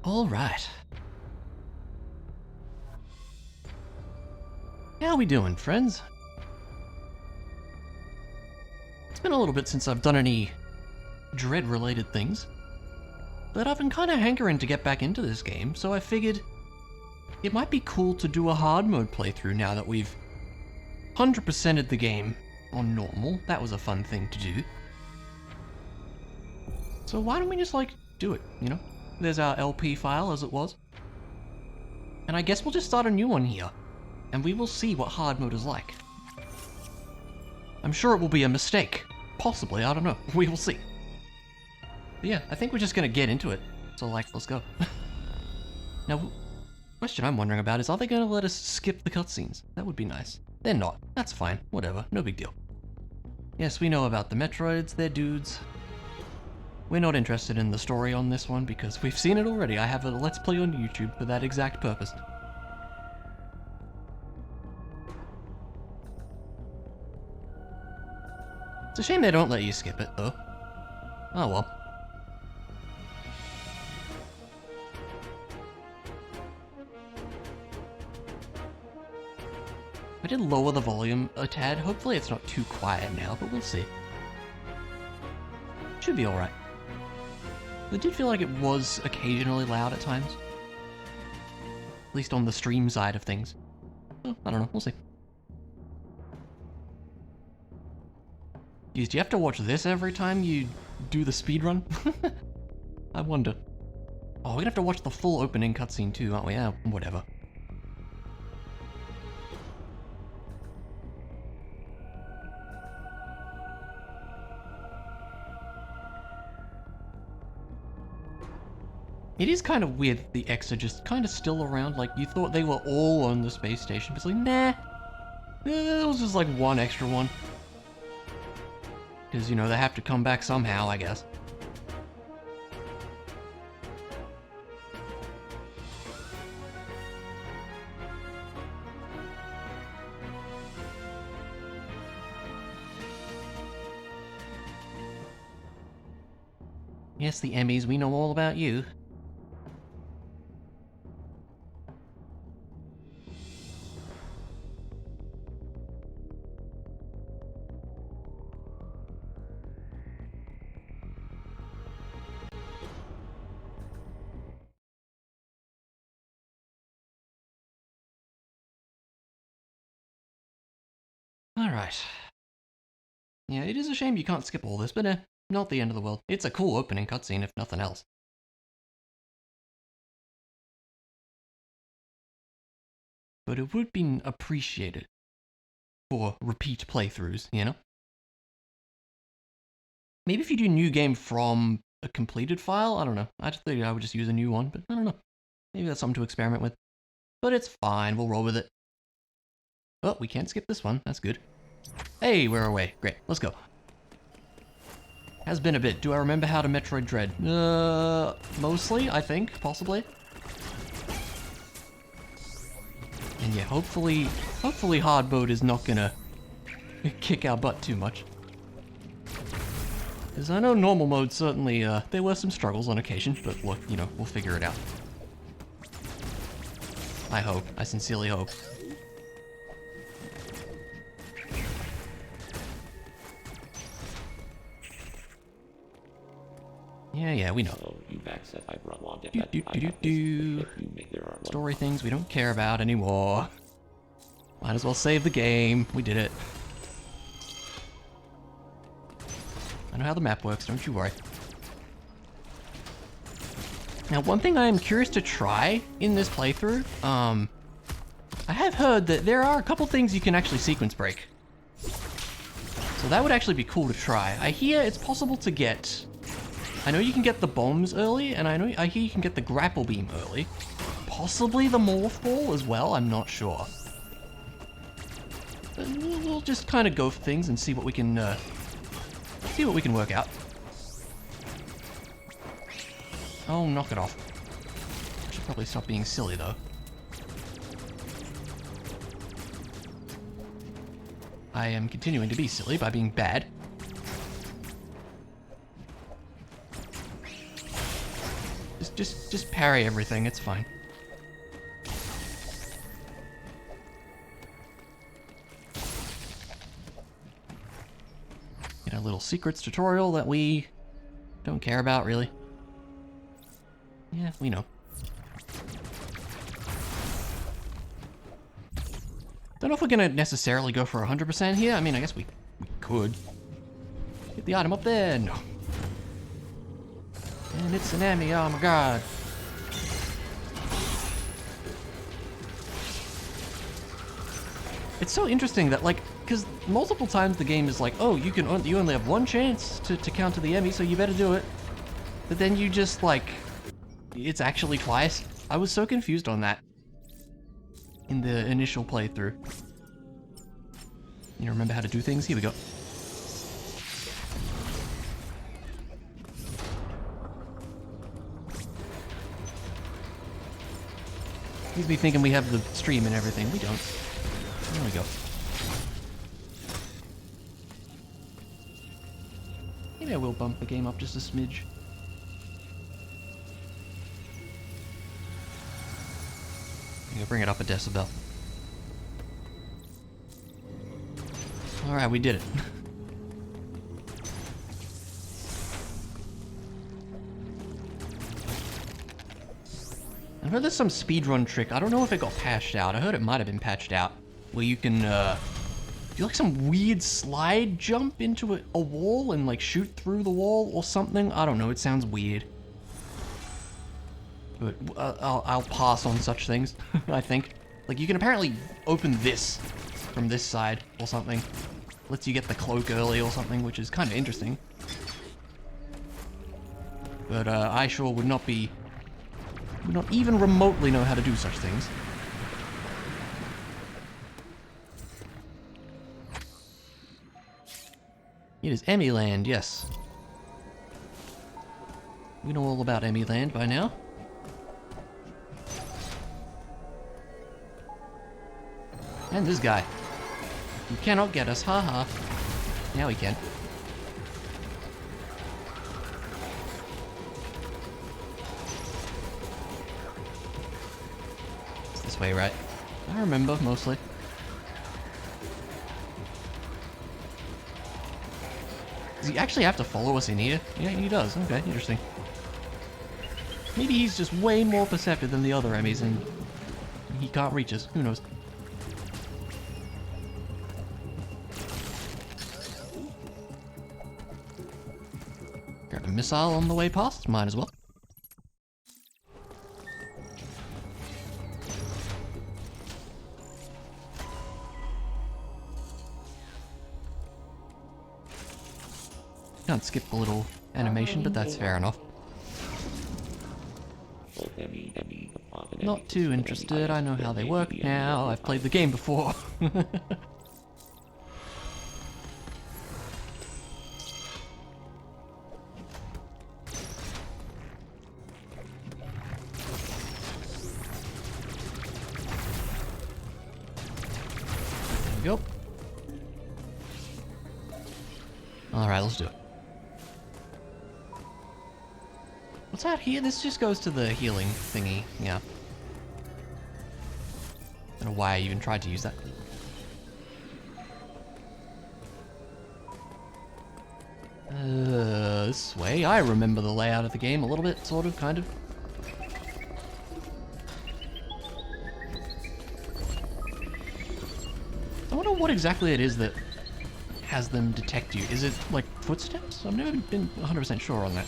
All right. How we doing, friends? It's been a little bit since I've done any Dread-related things, but I've been kind of hankering to get back into this game, so I figured it might be cool to do a hard mode playthrough now that we've 100%ed the game on normal. That was a fun thing to do. So why don't we just, like, do it, you know? There's our LP file as it was. And I guess we'll just start a new one here, and we will see what hard mode is like. I'm sure it will be a mistake. Possibly, I don't know. We will see. But yeah, I think we're just gonna get into it. So, like, let's go. Now, question I'm wondering about is, are they gonna let us skip the cutscenes? That would be nice. They're not. That's fine. Whatever. No big deal. Yes, we know about the Metroids. They're dudes. We're not interested in the story on this one because we've seen it already. I have a Let's Play on YouTube for that exact purpose. It's a shame they don't let you skip it, though. Oh well. I did lower the volume a tad. Hopefully it's not too quiet now, but we'll see. Should be alright. It did feel like it was occasionally loud at times. At least on the stream side of things. Oh, I don't know, we'll see. Geez, do you have to watch this every time you do the speedrun? I wonder. Oh, we're gonna have to watch the full opening cutscene too, aren't we? Yeah, whatever. It is kind of weird that the X are just kind of still around, like you thought they were all on the space station, but it's like, nah. It was just like one extra one. Because, you know, they have to come back somehow, I guess. Yes, the Emmys, we know all about you. Alright. Yeah, it is a shame you can't skip all this, but not the end of the world. It's a cool opening cutscene, if nothing else. But it would be appreciated for repeat playthroughs, you know? Maybe if you do new game from a completed file, I don't know. I just think I would just use a new one, but I don't know. Maybe that's something to experiment with. But it's fine, we'll roll with it. Oh, we can't skip this one, that's good. Hey, we're away. Great, let's go. Has been a bit. Do I remember how to Metroid Dread? Mostly, I think, possibly. And yeah, hopefully hard mode is not gonna kick our butt too much. Because I know normal mode certainly, there were some struggles on occasion, but look, you know, we'll figure it out. I hope. I sincerely hope. Yeah, we know. Story things we don't care about anymore. Might as well save the game. We did it. I know how the map works, don't you worry. Now, one thing I am curious to try in this playthrough, I have heard that there are a couple things you can actually sequence break. So that would actually be cool to try. I hear it's possible to get... I know you can get the bombs early, and I hear you can get the grapple beam early. Possibly the morph ball as well, I'm not sure. But we'll just kind of go for things and see what we can work out. Oh, knock it off. I should probably stop being silly though. I am continuing to be silly by being bad. Just Just parry everything, it's fine. Get a little secrets tutorial that we don't care about, really. Yeah, we know. Don't know if we're gonna necessarily go for 100% here. I mean, I guess we could. Get the item up there. No. And it's an enemy. Oh my god. It's so interesting that, like, because multiple times the game is like, oh, you only have one chance to counter the enemy, so you better do it. But then you just, like, it's actually twice. I was so confused on that in the initial playthrough. You remember how to do things? Here we go. He's be thinking we have the stream and everything. We don't. There we go. Maybe I will bump the game up just a smidge. I'm gonna bring it up a decibel. Alright, we did it. I heard there's some speedrun trick. I don't know if it got patched out. I heard it might have been patched out. Where you can, do like some weird slide jump into a wall and like shoot through the wall or something. I don't know, it sounds weird. But I'll pass on such things, I think. Like you can apparently open this from this side or something. Lets you get the cloak early or something, which is kind of interesting. But I sure would not even remotely know how to do such things. It is Emmyland, yes. We know all about Emmyland by now. And this guy. You cannot get us, haha. Now we can. It's this way, right? I remember, mostly. Does he actually have to follow us in here? Yeah, he does. Okay, interesting. Maybe he's just way more perceptive than the other Emmys and he can't reach us. Who knows? Grab a missile on the way past. Might as well. Can't skip the little animation, but that's fair enough. Not too interested, I know how they work now, I've played the game before. There we go. Alright, let's do it. What's out here? This just goes to the healing thingy, yeah. I don't know why I even tried to use that. This way. I remember the layout of the game a little bit, sort of, kind of. I wonder what exactly it is that has them detect you. Is it like footsteps? I've never been 100% sure on that.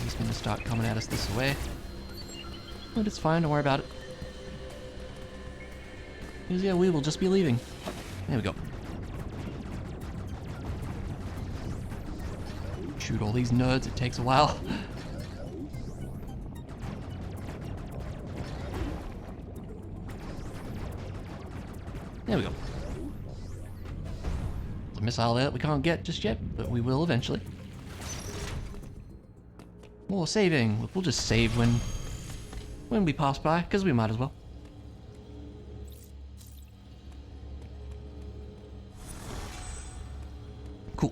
He's gonna start coming at us this way. But it's fine, don't worry about it. Because yeah, we will just be leaving. There we go. Shoot all these nerds, it takes a while. There we go. There's a missile there that we can't get just yet, but we will eventually. More saving. We'll just save when we pass by, because we might as well. Cool.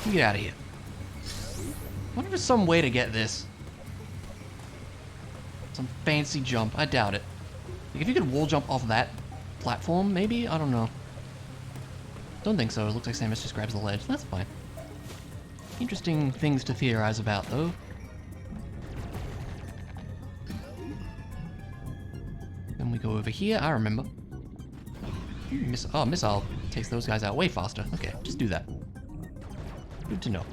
You get out of here. I wonder if there's some way to get this. Some fancy jump. I doubt it. Like, if you could wall jump off that platform, maybe? I don't know. Don't think so. It looks like Samus just grabs the ledge. That's fine. Interesting things to theorize about, though. Then we go over here. I remember. Missile takes those guys out way faster. Okay, just do that. Good to know.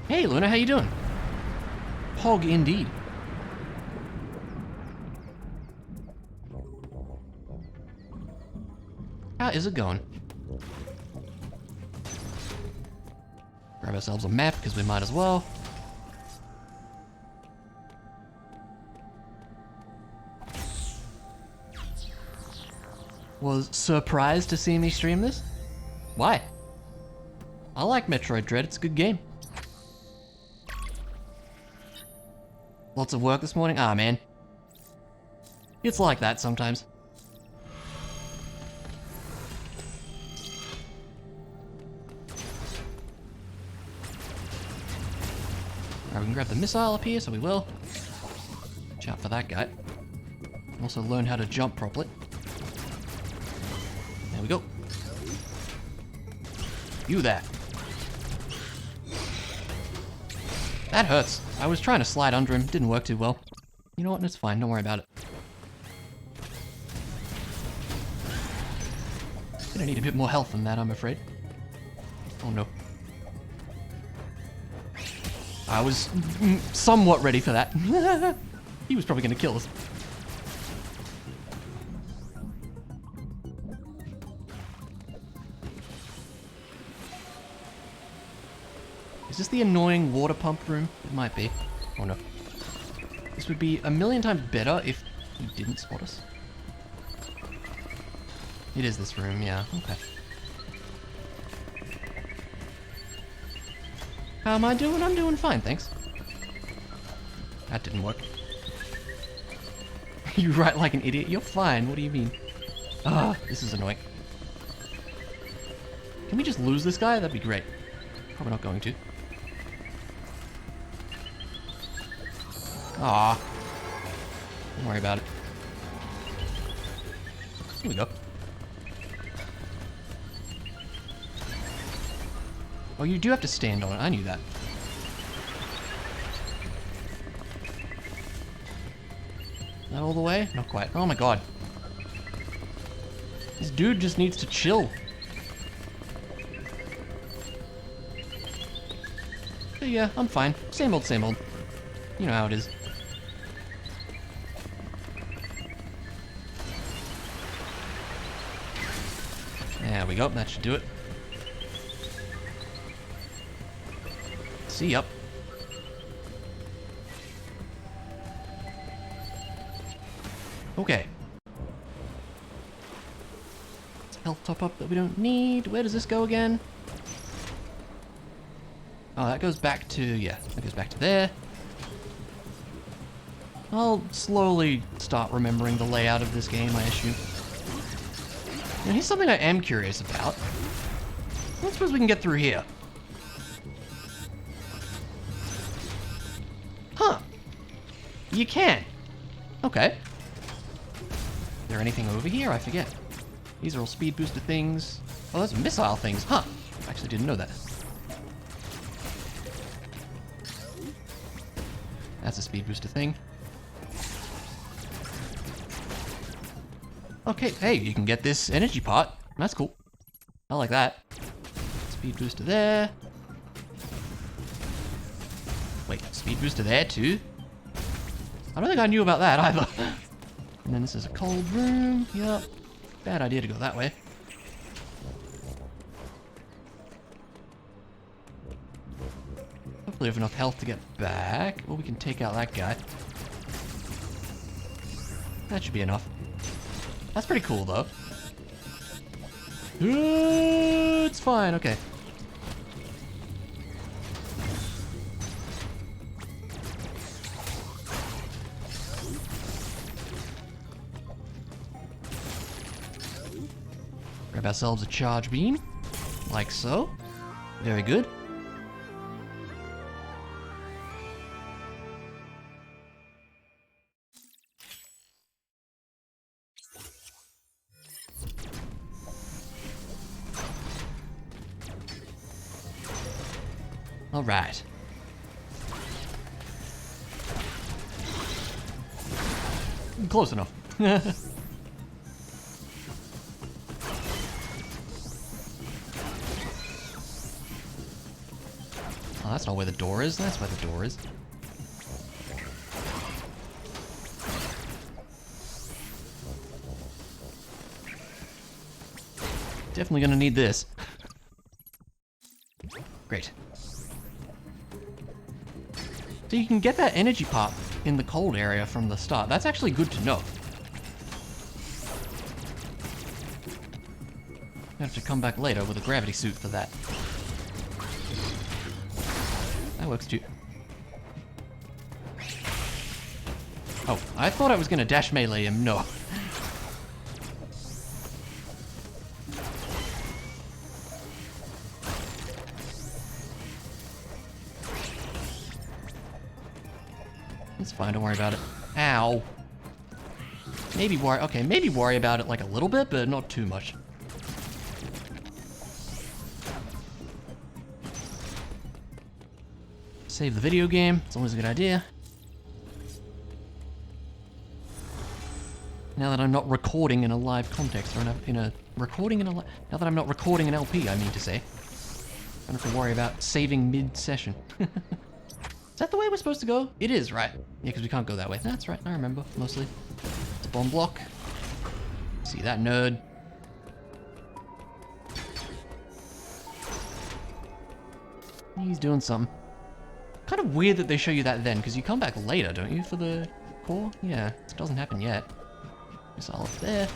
Hey, Luna, how you doing? Pog indeed. How is it going? Grab ourselves a map, because we might as well. Was surprised to see me stream this? Why? I like Metroid Dread, it's a good game. Lots of work this morning? Ah, man. It's like that sometimes. Alright, we can grab the missile up here, so we will. Watch out for that guy. Also learn how to jump properly. There we go. You there. That hurts. I was trying to slide under him, didn't work too well. You know what, it's fine, don't worry about it. Gonna need a bit more health than that, I'm afraid. Oh no. I was somewhat ready for that. He was probably gonna kill us. Is this the annoying water pump room? It might be. Oh no. This would be a million times better if he didn't spot us. It is this room, yeah. Okay. How am I doing? I'm doing fine, thanks. That didn't work. You write like an idiot. You're fine. What do you mean? Ah, this is annoying. Can we just lose this guy? That'd be great. Probably not going to. Ah. Don't worry about it. Here we go. Oh, you do have to stand on it. I knew that. Not all the way? Not quite. Oh my god. This dude just needs to chill. But yeah, I'm fine. Same old, same old. You know how it is. There we go. That should do it. See ya. Okay. It's a health top up that we don't need. Where does this go again? Oh, that goes back to, yeah, that goes back to there. I'll slowly start remembering the layout of this game, I assume. Now, here's something I am curious about. I don't suppose we can get through here. Huh. You can. Okay. Is there anything over here? I forget. These are all speed booster things. Oh, those are missile things. Huh. I actually didn't know that. That's a speed booster thing. Okay, hey, you can get this energy pot. That's cool. I like that. Speed booster there. Wait, speed booster there too? I don't think I knew about that either. And then this is a cold room. Yep. Bad idea to go that way. Hopefully we have enough health to get back. Or we can take out that guy. That should be enough. That's pretty cool though. It's fine, okay. Grab ourselves a charge beam, like so. Very good. All right. Close enough. Oh, that's not where the door is. That's where the door is. Definitely gonna need this. Great. So you can get that energy pop in the cold area from the start. That's actually good to know. I have to come back later with a gravity suit for that. That works too. Oh, I thought I was gonna dash melee him. No. It's fine, don't worry about it. Ow. Maybe worry, okay, maybe worry about it like a little bit, but not too much. Save the video game, it's always a good idea. Now that I'm not recording in a live context, or now that I'm not recording an LP, I mean to say. I don't have to worry about saving mid-session. Is that the way we're supposed to go? It is, right? Yeah, because we can't go that way. That's right, I remember, mostly. It's a bomb block. See that nerd. He's doing something. Kind of weird that they show you that then, because you come back later, don't you, for the core? Yeah, it doesn't happen yet. Missile up there.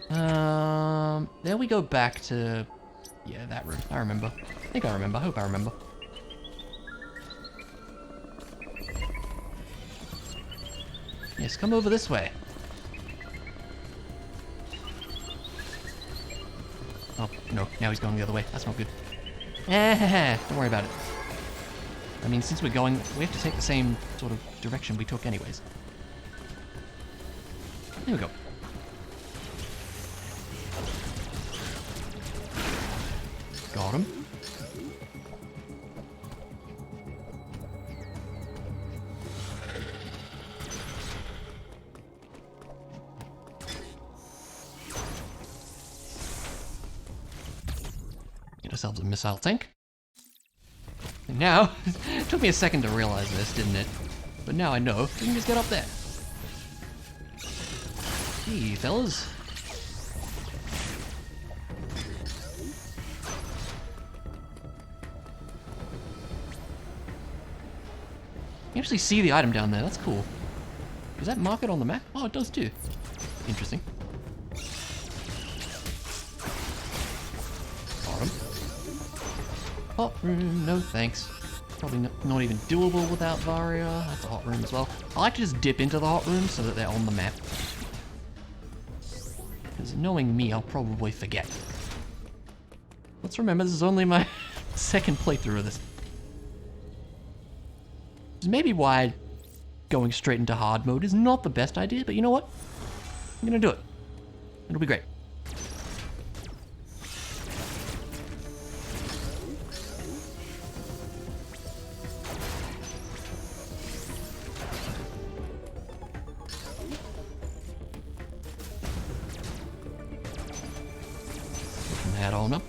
Then we go back to... yeah, that room. I remember. I think I remember. I hope I remember. Yes, come over this way. Oh, no. Now he's going the other way. That's not good. Don't worry about it. I mean, since we're going, we have to take the same sort of direction we took anyways. There we go. Got him. Get ourselves a missile tank. And now, it took me a second to realize this, didn't it? But now I know, we can just get up there. Hey, fellas. You actually see the item down there, that's cool. Does that mark it on the map? Oh, it does too. Interesting. Got him. Hot room, no thanks. Probably not even doable without Varia. That's a hot room as well. I like to just dip into the hot room so that they're on the map. Because knowing me, I'll probably forget. Let's remember, this is only my second playthrough of this. Which is maybe why going straight into hard mode is not the best idea, but you know what? I'm gonna do it. It'll be great. That on up.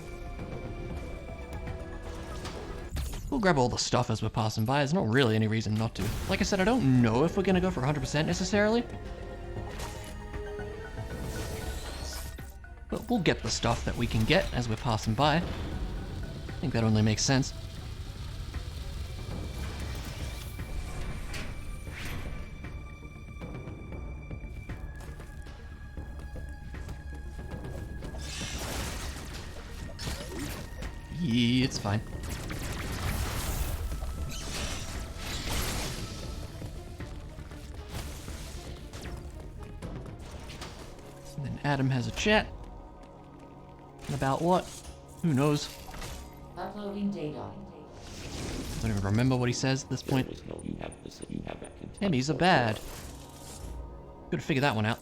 We'll grab all the stuff as we're passing by. There's not really any reason not to. Like I said, I don't know if we're gonna go for 100% necessarily. But we'll get the stuff that we can get as we're passing by. I think that only makes sense. Yeah, it's fine. And then Adam has a chat. About what? Who knows? Uploading data. I don't even remember what he says at this point. Enemies are bad. Gotta figure that one out.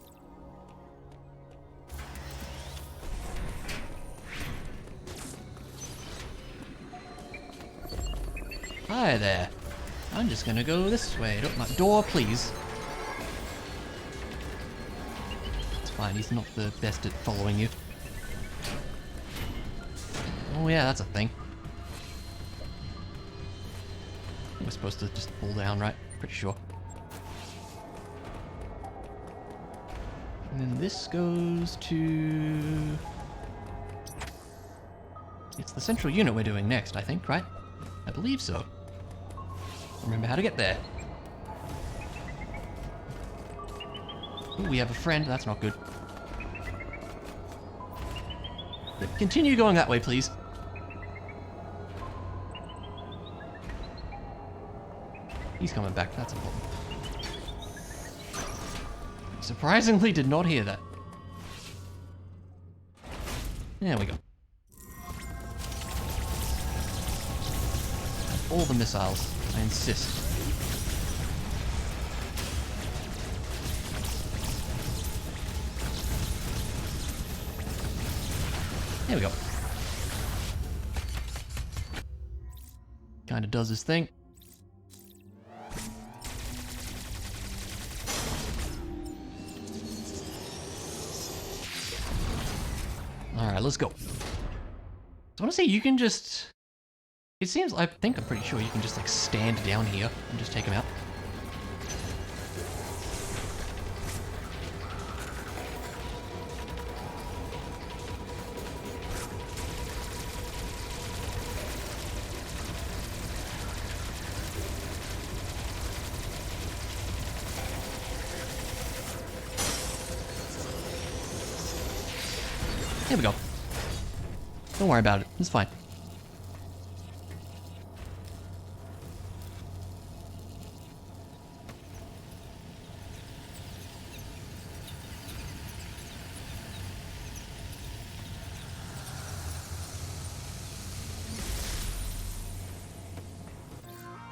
Hi there. I'm just gonna go this way. Don't my door, please. It's fine, he's not the best at following you. Oh yeah, that's a thing. We're supposed to just fall down, right? Pretty sure. And then this goes to... It's the central unit we're doing next, I think, right? I believe so. Remember how to get there. Ooh, we have a friend. That's not good. But continue going that way, please. He's coming back. That's a problem. Surprisingly, did not hear that. There we go. All the missiles. I insist. There we go. Kinda does his thing. Alright, let's go. So I wanna say you can just... It seems, I'm pretty sure you can just like stand down here and just take him out. There we go. Don't worry about it, it's fine.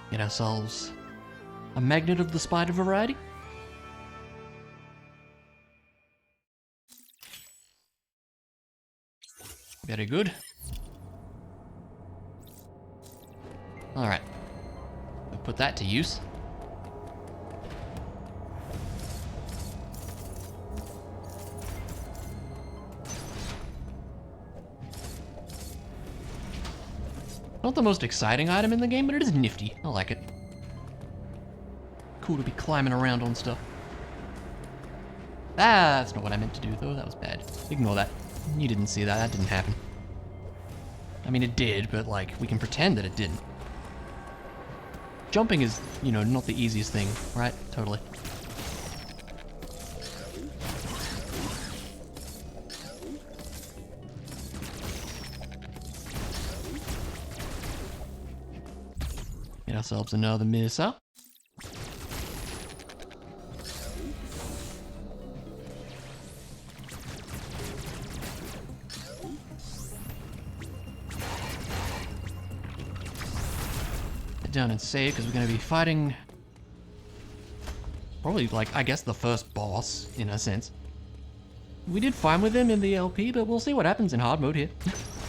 Get ourselves a magnet of the spider variety. Very good. Alright. We'll put that to use. Not the most exciting item in the game, but it is nifty. I like it. Cool to be climbing around on stuff. That's not what I meant to do, though. That was bad. Ignore that. You didn't see that. That didn't happen. I mean, it did, but, like, we can pretend that it didn't. Jumping is, you know, not the easiest thing, right? Totally. Get ourselves another missile. Get down and save, because we're going to be fighting probably, like, I guess the first boss, in a sense. We did fine with him in the LP, but we'll see what happens in hard mode here.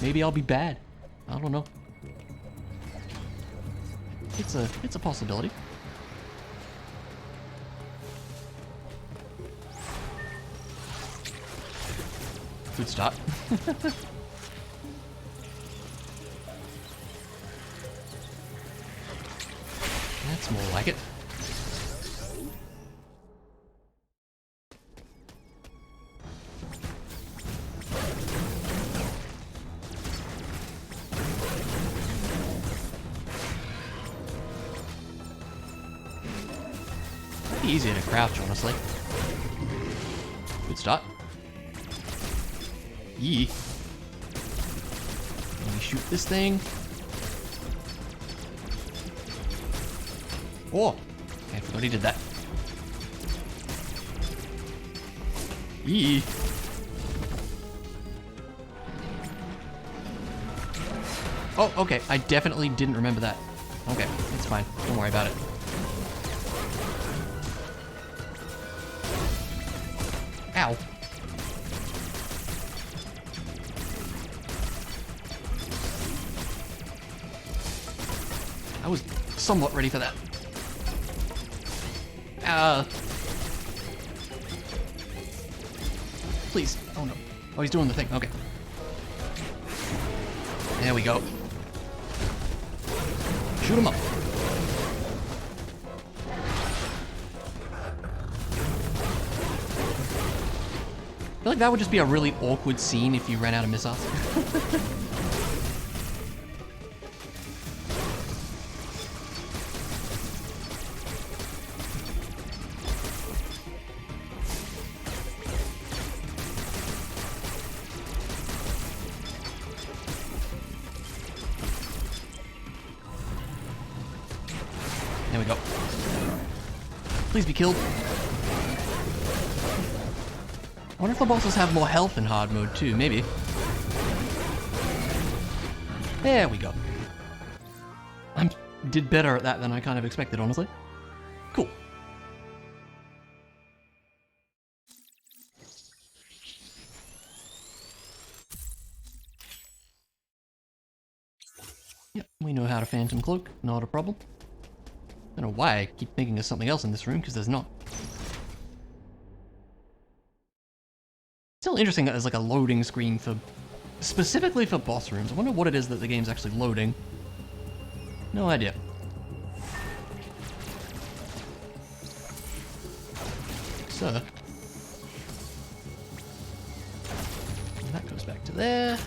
Maybe I'll be bad. I don't know. It's a possibility. Good start. That's more like it. Easier to crouch, honestly. Good start. Yee. Let me shoot this thing. Oh! I forgot he did that. Yee. Oh, okay. I definitely didn't remember that. Okay, it's fine. Don't worry about it. Ow. I was somewhat ready for that. Please. Oh no. Oh, he's doing the thing. Okay. There we go. Shoot him up. I feel like that would just be a really awkward scene if you ran out of missiles. There we go. Please be killed. I wonder if the bosses have more health in hard mode too, maybe. There we go. I did better at that than I kind of expected, honestly. Cool. Yep, we know how to Phantom Cloak, not a problem. I don't know why I keep thinking there's something else in this room, because there's not. Still interesting that there's like a loading screen for, specifically for boss rooms. I wonder what it is that the game's actually loading. No idea. So. And that goes back to there.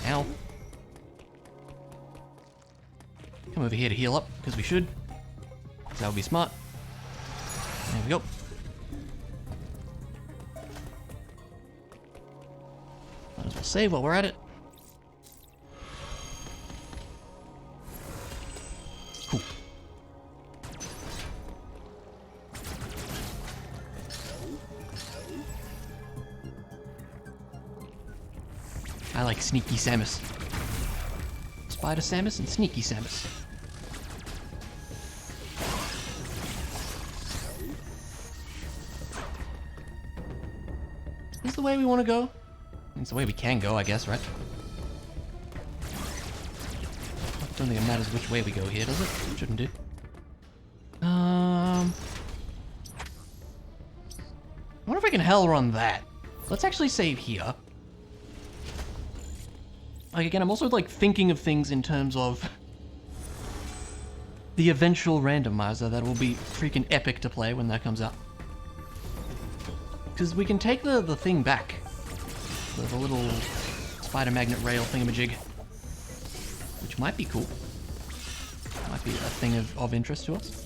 Ow. Come over here to heal up, because we should. That would be smart. There we go. Might as well save while we're at it. Cool. I like Sneaky Samus. Spider Samus and Sneaky Samus. Is this the way we want to go? It's the way we can go, I guess, right? I don't think it matters which way we go here, does it? Shouldn't do. I wonder if I can hell run that. Let's actually save here. Like, again, I'm also, like, thinking of things in terms of the eventual randomizer that will be freaking epic to play when that comes out. Because we can take the thing back. The little spider magnet rail thingamajig. Which might be cool. Might be a thing of interest to us.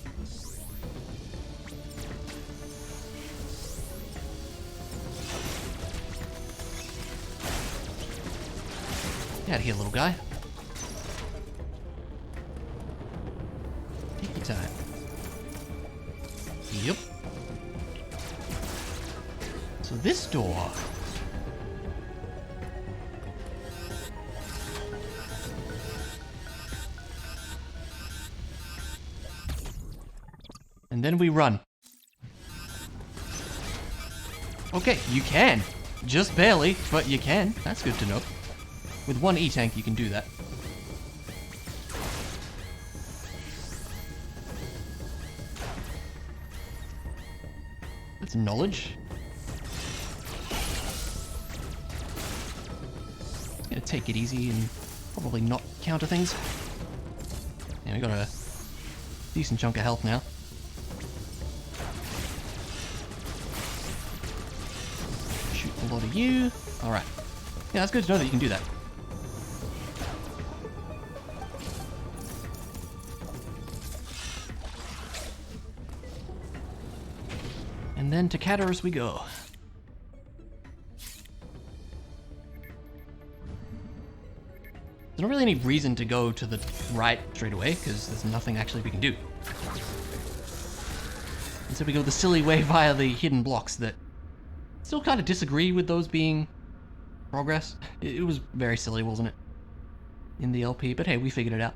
Get out of here, little guy. Take your time. Yep. So this door. And then we run. Okay, you can. Just barely, but you can. That's good to know. With one E-tank, you can do that. That's knowledge. Just gonna take it easy and probably not counter things. Yeah, we got a decent chunk of health now. Shoot a lot of you. Alright. Yeah, that's good to know that you can do that. And then to Cataris we go. There's not really any reason to go to the right straight away, because there's nothing actually we can do. Instead we go the silly way via the hidden blocks that still kind of disagree with those being progress. It was very silly, wasn't it? in the LP, but hey, we figured it out.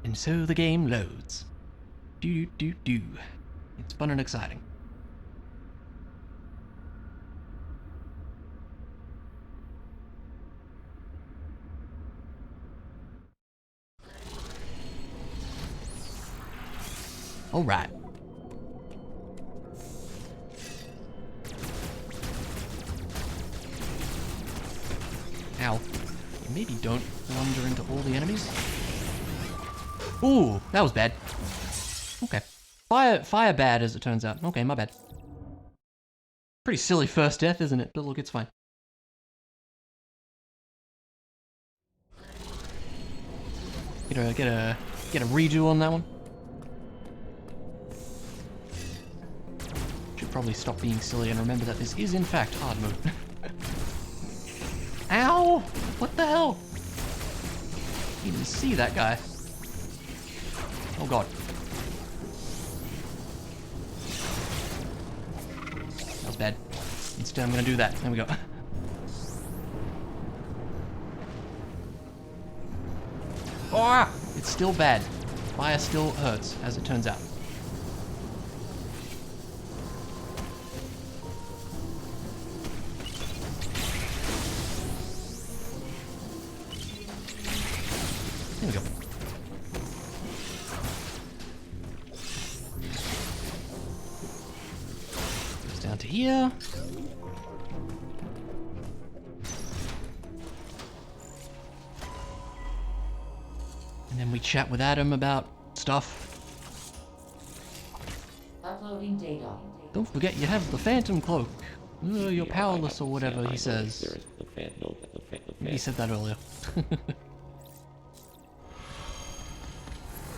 And so the game loads. Do. It's fun and exciting. All right. Ow. Maybe don't wander into all the enemies. Ooh, that was bad. Okay. Fire bad as it turns out. Okay, my bad. Pretty silly first death, isn't it? But look, it's fine. Get a redo on that one. Should probably stop being silly and remember that this is in fact hard mode. Ow! What the hell? You didn't see that guy. Oh god. That was bad. Instead I'm gonna do that. There we go. Oh! It's still bad. Fire still hurts, as it turns out. There we go. Goes down to here. And then we chat with Adam about stuff. Uploading data. Don't forget you have the Phantom Cloak. You're powerless or whatever he says. Maybe he said that earlier.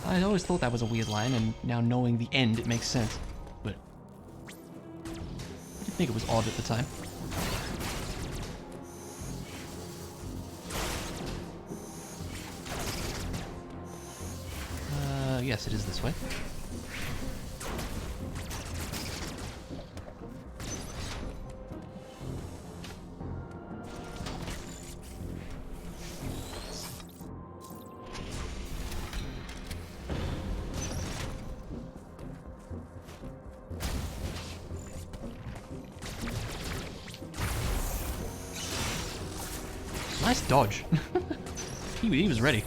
I always thought that was a weird line, and now knowing the end, it makes sense. But I didn't think it was odd at the time. Yes, it is this way. Nice dodge. he was ready.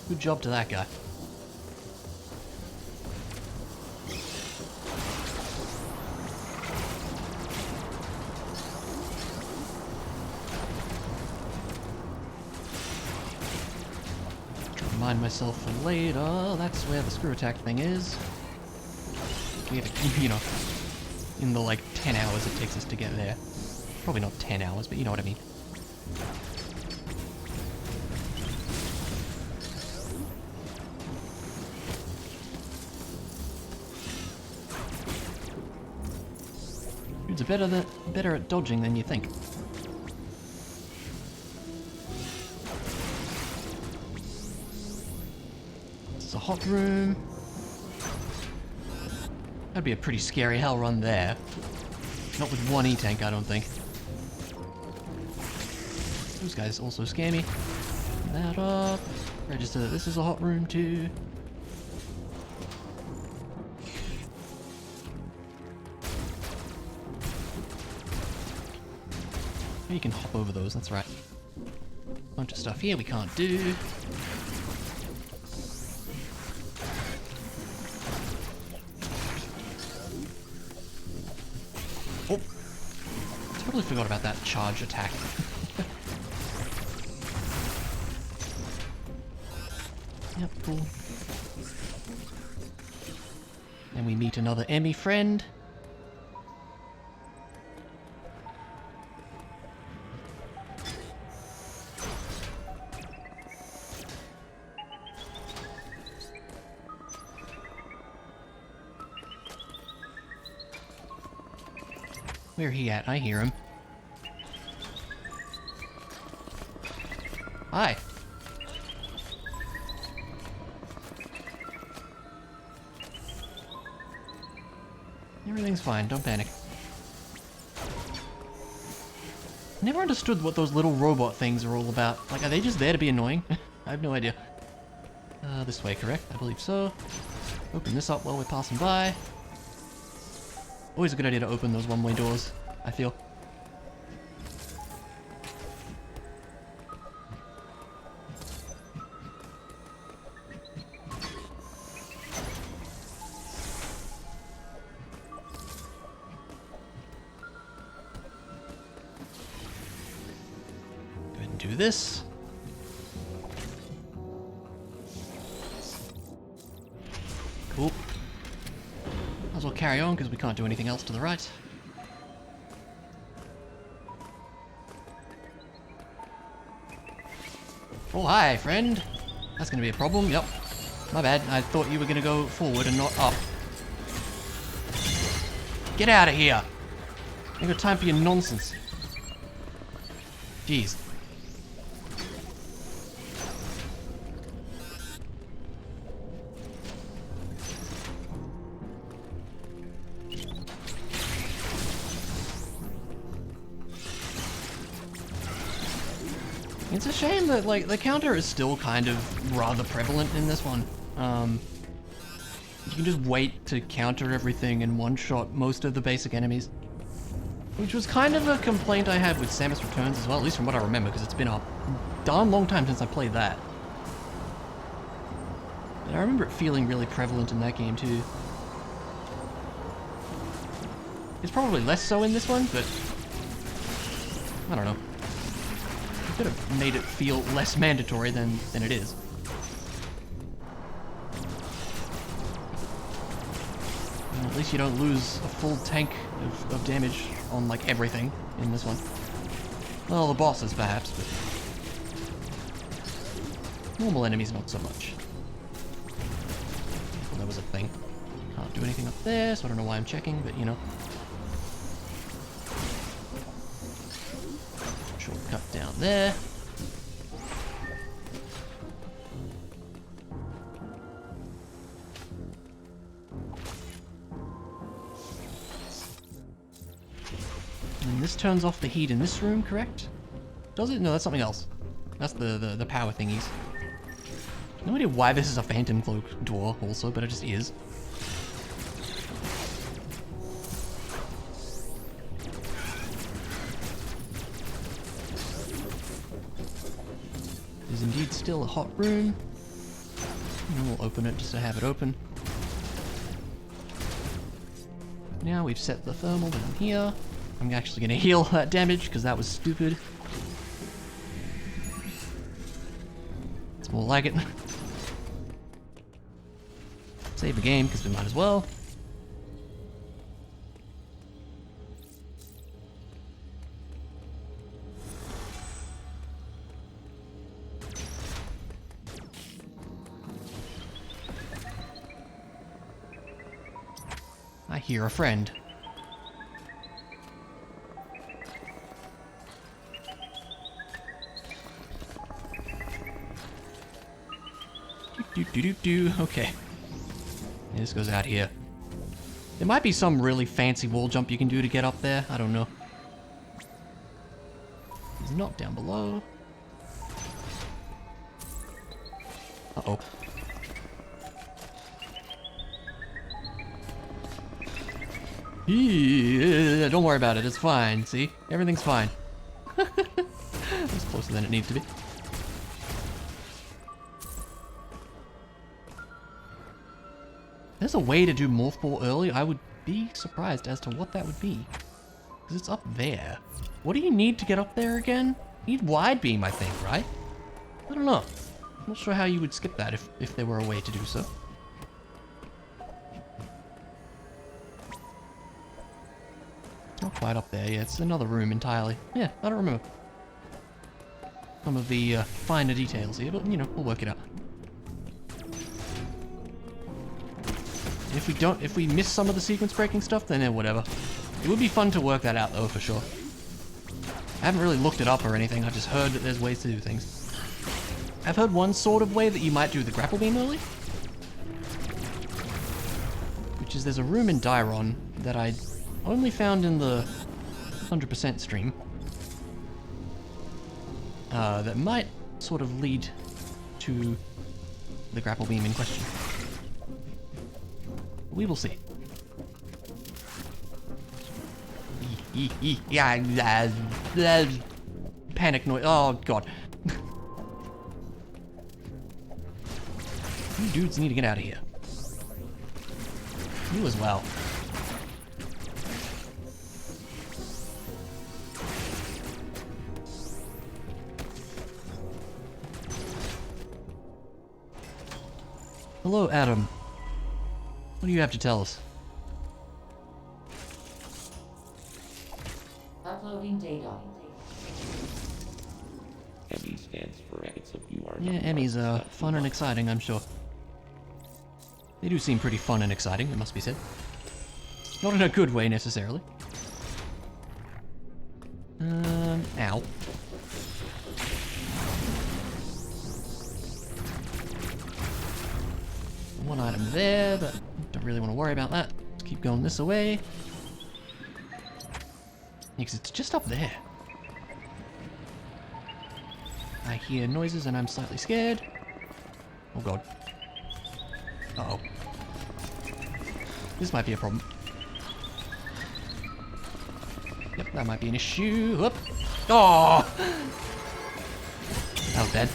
Good job to that guy. Remind myself for later, that's where the screw attack thing is. We have to, you know, in the like 10 hours it takes us to get there. Probably not 10 hours, but you know what I mean. Dudes are better at dodging than you think. It's a hot room. That'd be a pretty scary hell run there. Not with one E-tank, I don't think. Those guys also scare me. That up. Register that this is a hot room too. You can hop over those, that's right. Bunch of stuff here we can't do. Oh! Totally forgot about that charge attack. Yep, cool. Then we meet another Emmy friend. Where he at? I hear him. Hi. Everything's fine, don't panic. never understood what those little robot things are all about. Like, are they just there to be annoying? I have no idea. This way, correct? I believe so. Open this up while we're passing by. Always a good idea to open those one-way doors, I feel. Go ahead and do this. Cool. Might as well carry on because we can't do anything else to the right. Oh, hi, friend. That's gonna be a problem. Yep. My bad. I thought you were gonna go forward and not up. Get out of here. I ain't got time for your nonsense. Jeez. It's a shame that, like, the counter is still kind of rather prevalent in this one. You can just wait to counter everything and one-shot most of the basic enemies. Which was kind of a complaint I had with Samus Returns as well, at least from what I remember, because it's been a darn long time since I played that. But I remember it feeling really prevalent in that game too. It's probably less so in this one, but I don't know. Could have made it feel less mandatory than it is. Well, at least you don't lose a full tank of damage on like everything in this one. Well, the bosses perhaps, but normal enemies not so much. Well, that was a thing. Can't do anything up there, so I don't know why I'm checking, but you know. Shortcut down there. And this turns off the heat in this room, correct? Does it? No, that's something else. That's the power thingies. No idea why this is a phantom cloak door also, but it just is. There's indeed still a hot room. And we'll open it just to have it open. Now we've set the thermal down here. I'm actually going to heal that damage because that was stupid. It's more like it. Save the game because we might as well. I hear a friend. Okay. Yeah, this goes out here. There might be some really fancy wall jump you can do to get up there. I don't know. There's not down below. Uh-oh. Don't worry about it, it's fine, see? Everything's fine. It's closer than it needs to be. There's a way to do Morph Ball early. I would be surprised as to what that would be. Because it's up there. What do you need to get up there again? You need Wide Beam, I think, right? I don't know. I'm not sure how you would skip that if there were a way to do so. Not quite up there, yeah, it's another room entirely. Yeah, I don't remember some of the finer details here, but you know, we'll work it out. If we miss some of the sequence breaking stuff, then whatever. It would be fun to work that out though, for sure. I haven't really looked it up or anything, I've just heard that there's ways to do things. I've heard one sort of way that you might do the grapple beam early. Which is there's a room in Dairon that I only found in the 100% stream. that might sort of lead to the grapple beam in question. We will see. Yeah, panic noise. Oh god. You dudes need to get out of here. You as well. Hello, Adam. What do you have to tell us? Uploading data. Emmy stands for Eggs of You Are Yeah, Emmys are fun and exciting, I'm sure. They do seem pretty fun and exciting, it must be said. Not in a good way, necessarily. Ow. One item there, but don't really want to worry about that. Let's keep going this way. Because it's just up there. I hear noises and I'm slightly scared. Oh god. Uh-oh. This might be a problem. Yep, that might be an issue. Whoop. Oh! That was bad.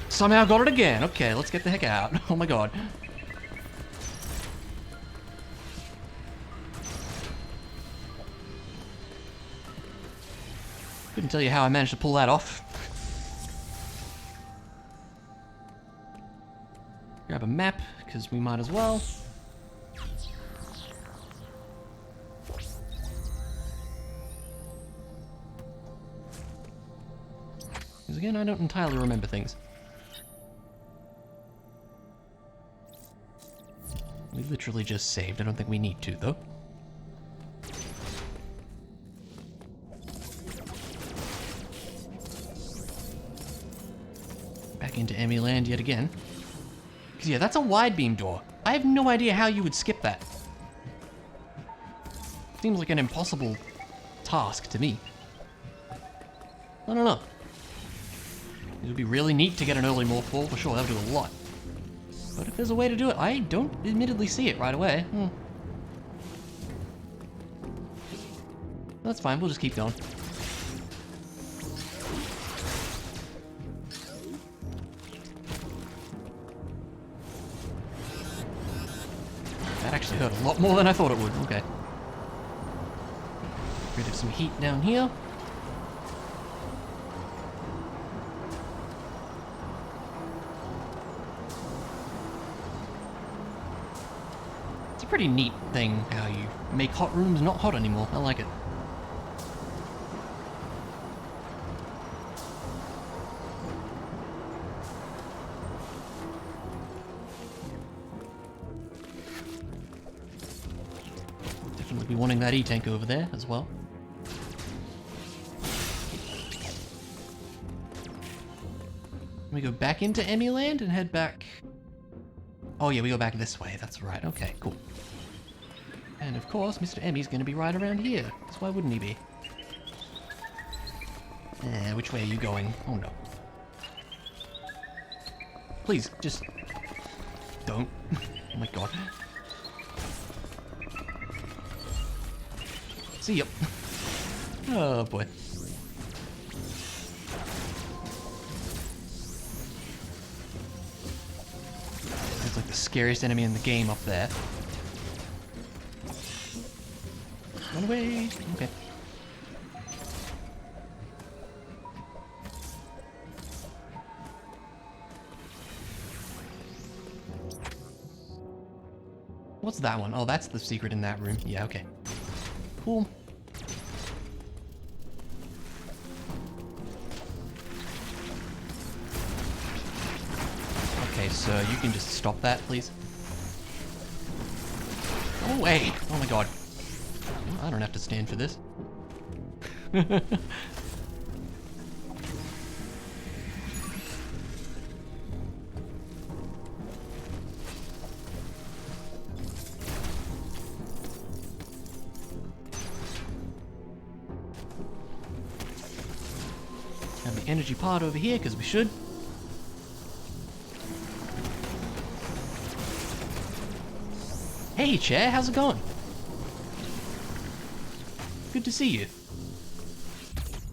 Somehow got it again. Okay, let's get the heck out. Oh my god. Couldn't tell you how I managed to pull that off. Grab a map, because we might as well. Because again, I don't entirely remember things. We literally just saved. I don't think we need to, though. Back into Emmy Land yet again. Because yeah, that's a wide beam door. I have no idea how you would skip that. Seems like an impossible task to me. I don't know. It would be really neat to get an early morph ball for sure. That would do a lot. But if there's a way to do it, I don't admittedly see it right away. That's fine, we'll just keep going. That actually hurt a lot more than I thought it would. Okay. Rid of some heat down here. Pretty neat thing how you make hot rooms not hot anymore. I like it. Definitely be wanting that E-tank over there as well. We go back into Emmy Land and head back. Oh yeah, we go back this way. That's right. Okay, cool. And of course, Mr. Emmy's gonna be right around here. So why wouldn't he be? Which way are you going? Oh no. Please, just... don't. Oh my god. See ya. Oh boy. That's like the scariest enemy in the game up there. Run away. Okay. What's that one? Oh, that's the secret in that room. Yeah, okay. Cool. Okay, so you can just stop that, please. Oh, wait. Oh my god. I don't have to stand for this. Have the energy pod over here, because we should. Hey, Chair, how's it going? Good to see you.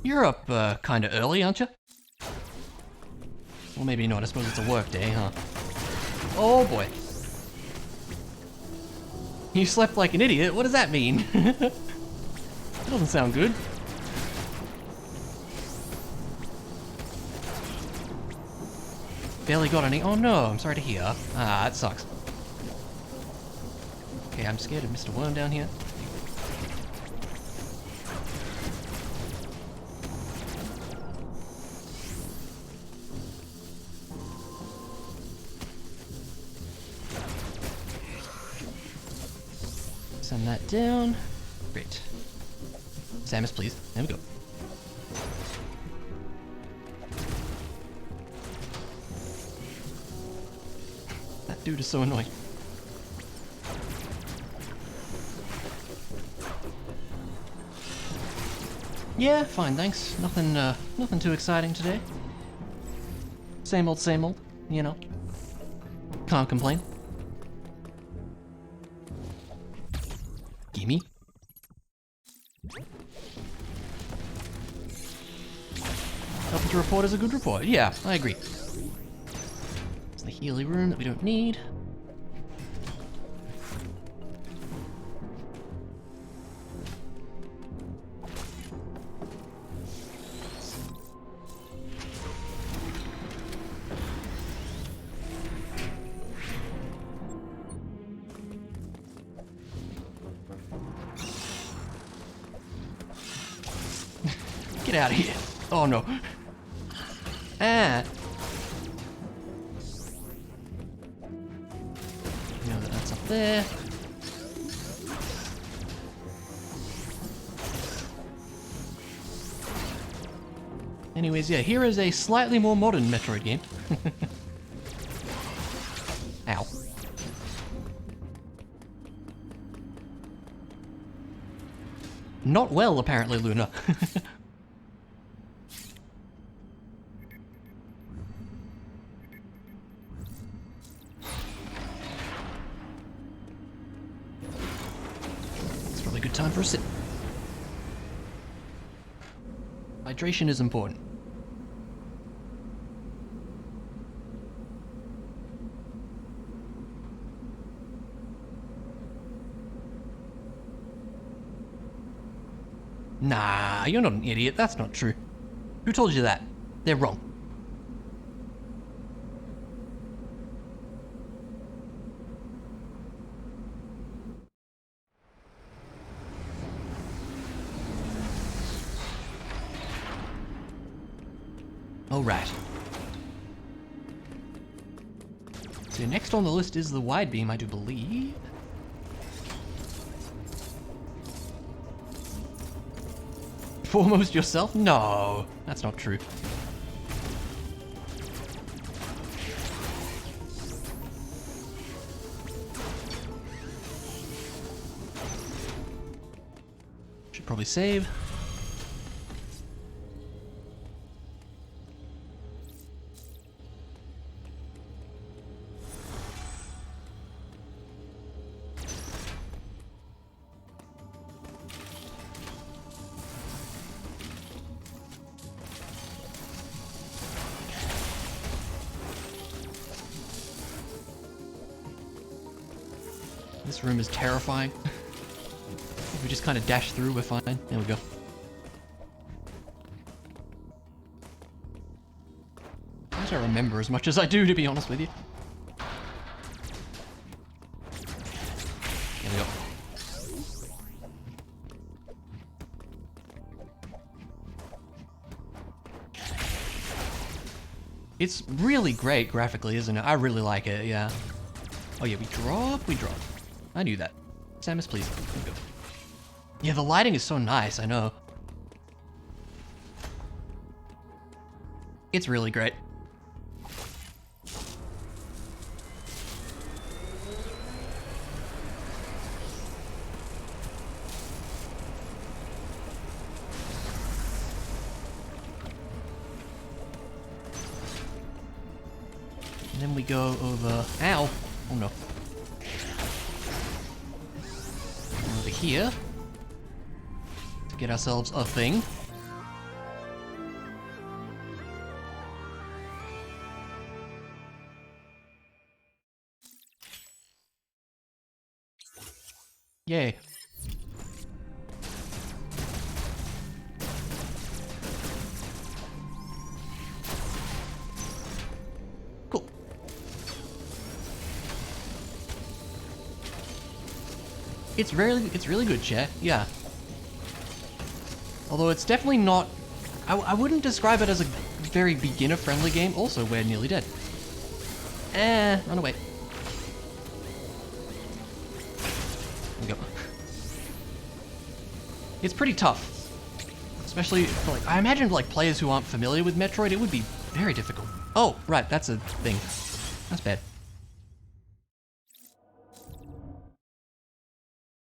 You're up, kinda early, aren't you? Well, maybe not. I suppose it's a work day, huh? Oh, boy. You slept like an idiot? What does that mean? That doesn't sound good. Barely got any. Oh no, I'm sorry to hear. Ah, that sucks. Okay, I'm scared of Mr. Worm down here. Send that down. Great. Samus, please. There we go. That dude is so annoying. Yeah, fine, thanks. Nothing too exciting today. Same old, you know. Can't complain. Gimme. Nothing to report is a good report. Yeah, I agree. It's the Healy room that we don't need. Get out of here. Oh no. Ah. Know that that's up there. Anyways, yeah, here is a slightly more modern Metroid game. Ow. Not well, apparently, Luna. It's probably a good time for a sip. Hydration is important. Nah, you're not an idiot. That's not true. Who told you that? They're wrong. All right. So next on the list is the wide beam, I do believe. Foremost yourself? No, that's not true. Should probably save. This room is terrifying. If we just kind of dash through, we're fine. There we go. I don't remember as much as I do, to be honest with you. There we go. It's really great graphically, isn't it? I really like it, yeah. Oh yeah, we drop. I knew that. Samus, please. There we go. Yeah, the lighting is so nice, I know. It's really great. And then we go over... Ow! Oh no. Over here. To get ourselves a thing. Yay. Cool. It's really good, chat. Yeah. Although it's definitely not... I wouldn't describe it as a very beginner-friendly game. Also, we're nearly dead. Run away. There we go. It's pretty tough. Especially for, like, I imagine, like, players who aren't familiar with Metroid, it would be very difficult. Oh, right, that's a thing. That's bad.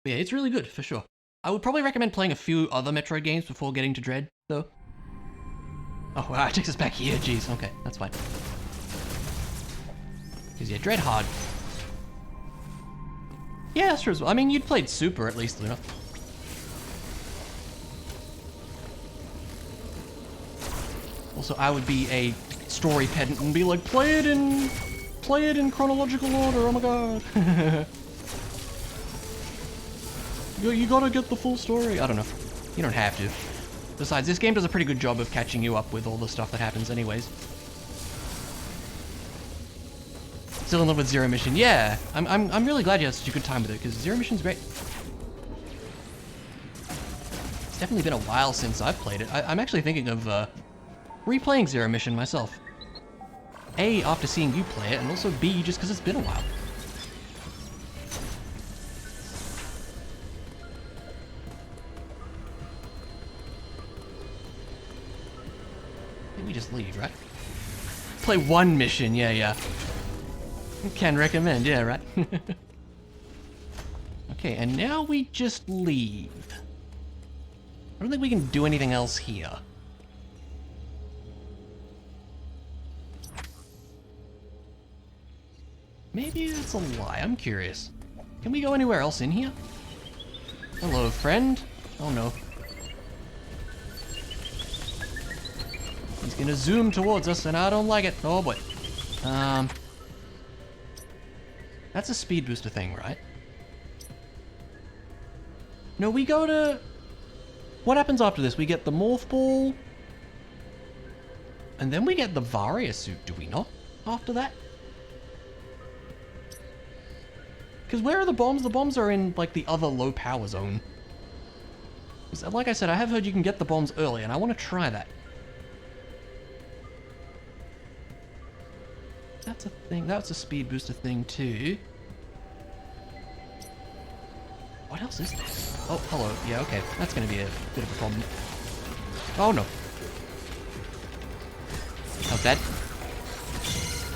But yeah, it's really good, for sure. I would probably recommend playing a few other Metroid games before getting to Dread, though. Oh, wow, it takes us back here, jeez. Okay, that's fine. Because, yeah, Dread hard. Yeah, that's true as well. I mean, you'd played Super, at least, you know. Also, I would be a story pedant and be like, play it in chronological order, oh my god. You gotta get the full story. I don't know. You don't have to. Besides, this game does a pretty good job of catching you up with all the stuff that happens anyways. Still in love with Zero Mission. Yeah, I'm really glad you had such a good time with it, because Zero Mission's great. It's definitely been a while since I've played it. I'm actually thinking of replaying Zero Mission myself. A, after seeing you play it, and also B, just because it's been a while. We just leave, right? Play one mission, yeah. Can recommend, yeah, right? Okay, and now we just leave. I don't think we can do anything else here. Maybe it's a lie, I'm curious. Can we go anywhere else in here? Hello, friend. Oh no. He's gonna zoom towards us and I don't like it. Oh boy. That's a speed booster thing, right? No, we go to... What happens after this? We get the Morph Ball. And then we get the Varia suit, do we not? After that? Because where are the bombs? The bombs are in, like, the other low power zone. 'Cause, like I said, I have heard you can get the bombs early, and I want to try that. That's a thing. That's a speed booster thing, too. What else is this? Oh, hello. Yeah, okay. That's going to be a bit of a problem. Oh, no. How's that?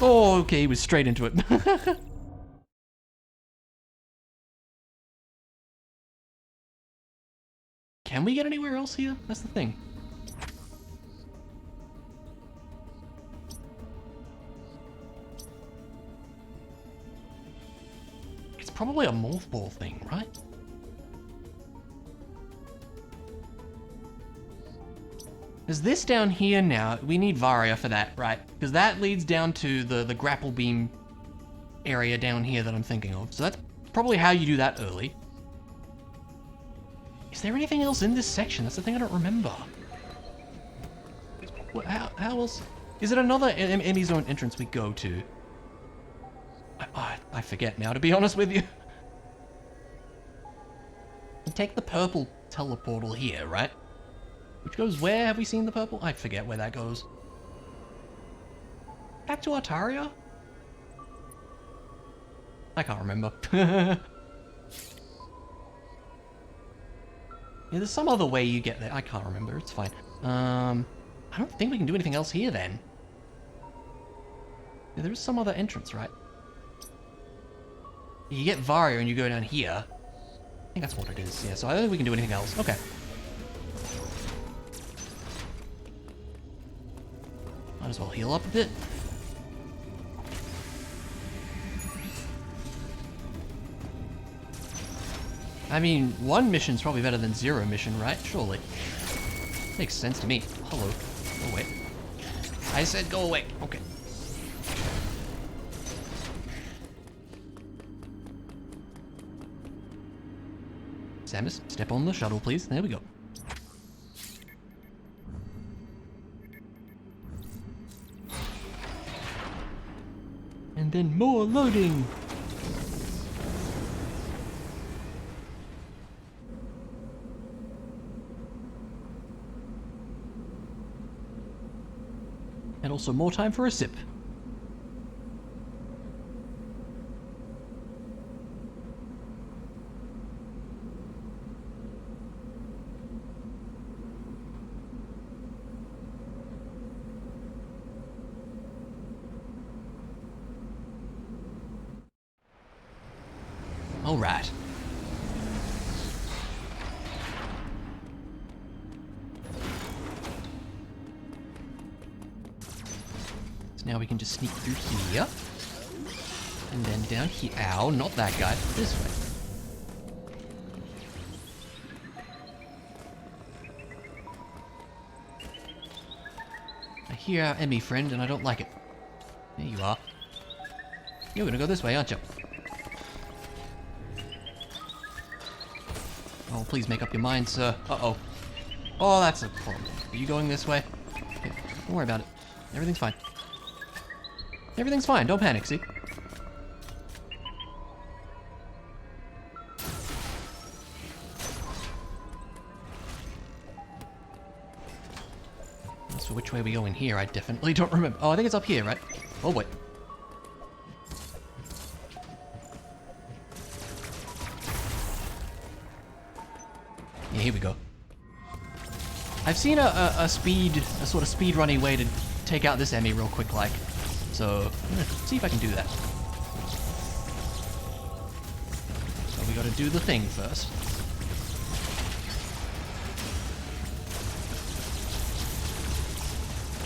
Oh, okay. He was straight into it. Can we get anywhere else here? That's the thing. It's probably a Morph Ball thing, right? There's this down here now. We need Varia for that, right? Because that leads down to the grapple beam area down here that I'm thinking of. So that's probably how you do that early. Is there anything else in this section? That's the thing I don't remember. What, how else? Is it another enemy zone entrance we go to? I forget now, to be honest with you. We take the purple teleportal here, right? Which goes where? Have we seen the purple? I forget where that goes. Back to Altaria? I can't remember. Yeah, there's some other way you get there. I can't remember. It's fine. I don't think we can do anything else here then. Yeah, there is some other entrance, right? You get Varia and you go down here. I think that's what it is. Yeah, so I don't think we can do anything else. Okay. Might as well heal up a bit. I mean, 1 mission's probably better than 0 mission, right? Surely. Makes sense to me. Hello. Go away. I said go away. Okay. Samus, step on the shuttle, please. There we go. And then more loading. And also more time for a sip. All right. So now we can just sneak through here. And then down here. Ow, not that guy. This way. I hear our Emmy friend and I don't like it. There you are. You're gonna go this way, aren't you? Oh, please make up your mind, sir. Uh-oh. Oh, that's a problem. Are you going this way? Okay, don't worry about it. Everything's fine. Everything's fine. Don't panic, see? So which way we go in here, I definitely don't remember. Oh, I think it's up here, right? Oh, wait. Yeah, here we go. I've seen a sort of speed running way to take out this Emmy real quick like. So, I'm gonna see if I can do that. So we gotta do the thing first.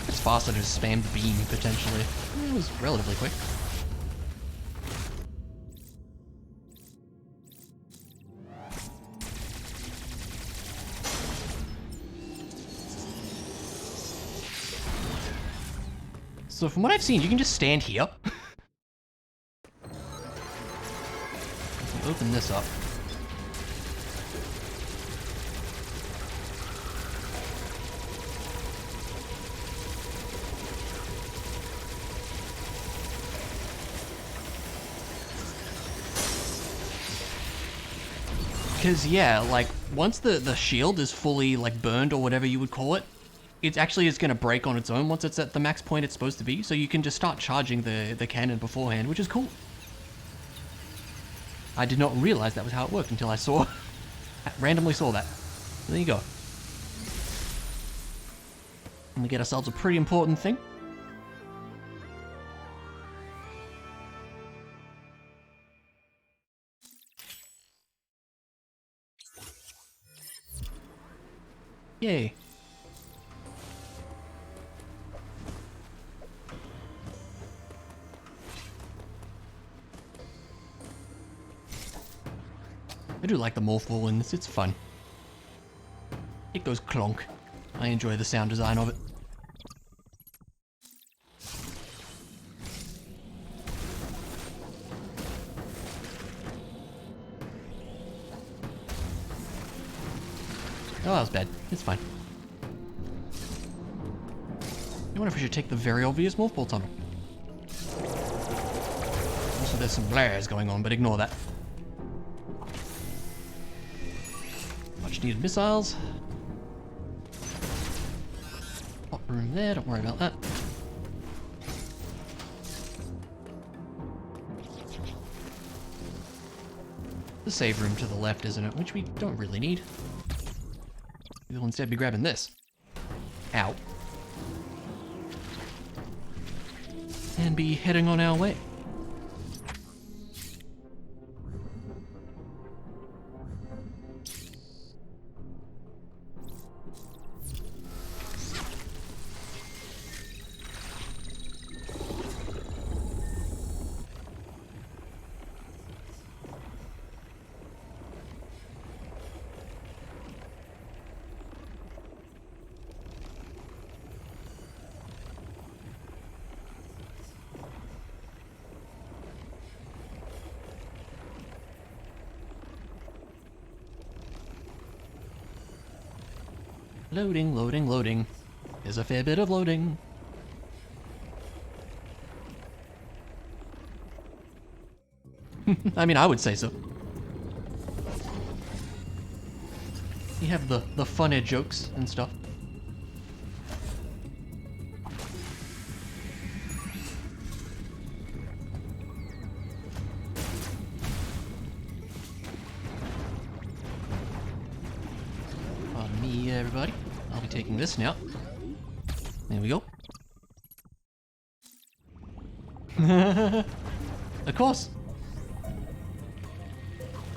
It's faster to just spam the beam, potentially. It was relatively quick. So from what I've seen, you can just stand here. Open this up. Because, yeah, like, once the shield is fully, like, burned or whatever you would call it, it actually is going to break on its own once it's at the max point it's supposed to be, so you can just start charging the cannon beforehand, which is cool. I did not realize that was how it worked until I saw, randomly saw that. So there you go. And we get ourselves a pretty important thing. Yay. I do like the morph ball in this, it's fun. It goes clonk. I enjoy the sound design of it. Oh, that was bad. It's fine. I wonder if we should take the very obvious morph ball tunnel. Also, there's some blares going on, but ignore that. Much needed missiles. Hot room there, don't worry about that. The save room to the left, isn't it? Which we don't really need. We'll instead be grabbing this. Ow. And be heading on our way. Loading, loading, loading. There's a fair bit of loading. I mean, I would say so. You have the funny jokes and stuff. Pardon me, everybody. I'll be taking this now. There we go. Of course.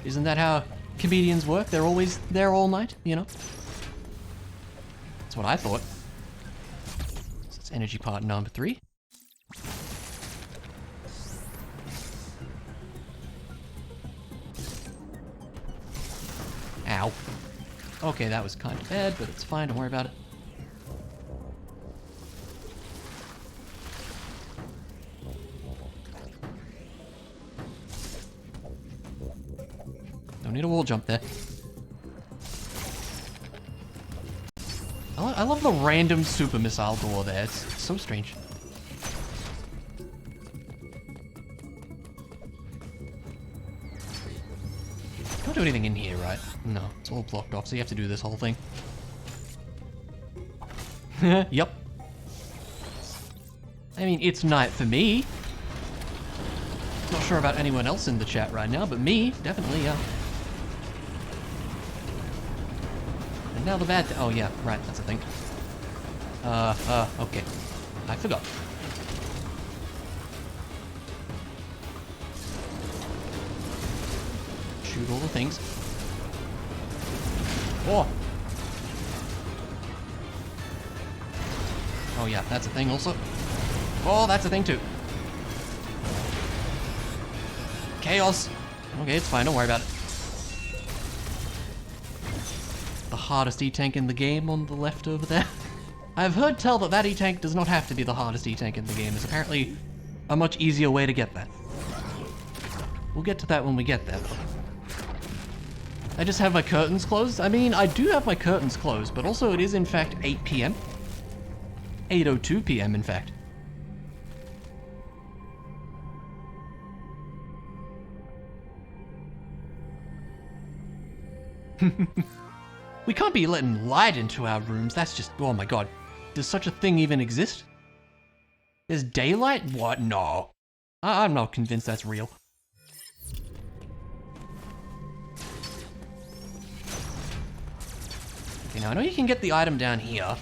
Isn't that how comedians work? They're always there all night, you know? That's what I thought. So it's energy part number 3. Ow. Okay, that was kind of bad, but it's fine, don't worry about it. Don't need a wall jump there. I love the random super missile door there. It's so strange. Can't do anything in here, right? No, it's all blocked off, so you have to do this whole thing. Yep. I mean, it's night for me. Not sure about anyone else in the chat right now, but me, definitely, yeah. And now the bad oh yeah, right, that's a thing. Okay. I forgot. Shoot all the things. Oh! Oh yeah, that's a thing also. Oh, that's a thing too. Chaos! Okay, it's fine, don't worry about it. The hardest E-tank in the game on the left over there. I've heard tell that E-tank does not have to be the hardest E-tank in the game. There's apparently a much easier way to get that. We'll get to that when we get there. I just have my curtains closed. I mean, I do have my curtains closed, but also it is in fact 8 p.m. 8:02 p.m. in fact. We can't be letting light into our rooms. That's just, oh my god. Does such a thing even exist? There's daylight? What? No. I'm not convinced that's real. Okay, now I know you can get the item down here.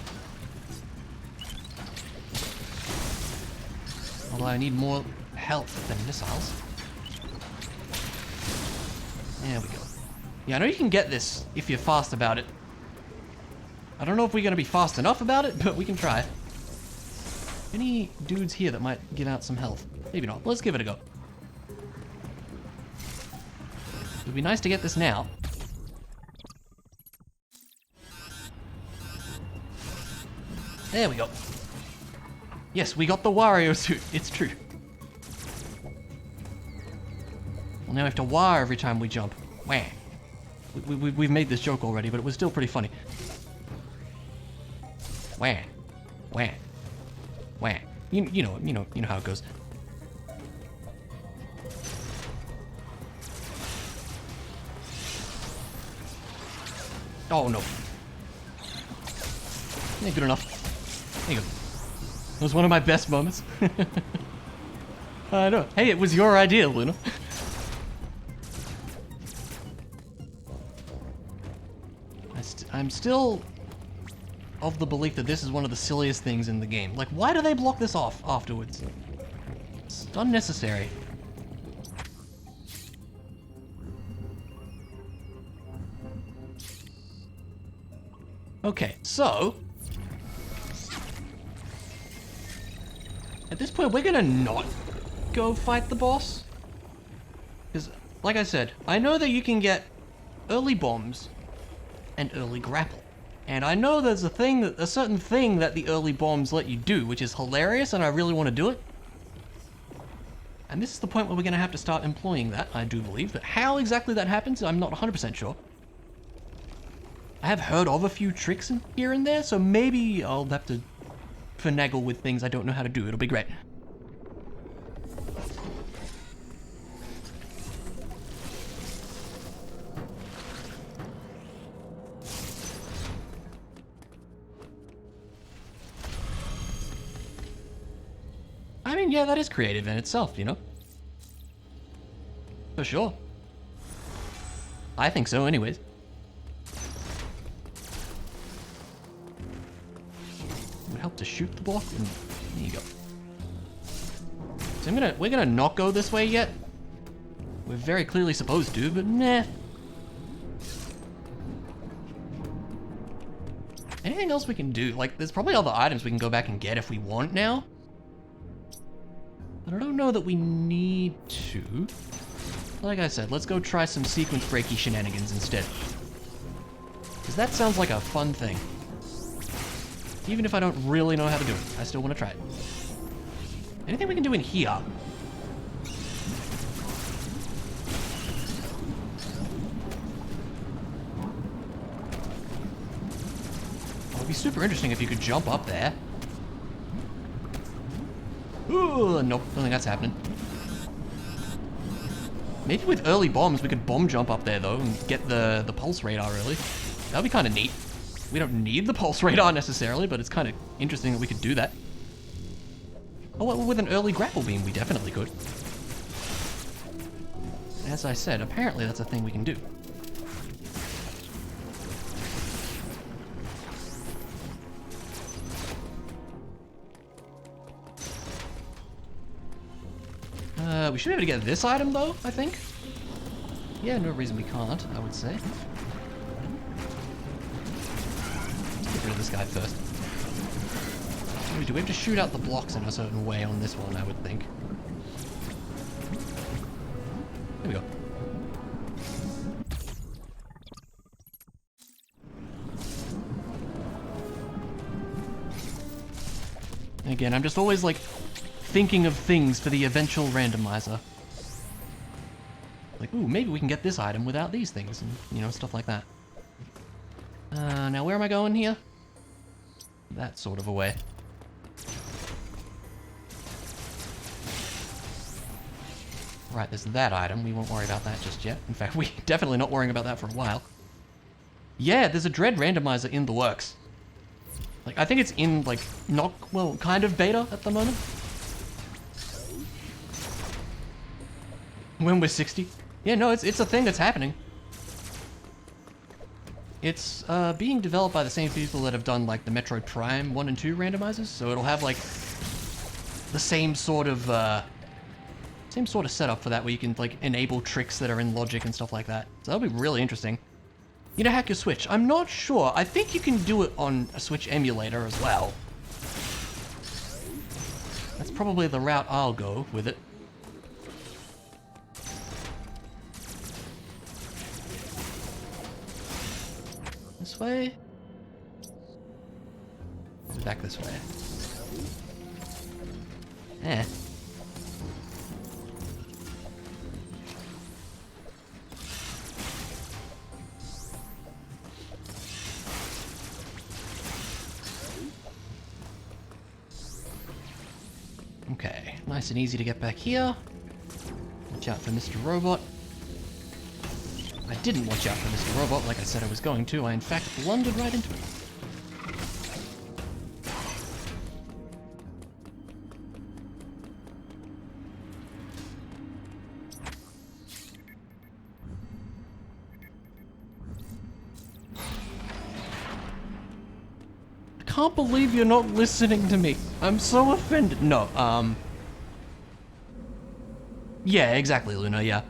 Although I need more health than missiles. There we go. Yeah, I know you can get this if you're fast about it. I don't know if we're going to be fast enough about it, but we can try. Any dudes here that might give out some health? Maybe not. Let's give it a go. It would be nice to get this now. There we go. Yes, we got the Wario suit. It's true. Well, now we have to wire every time we jump. Wah. We've made this joke already, but it was still pretty funny. Wah. Wah. Wah. You know how it goes. Oh no. Yeah, good enough. There you go. It was one of my best moments. I know. Hey, it was your idea, Luna. I'm still of the belief that this is one of the silliest things in the game. Like, why do they block this off afterwards? It's unnecessary. Okay, so at this point, we're gonna not go fight the boss. Because, like I said, I know that you can get early bombs and early grapple. And I know there's a certain thing that the early bombs let you do, which is hilarious, and I really want to do it. And this is the point where we're gonna have to start employing that, I do believe. But how exactly that happens, I'm not 100% sure. I have heard of a few tricks in here and there, so maybe I'll have to finagle with things I don't know how to do. It'll be great. I mean, yeah, that is creative in itself, you know? For sure. I think so, anyways. It would help to shoot the block, and there you go. So we're gonna not go this way yet. We're very clearly supposed to, but nah. Anything else we can do? Like, there's probably other items we can go back and get if we want now. But I don't know that we need to. Like I said, let's go try some sequence breaky shenanigans instead. Because that sounds like a fun thing. Even if I don't really know how to do it, I still want to try it. Anything we can do in here? It would be super interesting if you could jump up there. Ooh, nope, don't think that's happening. Maybe with early bombs, we could bomb jump up there, though, and get the pulse radar early. That'd be kind of neat. We don't need the pulse radar necessarily, but it's kind of interesting that we could do that. Oh, well, with an early grapple beam, we definitely could. As I said, apparently that's a thing we can do. We should be able to get this item, though, I think. Yeah, no reason we can't, I would say. Let's get rid of this guy first. Do we have to shoot out the blocks in a certain way on this one, I would think. There we go. And again, I'm just always, like, thinking of things for the eventual randomizer. Like, ooh, maybe we can get this item without these things, and, you know, stuff like that. Now where am I going here? That sort of a way. Right, there's that item. We won't worry about that just yet. In fact, we're definitely not worrying about that for a while. Yeah, there's a Dread randomizer in the works. Like, I think it's in, like, not, well, kind of beta at the moment. When we're 60. Yeah, no, it's a thing that's happening. It's being developed by the same people that have done, like, the Metroid Prime 1 and 2 randomizers, so it'll have, like, the same sort of setup for that, where you can, like, enable tricks that are in logic and stuff like that. So that'll be really interesting. You know, hack your Switch. I'm not sure. I think you can do it on a Switch emulator as well. That's probably the route I'll go with it. This way? Back this way. Eh. Okay, nice and easy to get back here. Watch out for Mr. Robot. I didn't watch out for Mr. Robot like I said I was going to. I in fact blundered right into it. I can't believe you're not listening to me. I'm so offended. No, yeah, exactly, Luna, yeah.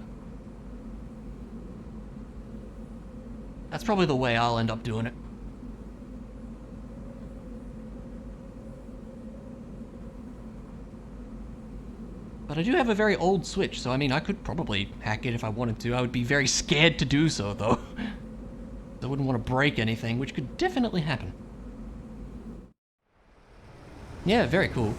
That's probably the way I'll end up doing it. But I do have a very old Switch, so I mean, I could probably hack it if I wanted to. I would be very scared to do so, though. I wouldn't want to break anything, which could definitely happen. Yeah, very cool.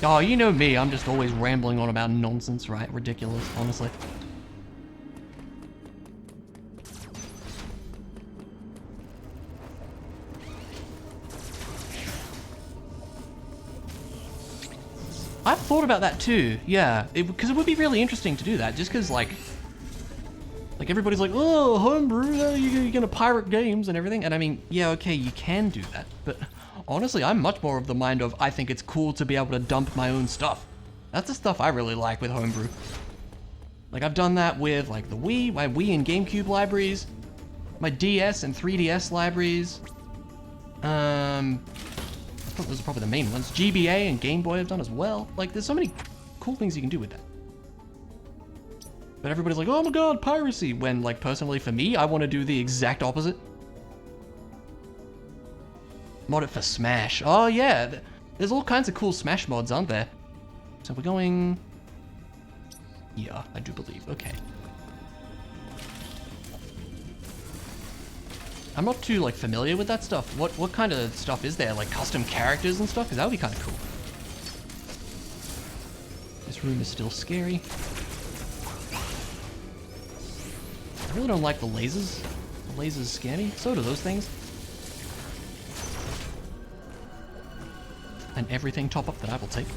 Oh, you know me, I'm just always rambling on about nonsense, right? Ridiculous, honestly. I've thought about that too, yeah. Because it would be really interesting to do that, just because, like everybody's like, oh, homebrew, you're gonna pirate games and everything. And I mean, yeah, okay, you can do that. But honestly, I'm much more of the mind of, I think it's cool to be able to dump my own stuff. That's the stuff I really like with homebrew. Like, I've done that with, like, the Wii, my Wii and GameCube libraries, my DS and 3DS libraries. I thought those are probably the main ones. GBA and Game Boy I've done as well. Like, there's so many cool things you can do with that. But everybody's like, oh my god, piracy. When, like, personally for me, I want to do the exact opposite. Mod it for Smash. Oh yeah, there's all kinds of cool Smash mods, aren't there? So we're going... Yeah, I do believe. Okay. I'm not too, like, familiar with that stuff. What kind of stuff is there? Like, custom characters and stuff? Because that would be kind of cool. This room is still scary. I really don't like the lasers. The lasers scare me. So do those things. And everything top up that I will take.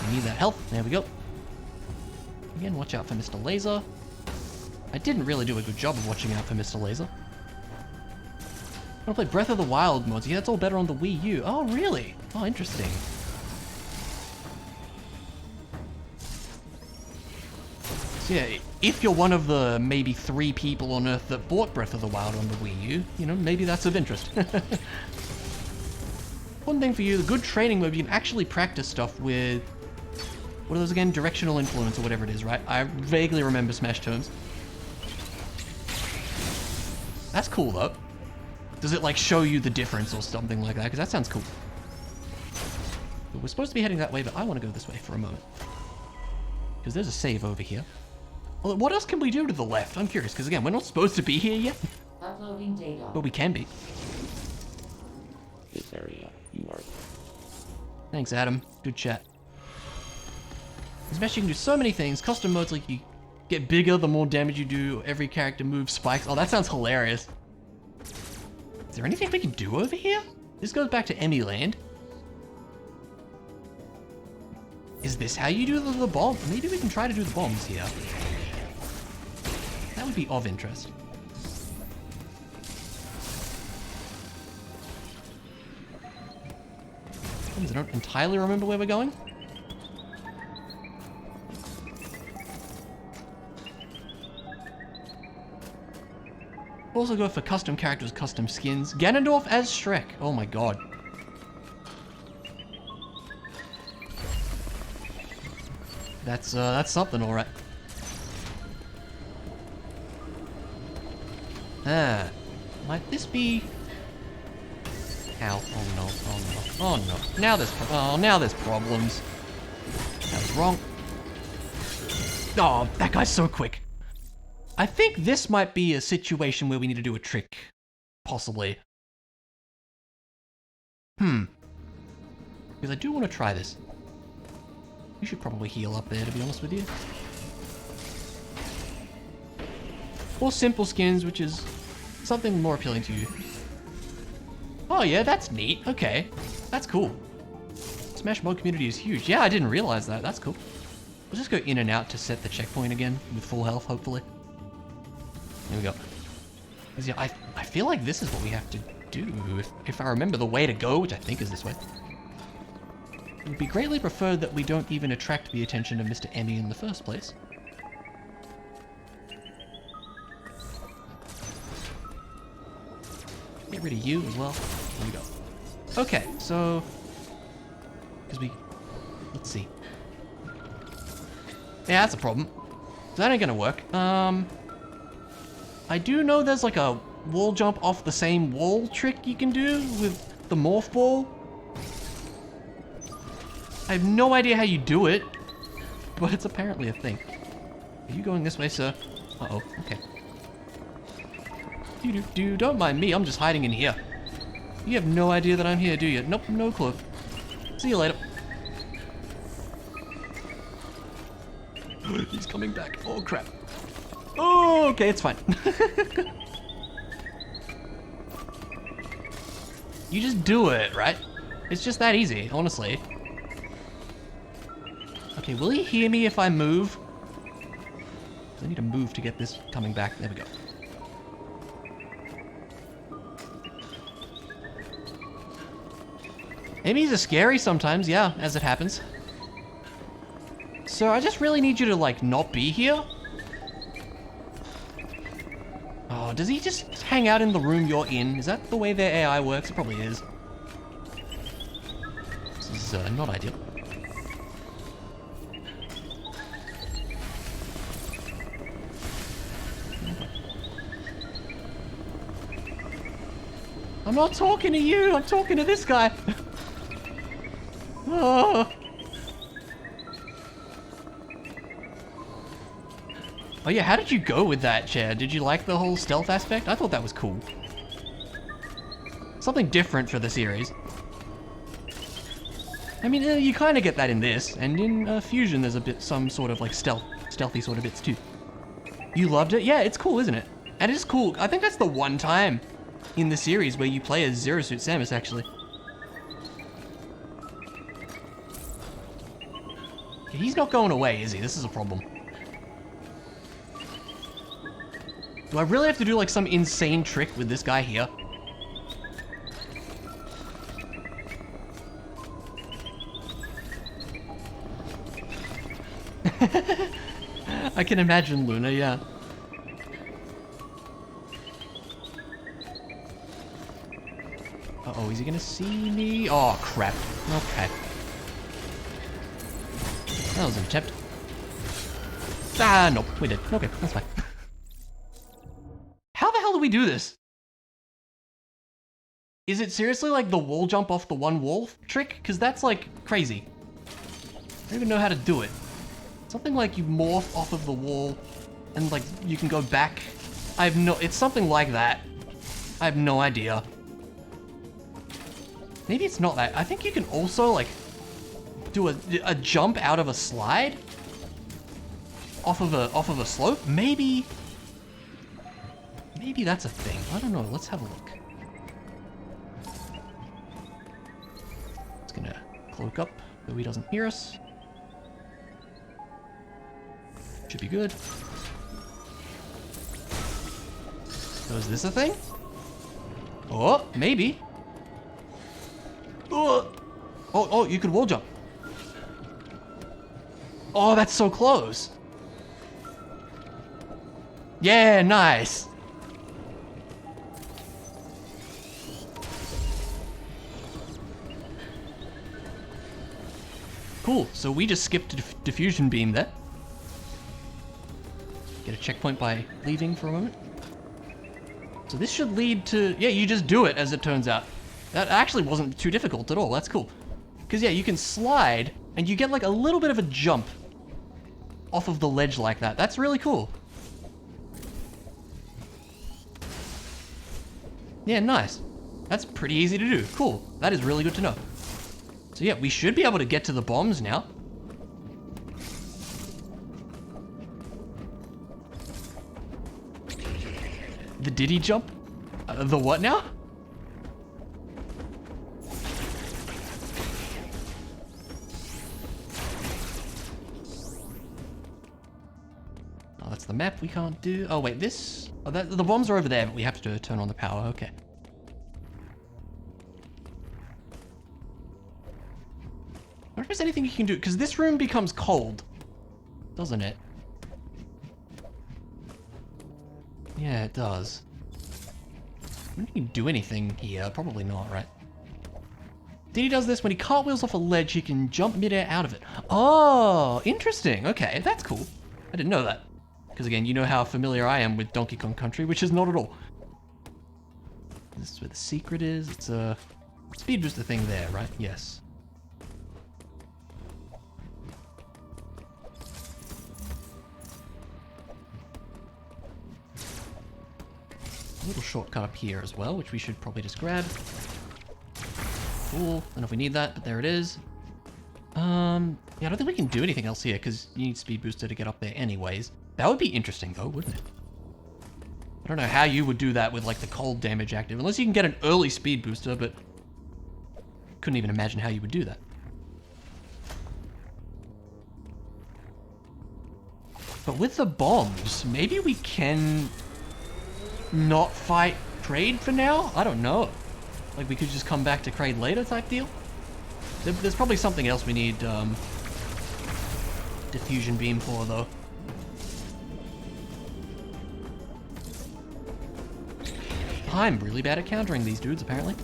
I need that health. There we go. Again, watch out for Mr. Laser. I didn't really do a good job of watching out for Mr. Laser. I want to play Breath of the Wild mods. Yeah, it's all better on the Wii U. Oh, really? Oh, interesting. So yeah, if you're one of the maybe 3 people on Earth that bought Breath of the Wild on the Wii U, you know, maybe that's of interest. One thing for you, the good training mode, you can actually practice stuff with... What are those again? Directional influence or whatever it is, right? I vaguely remember Smash terms. That's cool, though. Does it, like, show you the difference or something like that? Because that sounds cool. But we're supposed to be heading that way, but I want to go this way for a moment. Because there's a save over here. Well, what else can we do to the left? I'm curious, because again, we're not supposed to be here yet. Uploading data. But we can be. This area, you are. Thanks, Adam. Good chat. Smash, you can do so many things. Custom modes, like, you get bigger the more damage you do. Every character moves spikes. Oh, that sounds hilarious. Is there anything we can do over here? This goes back to Emmy Land. Is this how you do the bomb? Maybe we can try to do the bombs here. That would be of interest. I don't entirely remember where we're going. Also go for custom characters, custom skins. Ganondorf as Shrek. Oh my god. That's something, alright. Might this be... Ow, oh no, oh no, oh no. Now there's problems. That was wrong. Oh, that guy's so quick. I think this might be a situation where we need to do a trick. Possibly. Because I do want to try this. You should probably heal up there, to be honest with you. Or simple skins, which is something more appealing to you. Oh yeah, that's neat. Okay. That's cool. Smash mod community is huge. Yeah, I didn't realize that. That's cool. We'll just go in and out to set the checkpoint again with full health, hopefully. There we go. 'Cause yeah, I feel like this is what we have to do, if I remember the way to go, which I think is this way. It would be greatly preferred that we don't even attract the attention of Mr. Emmy in the first place. Get rid of you as well. There we go. Okay, so... Let's see. Yeah, that's a problem. So that ain't gonna work. I do know there's like a wall jump off the same wall trick you can do with the morph ball. I have no idea how you do it, but it's apparently a thing. Are you going this way, sir? Uh-oh, okay. Don't mind me, I'm just hiding in here. You have no idea that I'm here, do you? Nope, no clue. See you later. He's coming back. Oh, crap. Oh, okay, it's fine. You just do it, right? It's just that easy, honestly. Okay, will he hear me if I move? I need to move to get this coming back. There we go. Enemies are scary sometimes, yeah, as it happens. So I just really need you to, like, not be here. Oh, does he just hang out in the room you're in? Is that the way their AI works? It probably is. This is not ideal. I'm not talking to you, I'm talking to this guy. Oh. Oh yeah, how did you go with that, chair? Did you like the whole stealth aspect? I thought that was cool. Something different for the series. I mean, you kind of get that in this, and in Fusion there's a bit, some sort of like stealthy sort of bits too. You loved it? Yeah, it's cool, isn't it? And it's cool. I think that's the one time in the series where you play as Zero Suit Samus, actually. He's not going away, is he? This is a problem. Do I really have to do like some insane trick with this guy here? I can imagine Luna, yeah. Uh-oh, is he gonna see me? Oh, crap. Okay. That was an attempt. Ah, nope, we did. Okay, that's fine. How the hell do we do this? Is it seriously like the wall jump off the one wall trick? Because that's like crazy. I don't even know how to do it. Something like you morph off of the wall and like you can go back. It's something like that. I have no idea. Maybe it's not that. I think you can also like do a jump out of a slide off of a slope. Maybe that's a thing. I don't know. Let's have a look. It's gonna cloak up so he doesn't hear us. Should be good. So is this a thing? Oh, maybe. Oh, you could wall jump. Oh, that's so close. Yeah, nice. Cool, so we just skipped a diffusion beam there. Get a checkpoint by leaving for a moment. So this should lead to, yeah, you just do it as it turns out. That actually wasn't too difficult at all, that's cool. Because yeah, you can slide and you get like a little bit of a jump off of the ledge like that. That's really cool. Yeah, nice. That's pretty easy to do. Cool. That is really good to know. So yeah, we should be able to get to the bombs now. The Diddy jump? The what now? Oh, that's the map we can't do. Oh wait, this? Oh, the bombs are over there, but we have to turn on the power. Okay. I wonder if there's anything you can do, because this room becomes cold, doesn't it? Yeah, it does. I don't think you can do anything here. Probably not, right? Diddy does this when he cartwheels off a ledge, he can jump midair out of it. Oh, interesting. Okay, that's cool. I didn't know that. Because again, you know how familiar I am with Donkey Kong Country, which is not at all. This is where the secret is. It's a speed booster thing there, right? Yes. A little shortcut up here as well, which we should probably just grab. Cool. I don't know if we need that, but there it is. Yeah, I don't think we can do anything else here because you need speed booster to get up there anyways. That would be interesting though, wouldn't it? I don't know how you would do that with like the cold damage active, unless you can get an early speed booster, but couldn't even imagine how you would do that. But with the bombs, maybe we can not fight Kraid for now? I don't know. Like, we could just come back to Kraid later type deal? There's probably something else we need diffusion beam for, though. I'm really bad at countering these dudes, apparently.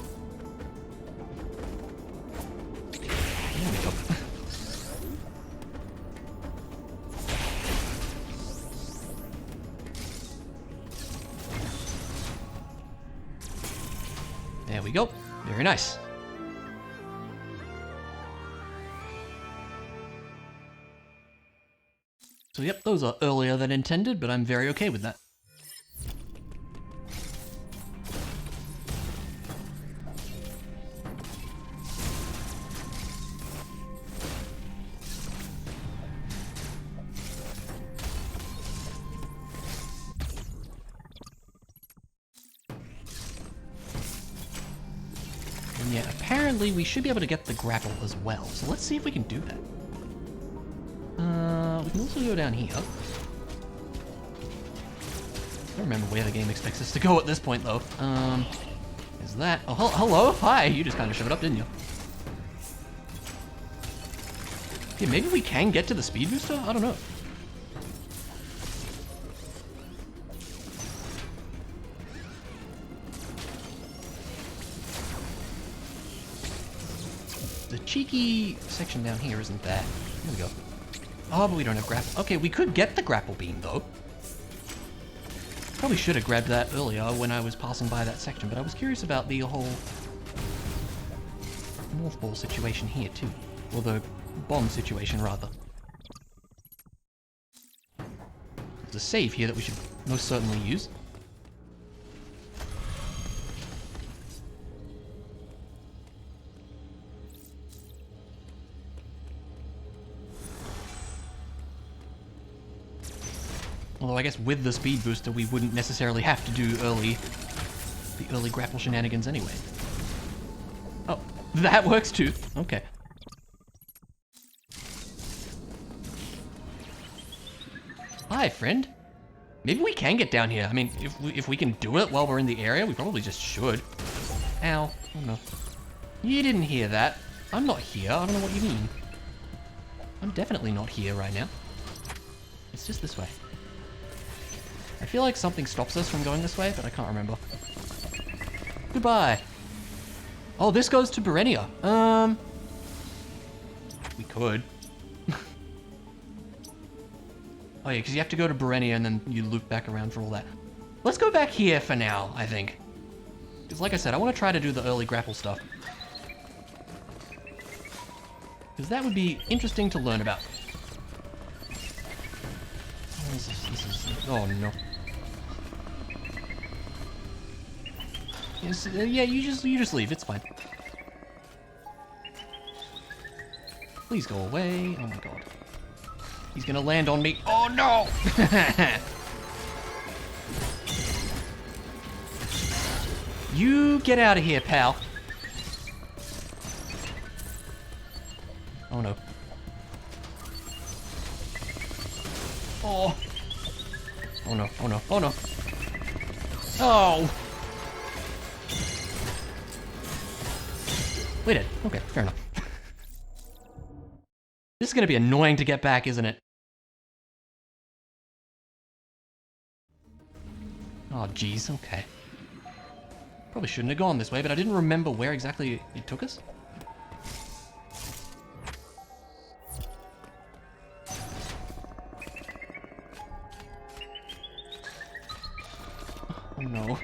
There we go. There we go. Very nice. So yep, those are earlier than intended, but I'm very okay with that. And yeah, apparently we should be able to get the grapple as well, so let's see if we can do that. We can also go down here. I don't remember where the game expects us to go at this point, though. Is that... Oh, hello? Hi! You just kind of showed up, didn't you? Yeah, maybe we can get to the speed booster? I don't know. The cheeky section down here isn't there. Here we go. Oh, but we don't have grapple. Okay, we could get the grapple beam, though. Probably should have grabbed that earlier when I was passing by that section, but I was curious about the whole North Ball situation here, too. Or the bomb situation, rather. There's a save here that we should most certainly use. Although I guess with the speed booster, we wouldn't necessarily have to do the early grapple shenanigans anyway. Oh, that works too. Okay. Hi, friend. Maybe we can get down here. I mean, if we can do it while we're in the area, we probably just should. Ow. Oh no. You didn't hear that. I'm not here. I don't know what you mean. I'm definitely not here right now. It's just this way. I feel like something stops us from going this way, but I can't remember. Goodbye. Oh, this goes to Berenia. We could. Oh yeah, because you have to go to Berenia and then you loop back around for all that. Let's go back here for now, I think. Because like I said, I want to try to do the early grapple stuff. Because that would be interesting to learn about. This is, oh no. Yes, yeah, you just leave. It's fine. Please go away. Oh my god. He's gonna land on me. Oh no! You get out of here, pal. Oh no. Oh. Oh no, oh no, oh no. Oh! We did. Okay, fair enough. This is gonna be annoying to get back, isn't it? Oh, geez, okay. Probably shouldn't have gone this way, but I didn't remember where exactly it took us. Oh no.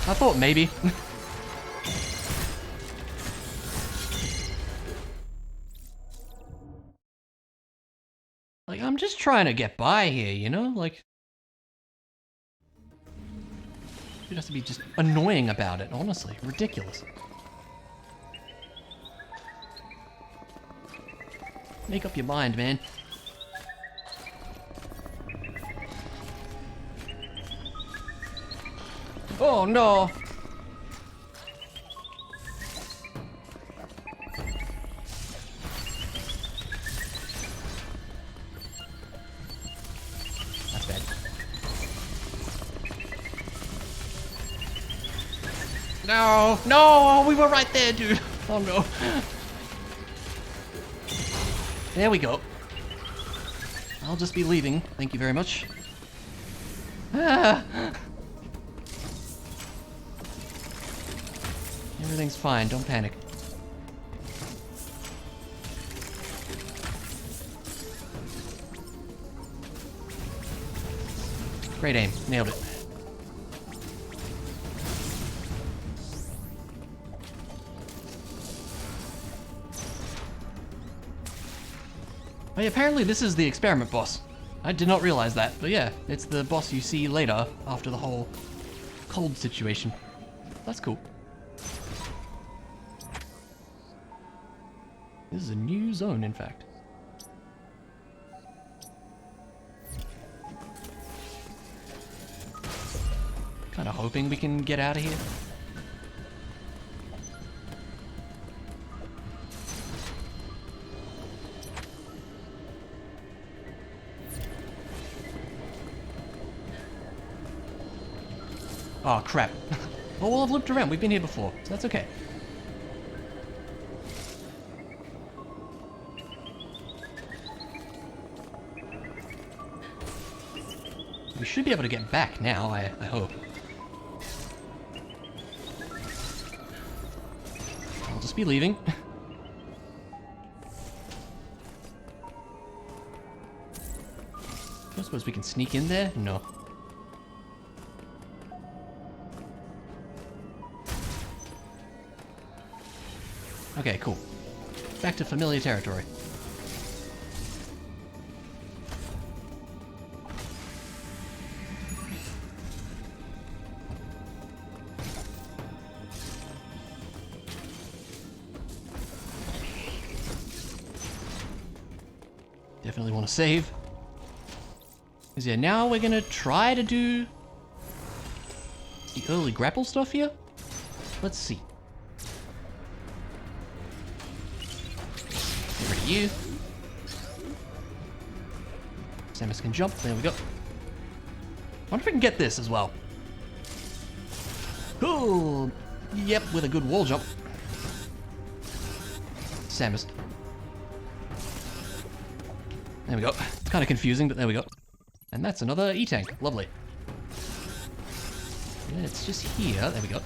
I thought maybe. Like, I'm just trying to get by here, you know? Like, it has to be just annoying about it, honestly. Ridiculous. Make up your mind, man. Oh no! That's bad. No! No! We were right there, dude! Oh no. There we go. I'll just be leaving. Thank you very much. Ah. Everything's fine, don't panic. Great aim, nailed it. Oh, yeah, apparently this is the experiment boss. I did not realize that, but yeah, it's the boss you see later after the whole cold situation. That's cool. This is a new zone, in fact. Kind of hoping we can get out of here. Oh, crap. Oh, well, I've looked around. We've been here before, so that's okay. We should be able to get back now, I hope. I'll just be leaving. I suppose we can sneak in there? No. Okay, cool. Back to familiar territory. Definitely want to save. Because yeah, now we're gonna try to do the early grapple stuff here. Let's see. Get rid of you. Samus can jump. There we go. Wonder if we can get this as well. Cool. Yep, with a good wall jump. Samus. There we go. It's kind of confusing, but there we go. And that's another E-tank. Lovely. Yeah, it's just here. There we go.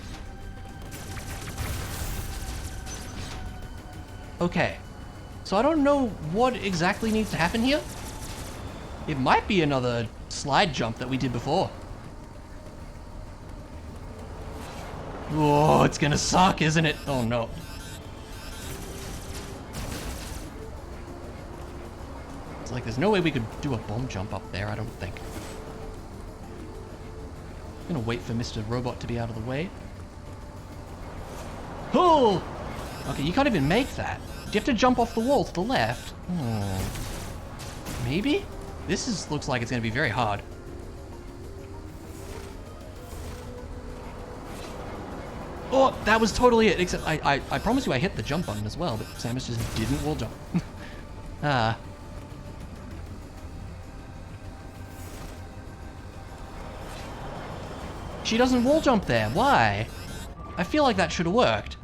Okay. So I don't know what exactly needs to happen here. It might be another slide jump that we did before. Oh, it's gonna suck, isn't it? Oh no. It's like there's no way we could do a bomb jump up there, I don't think. I'm gonna wait for Mr. Robot to be out of the way. Oh! Okay, you can't even make that. Do you have to jump off the wall to the left? Oh. Maybe? Looks like it's gonna be very hard. Oh, that was totally it, except I promise you I hit the jump button as well, but Samus just didn't wall jump. Ah. She doesn't wall jump there, why? I feel like that should have worked.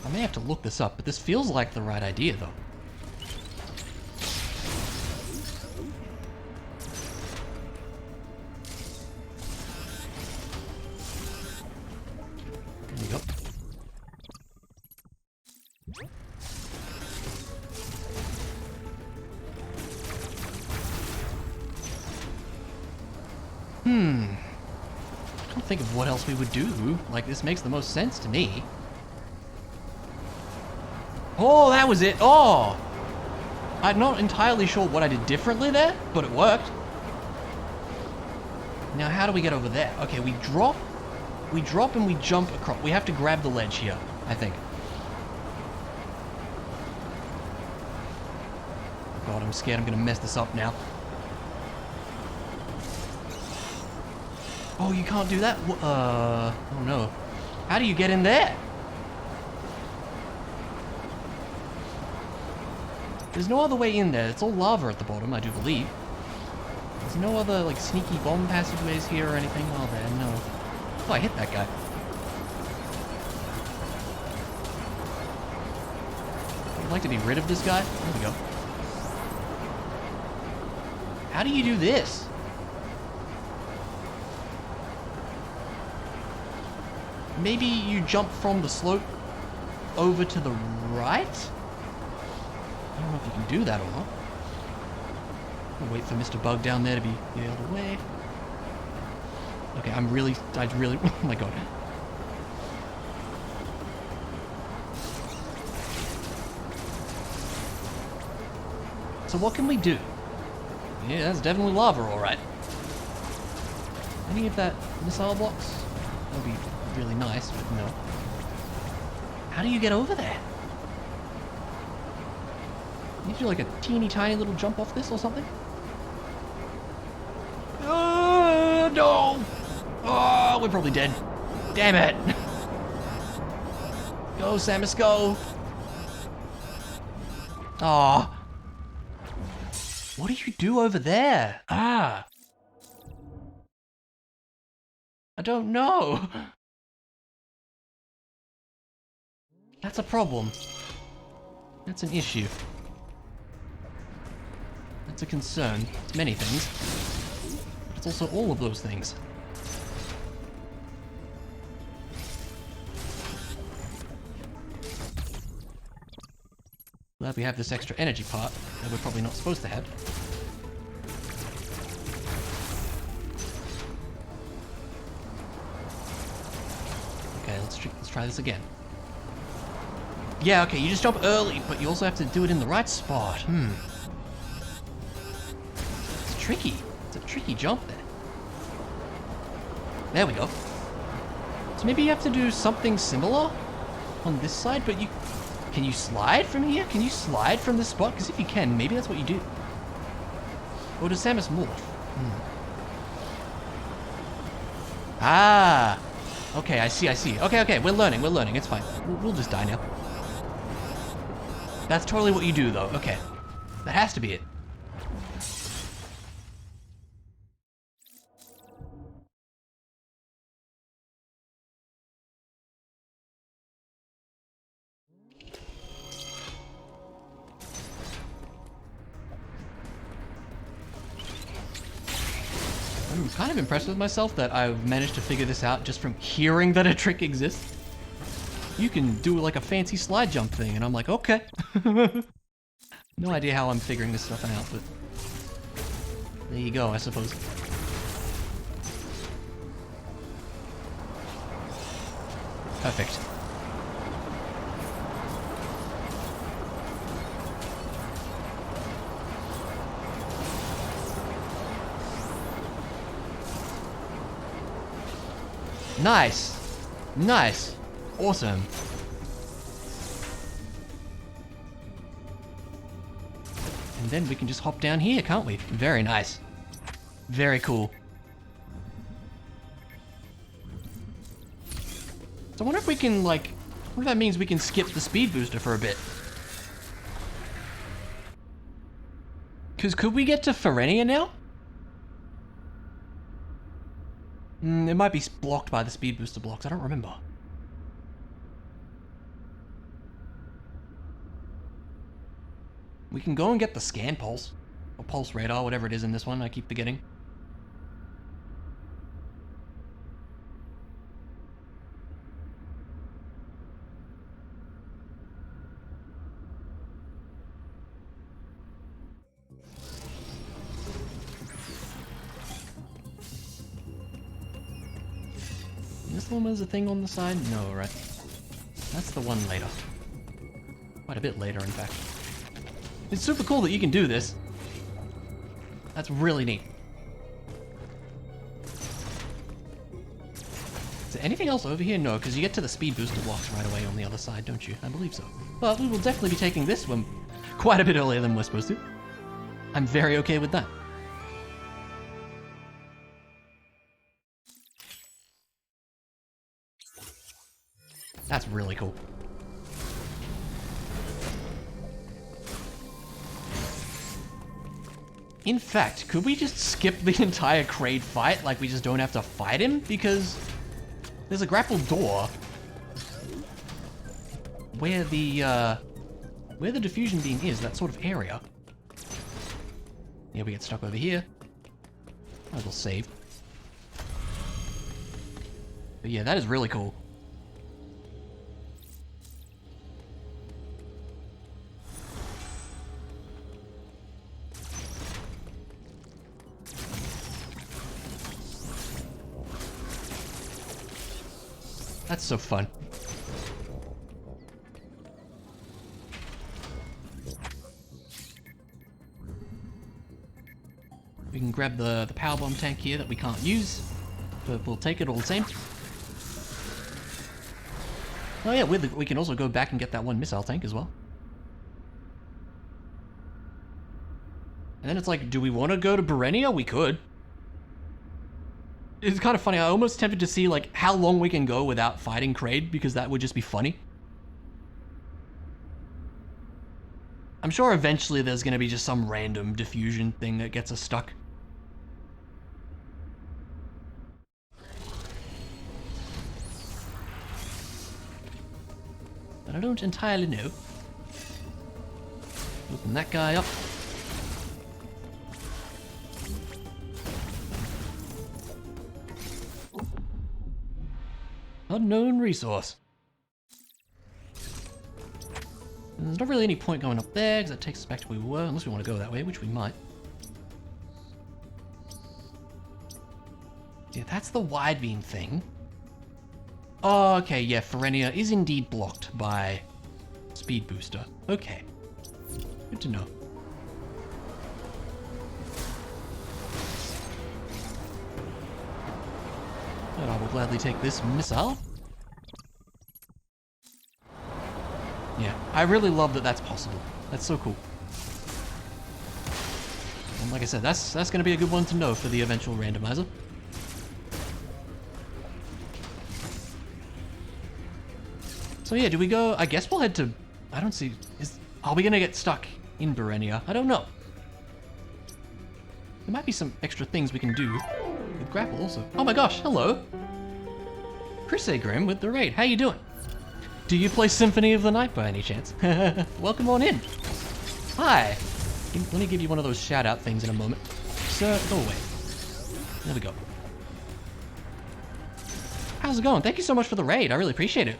I may have to look this up, but this feels like the right idea, though. There you go. I can't think of what else we would do. Like, this makes the most sense to me. Oh, that was it. Oh! I'm not entirely sure what I did differently there, but it worked. Now, how do we get over there? Okay, we drop We drop and we jump across. We have to grab the ledge here, I think. God, I'm scared I'm gonna mess this up now. Oh, you can't do that? Oh no. How do you get in there? There's no other way in there. It's all lava at the bottom, I do believe. There's no other, like, sneaky bomb passageways here or anything. Oh, there, no. Oh, I hit that guy. I'd like to be rid of this guy. There we go. How do you do this? Maybe you jump from the slope over to the right? I don't know if you can do that or not. I'll wait for Mr. Bug down there to be out of the way. Okay, I really, oh my god. So what can we do? Yeah, that's definitely lava, alright. Any of that missile blocks? That would be really nice, but no. How do you get over there? You do like a teeny tiny little jump off this or something? No! Oh, we're probably dead. Damn it! Go, Samus, go! Aw. What do you do over there? Ah. I don't know. That's a problem. That's an issue. That's a concern. It's many things. But it's also all of those things. Glad we have this extra energy part that we're probably not supposed to have. Okay, let's try this again. Yeah, okay, you just jump early, but you also have to do it in the right spot. It's tricky. It's a tricky jump there. There we go. So maybe you have to do something similar on this side, but you... Can you slide from here? Can you slide from this spot? Because if you can, maybe that's what you do. Or does Samus morph? Ah! Okay, I see. Okay, we're learning, it's fine. We'll just die now. That's totally what you do, though. Okay. That has to be it. I'm kind of impressed with myself that I've managed to figure this out just from hearing that a trick exists. You can do like a fancy slide jump thing, and I'm like, okay. No idea how I'm figuring this stuff out, but there you go, I suppose. Perfect. Nice. Nice. Awesome. And then we can just hop down here, can't we? Very nice. Very cool. So I wonder if we can, like... I wonder if that means we can skip the speed booster for a bit. Because could we get to Ferenia now? It might be blocked by the speed booster blocks, I don't remember. We can go and get the scan pulse. Or pulse radar, whatever it is in this one, I keep forgetting. This one was a thing on the side? No, right? That's the one later. Quite a bit later, in fact. It's super cool that you can do this. That's really neat. Is there anything else over here? No, because you get to the speed booster blocks right away on the other side, don't you? I believe so. But we will definitely be taking this one quite a bit earlier than we're supposed to. I'm very okay with that. That's really cool. In fact, could we just skip the entire Kraid fight? Like, we just don't have to fight him? Because there's a grappled door where the diffusion beam is, that sort of area. Yeah, we get stuck over here. I will save. But yeah, that is really cool. That's so fun. We can grab the power bomb tank here that we can't use, but we'll take it all the same. Oh yeah, we can also go back and get that one missile tank as well. And then it's like, do we want to go to Berenia? We could. It's kind of funny, I almost tempted to see like how long we can go without fighting Kraid, because that would just be funny. I'm sure eventually there's going to be just some random diffusion thing that gets us stuck. But I don't entirely know. Open that guy up. Unknown resource. There's not really any point going up there, because that takes us back to where we were, unless we want to go that way, which we might. Yeah, that's the wide beam thing. Oh, okay, yeah, Ferenia is indeed blocked by speed booster. Okay. Good to know. And I will gladly take this missile. Yeah, I really love that that's possible. That's so cool. And like I said, that's going to be a good one to know for the eventual randomizer. So yeah, do we go? I guess we'll head to... I don't see... Are we going to get stuck in Berenia? I don't know. There might be some extra things we can do with grapple also. Oh my gosh, hello. Chris A. Grimm with the raid. How you doing? Do you play Symphony of the Night by any chance? Welcome on in. Hi. Let me give you one of those shout out things in a moment. Sir, go away. There we go. How's it going? Thank you so much for the raid. I really appreciate it.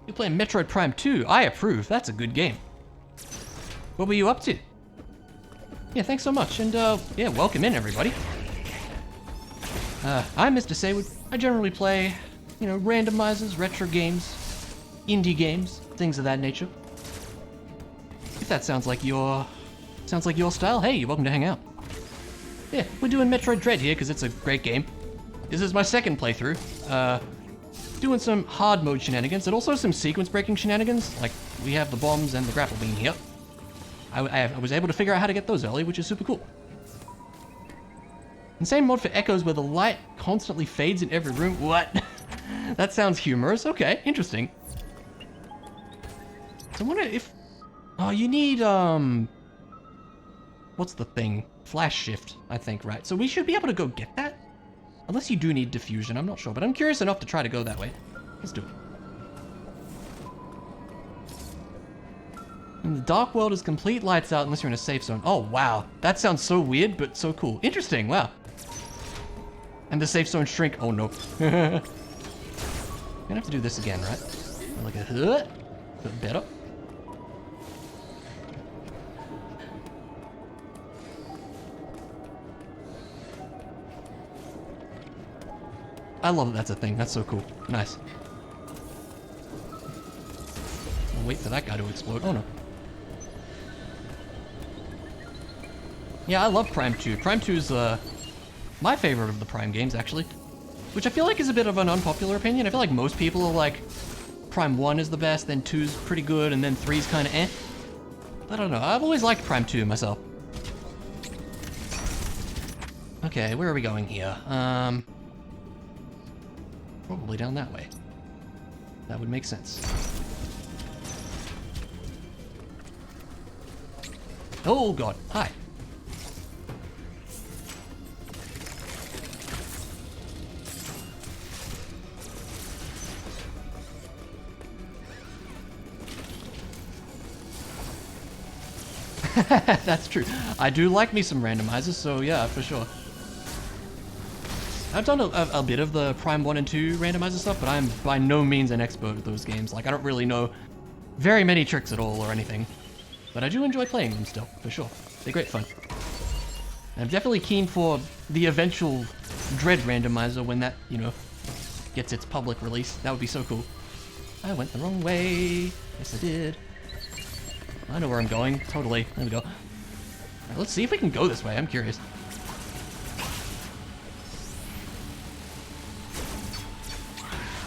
You're playing Metroid Prime 2. I approve. That's a good game. What were you up to? Yeah, thanks so much. And, yeah, welcome in, everybody. I'm Mr. Saywood. I generally play, you know, randomizers, retro games, indie games, things of that nature. If that sounds like your style, hey, you're welcome to hang out. Yeah, we're doing Metroid Dread here because it's a great game. This is my second playthrough. Doing some hard mode shenanigans and also some sequence breaking shenanigans. Like, we have the bombs and the grapple beam here. I was able to figure out how to get those early, which is super cool. And same mod for Echoes where the light constantly fades in every room. What? That sounds humorous. Okay, interesting. So I wonder if... Oh, you need, what's the thing? Flash shift, I think, right? So we should be able to go get that? Unless you do need diffusion, I'm not sure. But I'm curious enough to try to go that way. Let's do it. And the dark world is complete lights out unless you're in a safe zone. Oh, wow. That sounds so weird, but so cool. Interesting, wow. And the safe zone shrink. Oh, no. Gonna have to do this again, right? Like a bit better. I love that that's a thing. That's so cool. Nice. I'll wait for that guy to explode. Oh no. Yeah, I love Prime 2. Prime 2 is my favorite of the Prime games, actually. Which I feel like is a bit of an unpopular opinion. I feel like most people are like, Prime 1 is the best, then 2's pretty good, and then 3's kind of eh. I don't know, I've always liked Prime 2 myself. Okay, where are we going here? Probably down that way. That would make sense. Oh god, hi. That's true. I do like me some randomizers, so yeah, for sure. I've done a bit of the Prime 1 and 2 randomizer stuff, but I'm by no means an expert at those games. Like, I don't really know very many tricks at all or anything. But I do enjoy playing them still, for sure. They're great fun. And I'm definitely keen for the eventual Dread randomizer when that, you know, gets its public release. That would be so cool. I went the wrong way. Yes, I did. I know where I'm going. Totally. There we go. Right, let's see if we can go this way. I'm curious.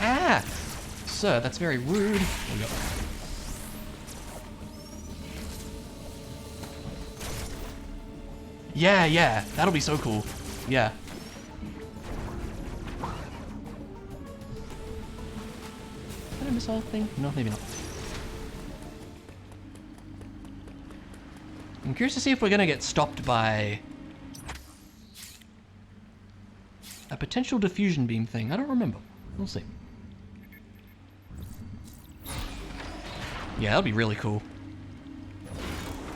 Ah! Sir, that's very rude. There we go. Yeah, yeah. That'll be so cool. Yeah. Did I miss all the thing? No, maybe not. I'm curious to see if we're gonna get stopped by a potential diffusion beam thing. I don't remember. We'll see. Yeah, that'll be really cool.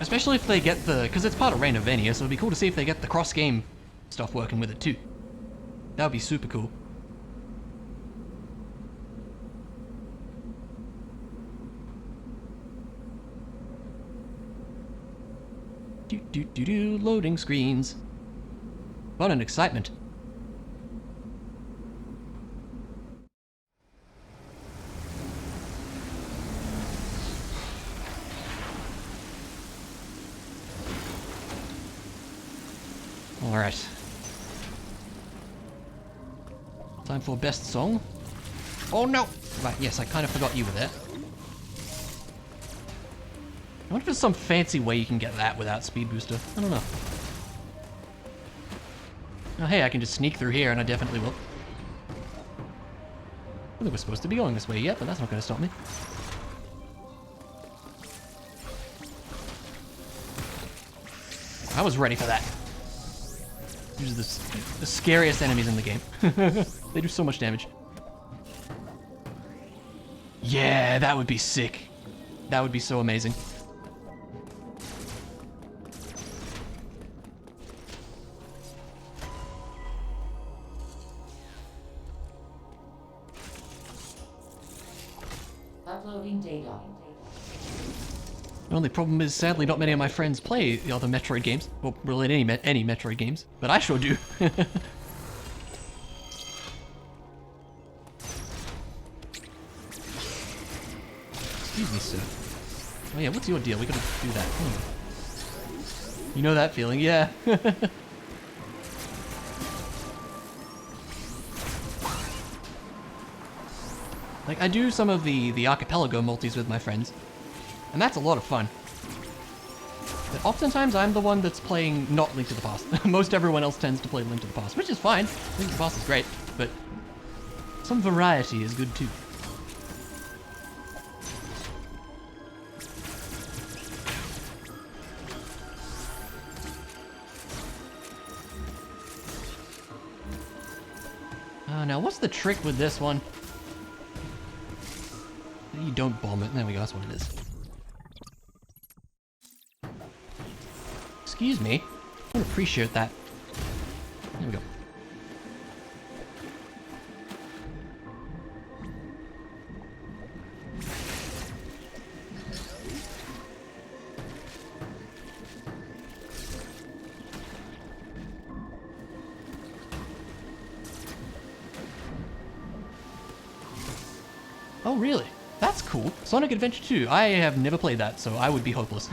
Especially if they get the, because it's part of Reign of Venia, so it'd be cool to see if they get the cross-game stuff working with it too. That would be super cool. Loading screens. Fun and excitement. Alright. Time for best song. Oh no! Right, yes, I kind of forgot you were there. I wonder if there's some fancy way you can get that without Speed Booster. I don't know. Oh hey, I can just sneak through here and I definitely will. I think we're supposed to be going this way yet, but that's not going to stop me. I was ready for that. These are the scariest enemies in the game. They do so much damage. Yeah, that would be sick. That would be so amazing. Uploading data. The only problem is, sadly, not many of my friends play the other Metroid games. Well, really any Metroid games, but I sure do. Excuse me, sir. Oh yeah, what's your deal? We gotta do that. You know that feeling, yeah. Like, I do some of the archipelago multis with my friends, and that's a lot of fun. But oftentimes I'm the one that's playing not Link to the Past. Most everyone else tends to play Link to the Past, which is fine. Link to the Past is great, but some variety is good too. Now what's the trick with this one? You don't bomb it. There we go, that's what it is. Excuse me. I would appreciate that. There we go. Oh, really? That's cool. Sonic Adventure 2. I have never played that, so I would be hopeless.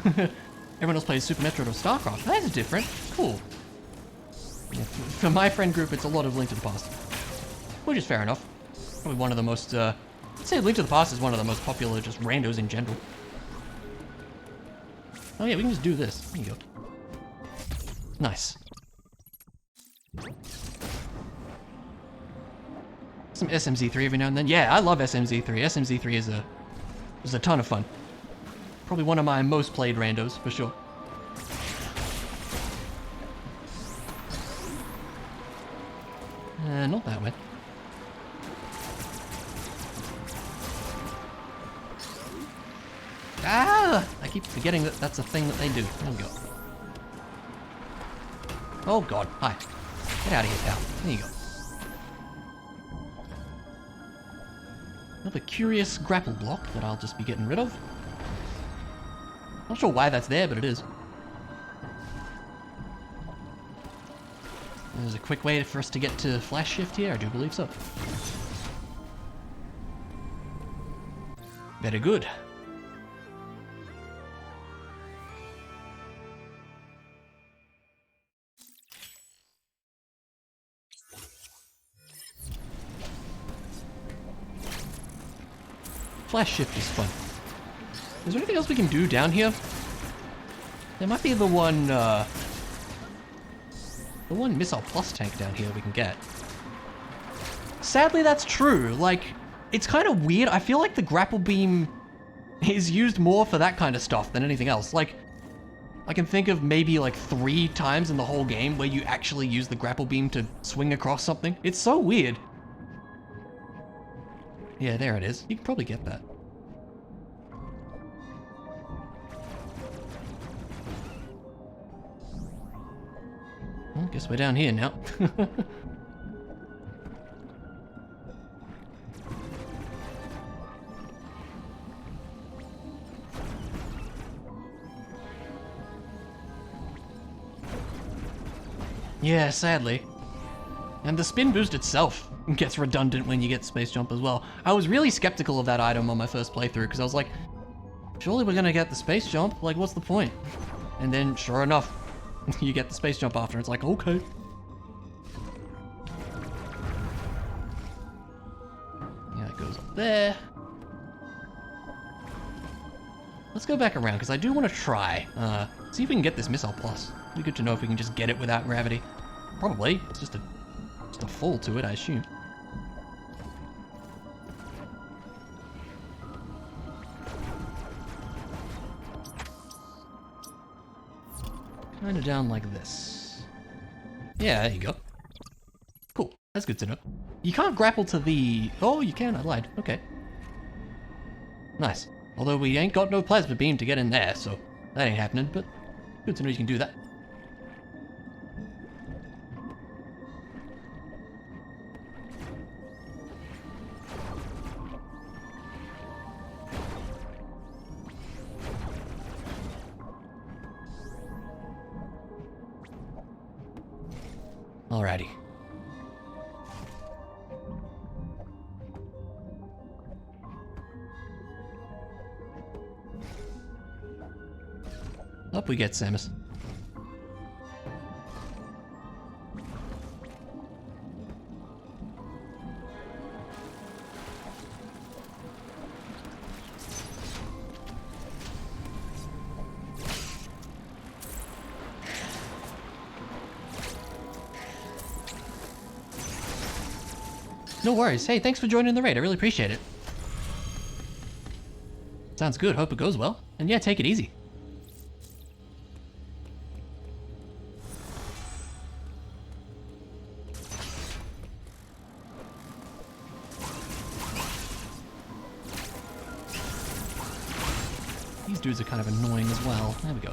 Everyone else plays Super Metroid or StarCraft. That's different. Cool. Yeah, for my friend group, it's a lot of Link to the Past. Which is fair enough. Probably one of the most, I'd say Link to the Past is one of the most popular just randos in general. Oh yeah, we can just do this. There you go. Nice. Some SMZ3 every now and then. Yeah, I love SMZ3. SMZ3 is a ton of fun. Probably one of my most played randos, for sure. Not that way. Ah! I keep forgetting that that's a thing that they do. There we go. Oh god, hi. Get out of here, pal. There you go. Another curious grapple block that I'll just be getting rid of. Not sure why that's there, but it is. There's a quick way for us to get to flash shift here, I do believe so. Very good. Flash shift is fun. Is there anything else we can do down here? There might be the one Missile Plus tank down here we can get. Sadly, that's true. Like, it's kind of weird. I feel like the grapple beam is used more for that kind of stuff than anything else. Like, I can think of maybe like 3 times in the whole game where you actually use the grapple beam to swing across something. It's so weird. Yeah, there it is. You can probably get that. Well, guess we're down here now. Yeah, sadly. And the spin boost itself gets redundant when you get space jump as well. I was really skeptical of that item on my first playthrough because I was like, surely we're gonna get the space jump, like what's the point? And then sure enough, you get the space jump after, it's like, okay. Yeah, it goes up there. Let's go back around because I do want to try, see if we can get this Missile Plus. It'd be good to know if we can just get it without gravity. Probably, it's just a fall to it, I assume. Kind of down like this. Yeah, there you go. Cool, that's good to know. You can't grapple to the... Oh, you can, I lied. Okay. Nice. Although we ain't got no plasma beam to get in there, so that ain't happening, but good to know you can do that. Alrighty. Up we get, Samus. No worries. Hey, thanks for joining the raid. I really appreciate it. Sounds good. Hope it goes well. And yeah, take it easy. These dudes are kind of annoying as well. There we go.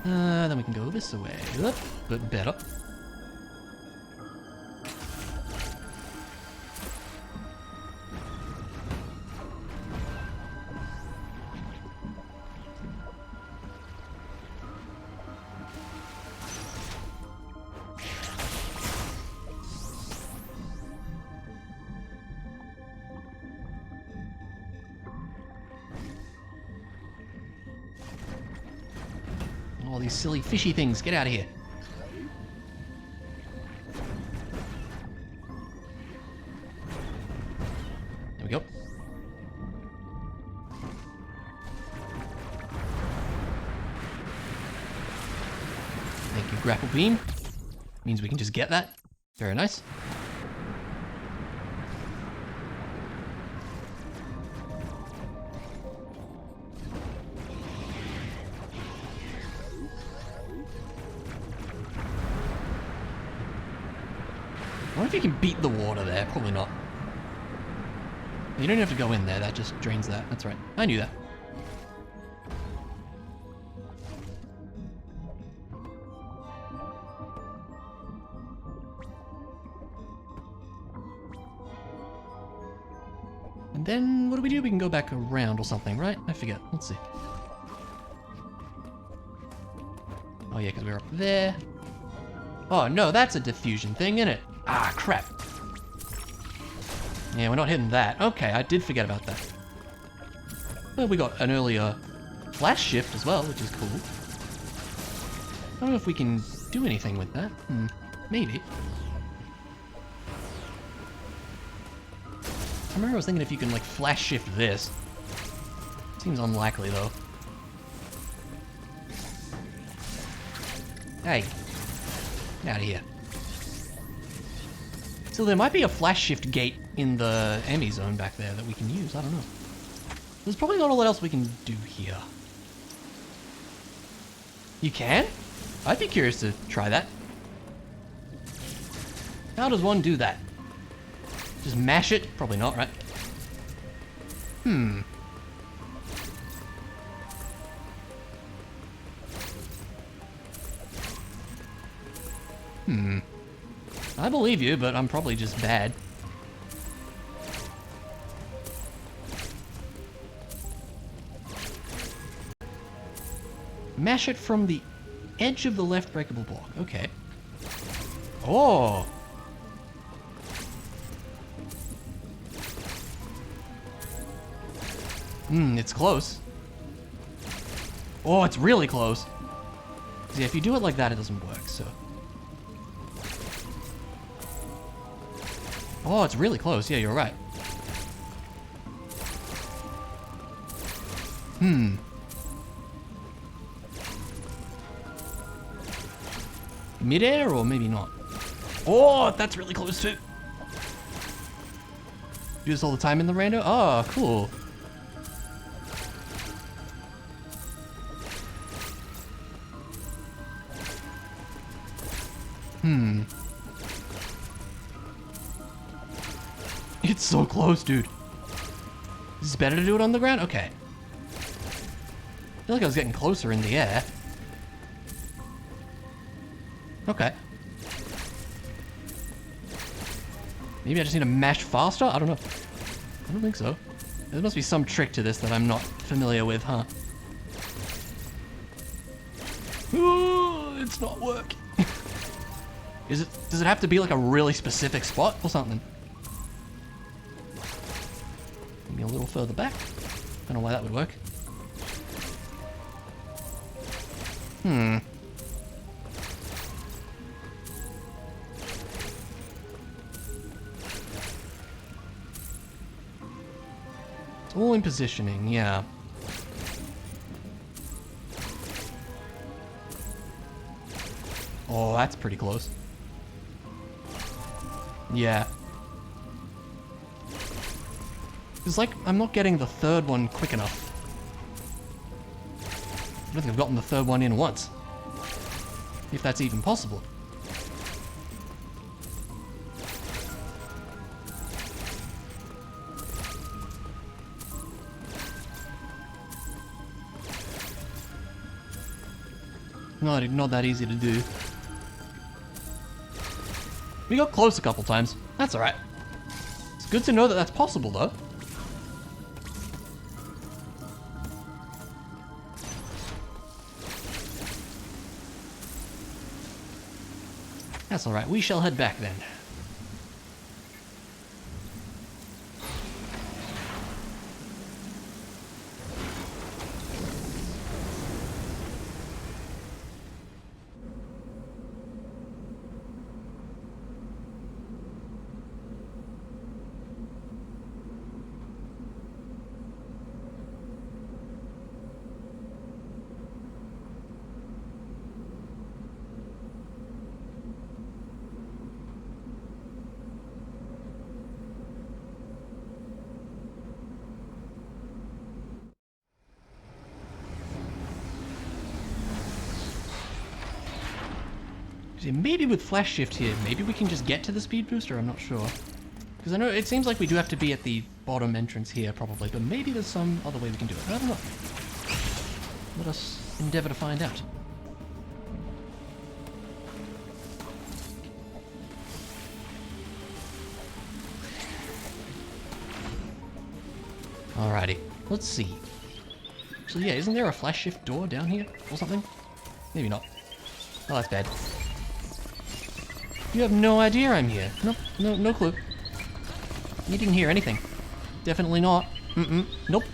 Then we can go this way. Up, but better. All these silly fishy things, get out of here. There we go. Thank you, grapple beam. Means we can just get that. Very nice. I wonder if you can beat the water there. Probably not. You don't have to go in there. That just drains that. That's right. I knew that. And then, what do? We can go back around or something, right? I forget. Let's see. Oh yeah, because we're up there. Oh no, that's a diffusion thing, isn't it? Ah, crap. Yeah, we're not hitting that. Okay, I did forget about that. Well, we got an earlier flash shift as well, which is cool. I don't know if we can do anything with that. Maybe. I remember I was thinking if you can, like, flash shift this. Seems unlikely, though. Hey. Get out of here. So there might be a flash shift gate in the Emmy zone back there that we can use. I don't know. There's probably not all that else we can do here. You can? I'd be curious to try that. How does one do that? Just mash it? Probably not, right? I believe you, but I'm probably just bad. Mash it from the edge of the left breakable block. Okay. Oh! It's close. Oh, it's really close. Yeah, if you do it like that, it doesn't work, so... Oh, it's really close. Yeah, you're right. Mid-air or maybe not? Oh, that's really close too. Do this all the time in the rando? Oh, cool. It's so close, dude. Is this better to do it on the ground? Okay. I feel like I was getting closer in the air. Okay. Maybe I just need to mash faster? I don't know. I don't think so. There must be some trick to this that I'm not familiar with, huh? Ooh, it's not working. Does it have to be like a really specific spot or something? Maybe a little further back. Don't know why that would work. It's all in positioning, yeah. Oh, that's pretty close. Yeah. It's like I'm not getting the third one quick enough. I don't think I've gotten the third one in once. If that's even possible. Not that easy to do. We got close a couple times. That's alright. It's good to know that that's possible, though. That's alright. We shall head back then. maybe with flash shift here, maybe we can just get to the speed booster, I'm not sure. Because I know it seems like we do have to be at the bottom entrance here probably, but maybe there's some other way we can do it. I don't know. Let us endeavor to find out. Alrighty, let's see. Actually, yeah, isn't there a flash shift door down here or something? Maybe not. Oh, that's bad. You have no idea I'm here. Nope, no clue. You didn't hear anything. Definitely not. Nope.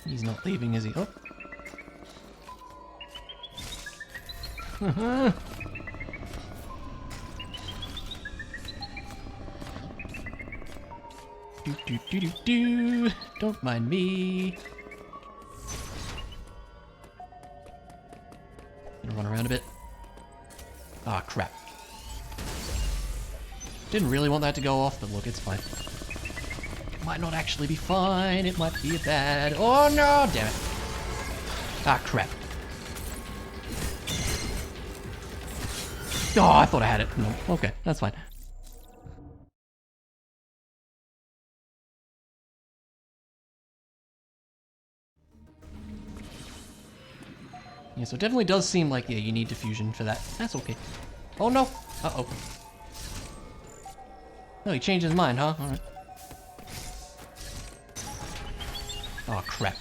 He's not leaving, is he? Oh. Do. Don't mind me. Gonna run around a bit. Ah, crap. Didn't really want that to go off, but look, it's fine. It might not actually be fine. It might be a bad. Oh no! Damn it. Ah, crap. Oh, I thought I had it. No. Okay, that's fine. Yeah, so it definitely does seem like, yeah, you need diffusion for that. That's okay. Oh no! Uh-oh. No, he changed his mind, huh? Alright. Oh, crap.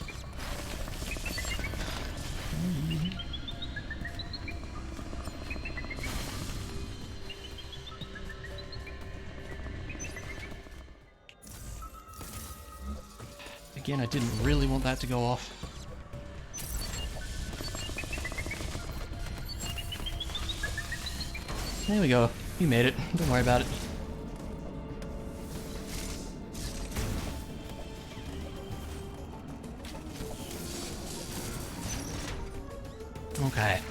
Again, I didn't really want that to go off. There we go. You made it. Don't worry about it. Okay.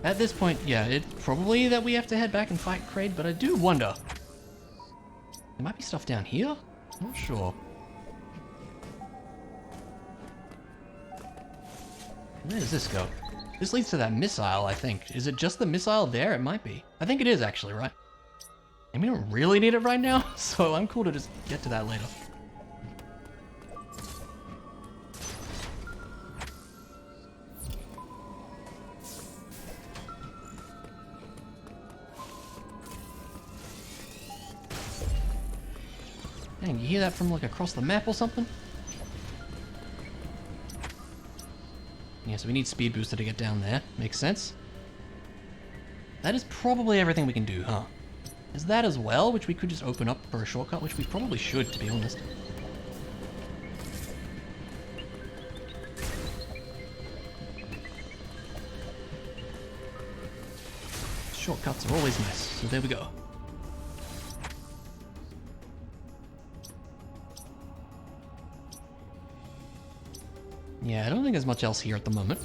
At this point, yeah, it's probably that we have to head back and fight Kraid, but I do wonder. There might be stuff down here? Not sure. Where does this go? This leads to that missile, I think. Is it just the missile there? It might be. I think it is, actually, right? And we don't really need it right now, so I'm cool to just get to that later. Dang, you hear that from, like, across the map or something? Yeah, so we need speed booster to get down there. Makes sense. That is probably everything we can do, huh? Is that as well, which we could just open up for a shortcut, which we probably should, to be honest. Shortcuts are always nice, so there we go. Yeah, I don't think there's much else here at the moment.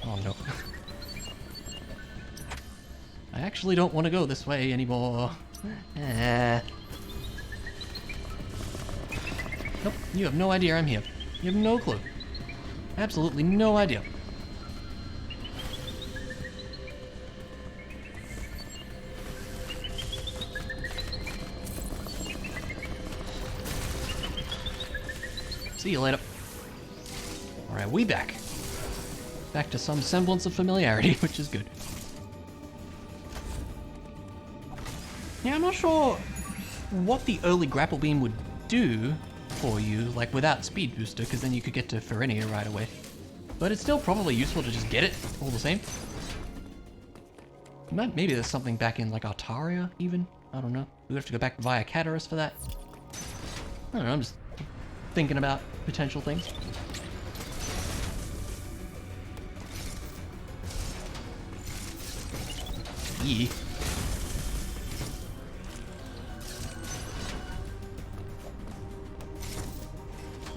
Oh no. I actually don't want to go this way anymore. Nope, you have no idea I'm here. You have no clue. Absolutely no idea. See you later. Alright, we back. Back to some semblance of familiarity, which is good. Yeah, I'm not sure what the early grapple beam would do for you, like without speed booster, because then you could get to Ferenia right away. But it's still probably useful to just get it, all the same. Maybe there's something back in, like, Altaria, even? I don't know. We have to go back via Cataris for that. I don't know, I'm just thinking about potential things. Yeah.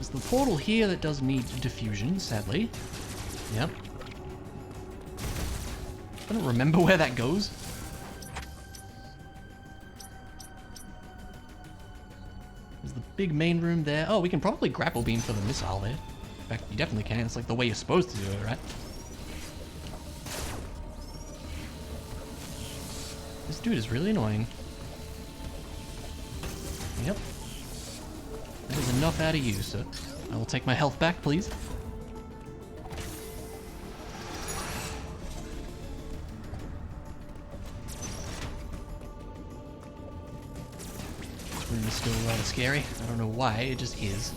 There's the portal here that does need diffusion, sadly. Yep. I don't remember where that goes. There's the big main room there. Oh, we can probably grapple beam for the missile there. In fact, you definitely can. It's like the way you're supposed to do it, right? This dude is really annoying. Yep. That is enough out of you, sir. I will take my health back, please. This room is still rather scary. I don't know why, it just is.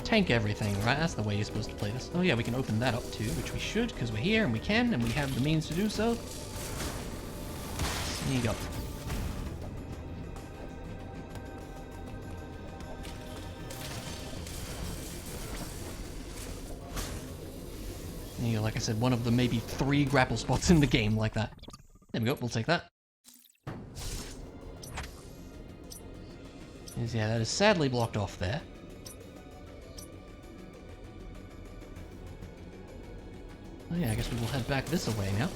Tank everything, right? That's the way you're supposed to play this. Oh yeah, we can open that up too, which we should, because we're here and we can, and we have the means to do so. There you go. There you go, like I said, one of the maybe 3 grapple spots in the game like that. There we go, we'll take that. Yeah, that is sadly blocked off there. Oh yeah, I guess we will head back this way now.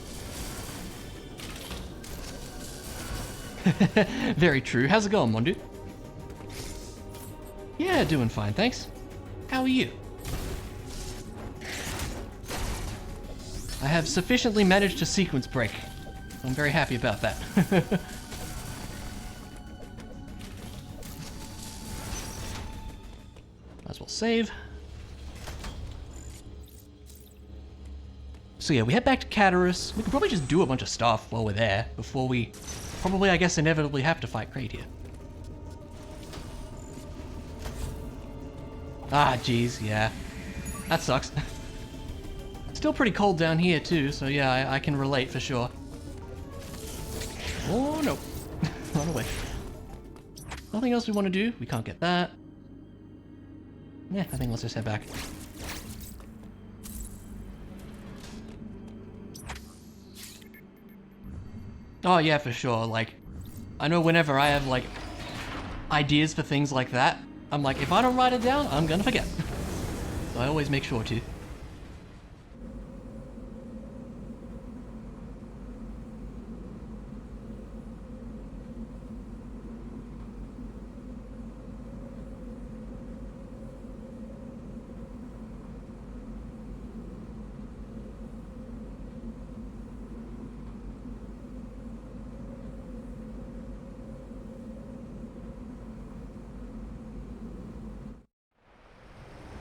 Very true. How's it going, Mondu? Yeah, doing fine, thanks. How are you? I have sufficiently managed to sequence break. I'm very happy about that. Might as well save. So yeah, we head back to Caterus. We can probably just do a bunch of stuff while we're there before we probably, I guess, inevitably have to fight Kraid here. Ah, jeez, yeah. That sucks. Still pretty cold down here too, so yeah, I can relate for sure. Oh no. Run away. Nothing else we want to do. We can't get that. Yeah, I think let's just head back. Oh yeah, for sure, like, I know whenever I have, like, ideas for things like that, I'm like, if I don't write it down, I'm gonna forget. So I always make sure to.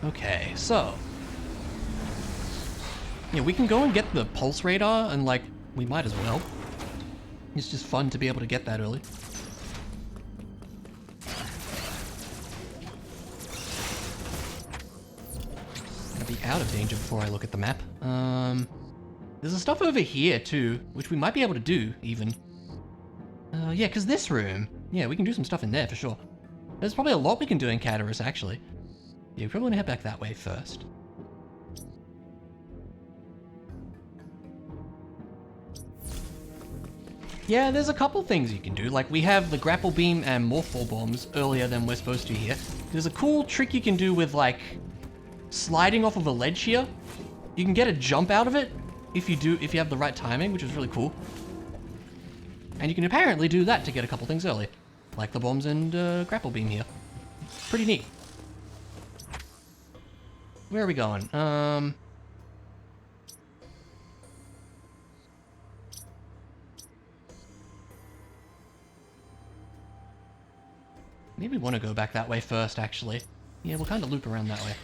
Okay, so yeah, we can go and get the pulse radar, and like, we might as well. It's just fun to be able to get that early. Gonna be out of danger before I look at the map. There's stuff over here too, which we might be able to do even. Yeah, because this room, yeah, we can do some stuff in there for sure. There's probably a lot we can do in Caterus actually. Yeah, we probably want to head back that way first. Yeah, there's a couple things you can do. Like, we have the grapple beam and morphle bombs earlier than we're supposed to here. There's a cool trick you can do with, like, sliding off of a ledge here. You can get a jump out of it if you have the right timing, which is really cool. And you can apparently do that to get a couple things early. Like the bombs and grapple beam here. Pretty neat. Where are we going? Maybe we want to go back that way first, actually. Yeah, we'll kind of loop around that way.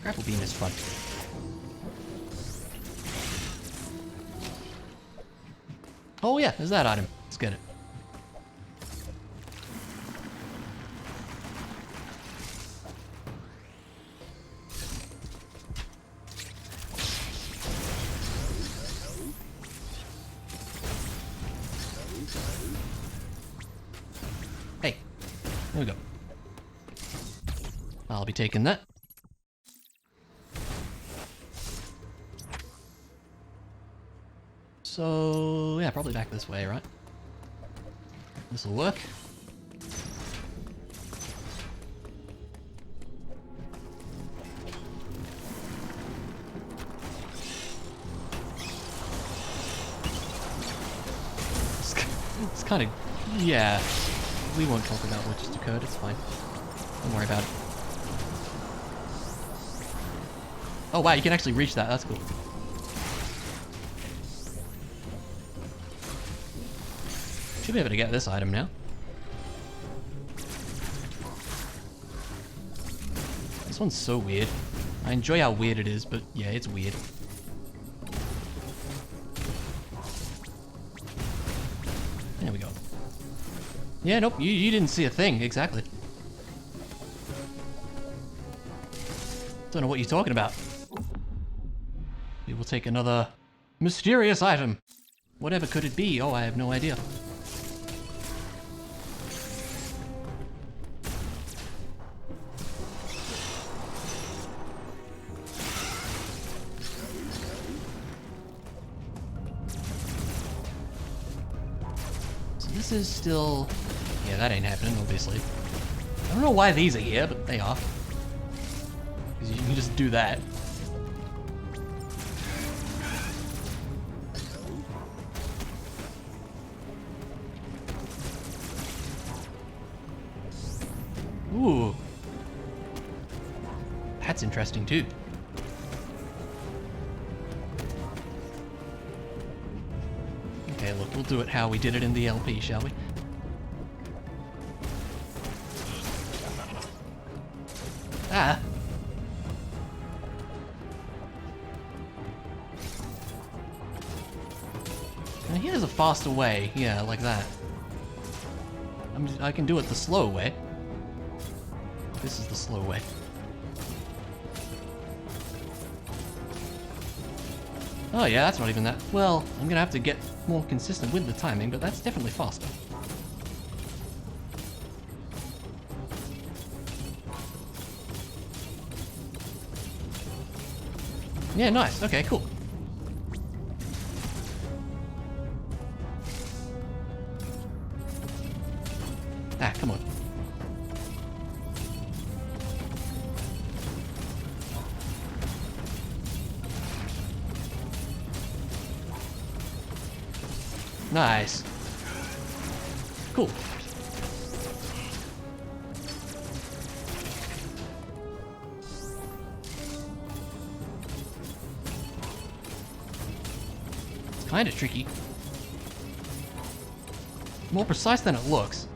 Grapple beam is fun. Oh yeah, there's that item. Let's get it. Hey, there we go. I'll be taking that. So, yeah, probably back this way, right? This'll work. It's kind of... yeah. We won't talk about what just occurred, it's fine. Don't worry about it. Oh wow, you can actually reach that, that's cool. Should be able to get this item now. This one's so weird. I enjoy how weird it is, but yeah, it's weird. There we go. Yeah, nope, you didn't see a thing, exactly. Don't know what you're talking about. We will take another mysterious item. Whatever could it be? Oh, I have no idea. So this is still... yeah, that ain't happening, obviously. I don't know why these are here, but they are. Because you can just do that. Ooh. That's interesting too. Okay, look, we'll do it how we did it in the LP, shall we? Ah! Now here's a faster way, yeah, like that. I can do it the slow way. This is the slow way. Oh yeah, that's not even that. Well, I'm gonna have to get more consistent with the timing, but that's definitely faster. Yeah, nice. Okay, cool. Ah, come on. Nice. Cool. It's kind of tricky. More precise than it looks.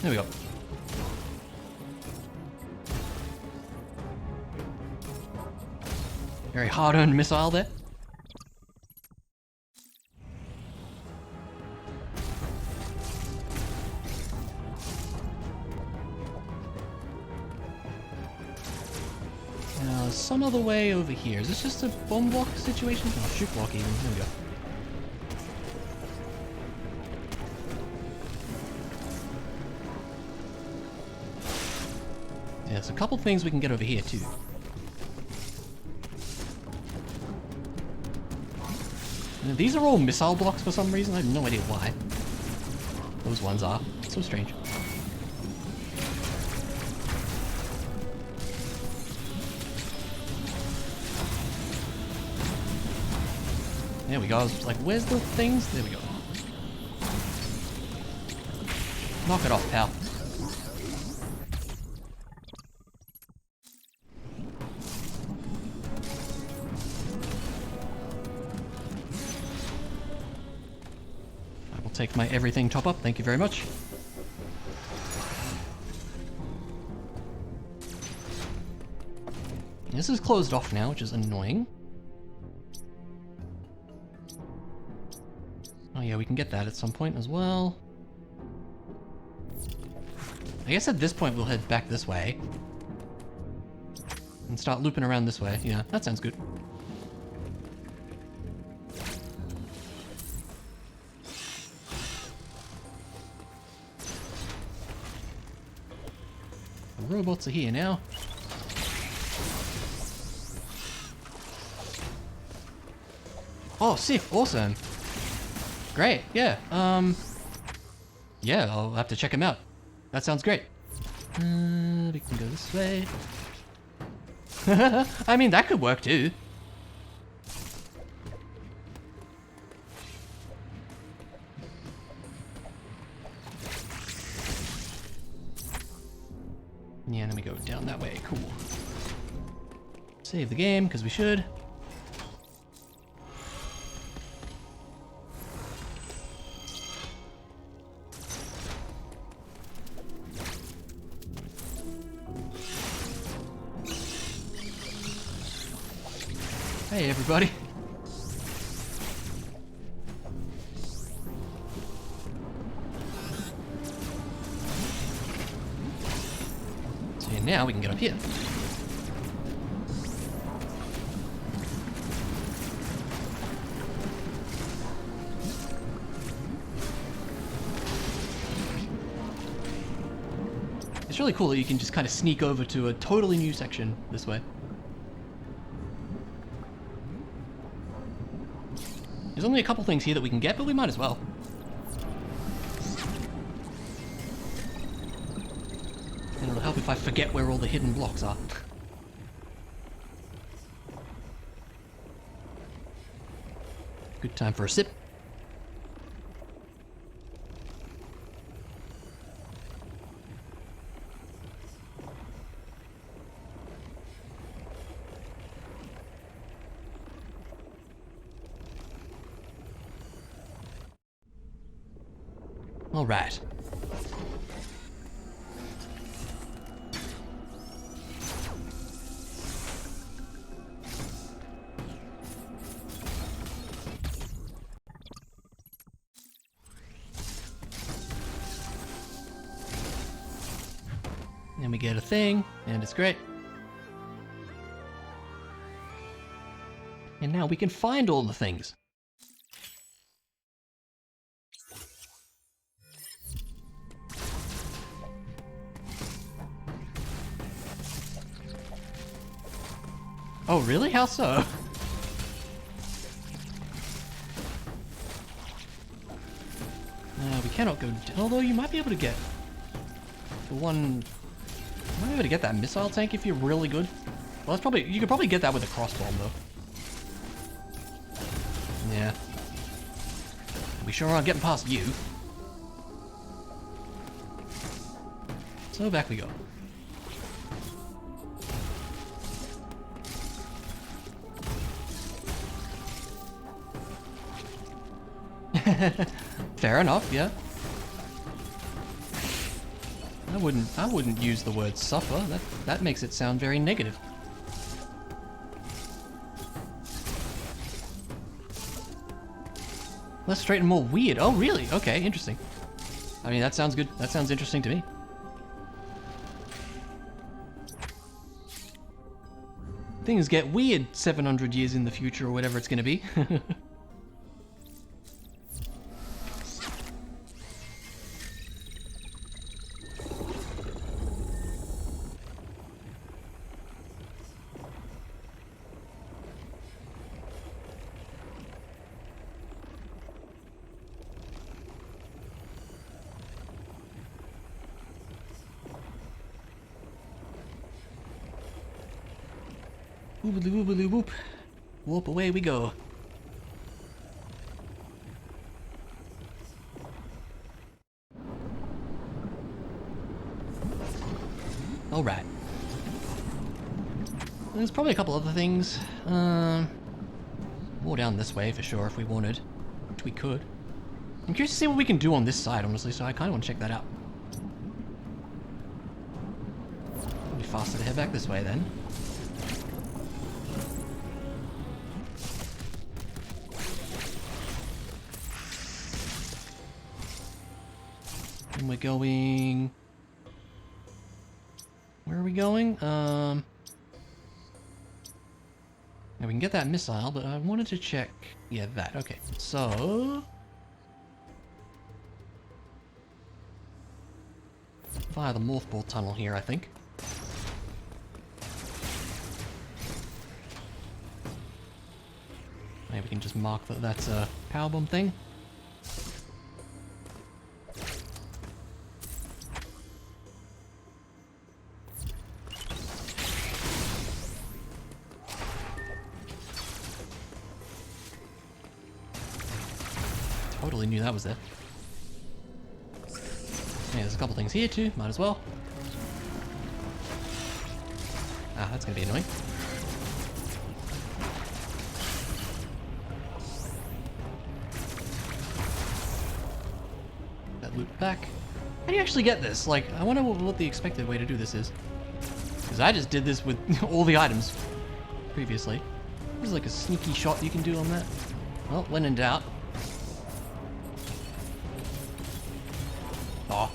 There we go. Very hard-earned missile there. Now, there's some other way over here. Is this just a bomb block situation? Oh, shoot block even. There we go. Yeah, there's a couple things we can get over here too. And these are all missile blocks for some reason. I have no idea why. Those ones are. So strange. There we go. I was like, where's the things? There we go. Knock it off, pal. Take my everything top up, thank you very much. This is closed off now, which is annoying. Oh yeah, we can get that at some point as well. I guess at this point we'll head back this way. And start looping around this way. Yeah, that sounds good. robots are here now. Oh, sick, awesome. Great, yeah. Yeah, I'll have to check him out. That sounds great. We can go this way. I mean, that could work too. Yeah, then we go down that way. Cool. Save the game, because we should. Hey, everybody. So now we can get up here. It's really cool that you can just kind of sneak over to a totally new section this way. There's only a couple things here that we can get, but we might as well. And it'll help if I forget where all the hidden blocks are. Good time for a sip. All right. And we get a thing, and it's great. And now we can find all the things. Oh, really? How so? We cannot go... Although you might be able to get... The one... You might be able to get that missile tank if you're really good. Well, that's probably... You could probably get that with a crossbomb, though. Yeah. We sure aren't getting past you. So back we go. Fair enough, yeah. I wouldn't use the word suffer. That makes it sound very negative. Less straight and more weird. Oh, really? Okay, interesting. I mean, that sounds good. That sounds interesting to me. Things get weird 700 years in the future or whatever it's gonna be. Woobly woobly whoop. Whoop, away we go. Alright. There's probably a couple other things. More down this way for sure if we wanted. Which we could. I'm curious to see what we can do on this side, honestly, so I kind of want to check that out. It'll be faster to head back this way then. And we're going... Where are we going? Now we can get that missile, but I wanted to check... Yeah, that. Okay, so... Via the Morphball tunnel here, I think. Maybe we can just mark that that's a power bomb thing. Totally knew that was there. Yeah, there's a couple things here too, might as well. Ah, that's gonna be annoying. That loot back. How do you actually get this? Like, I wonder what the expected way to do this is. Because I just did this with all the items previously. There's like a sneaky shot you can do on that. Well, when in doubt. Oh.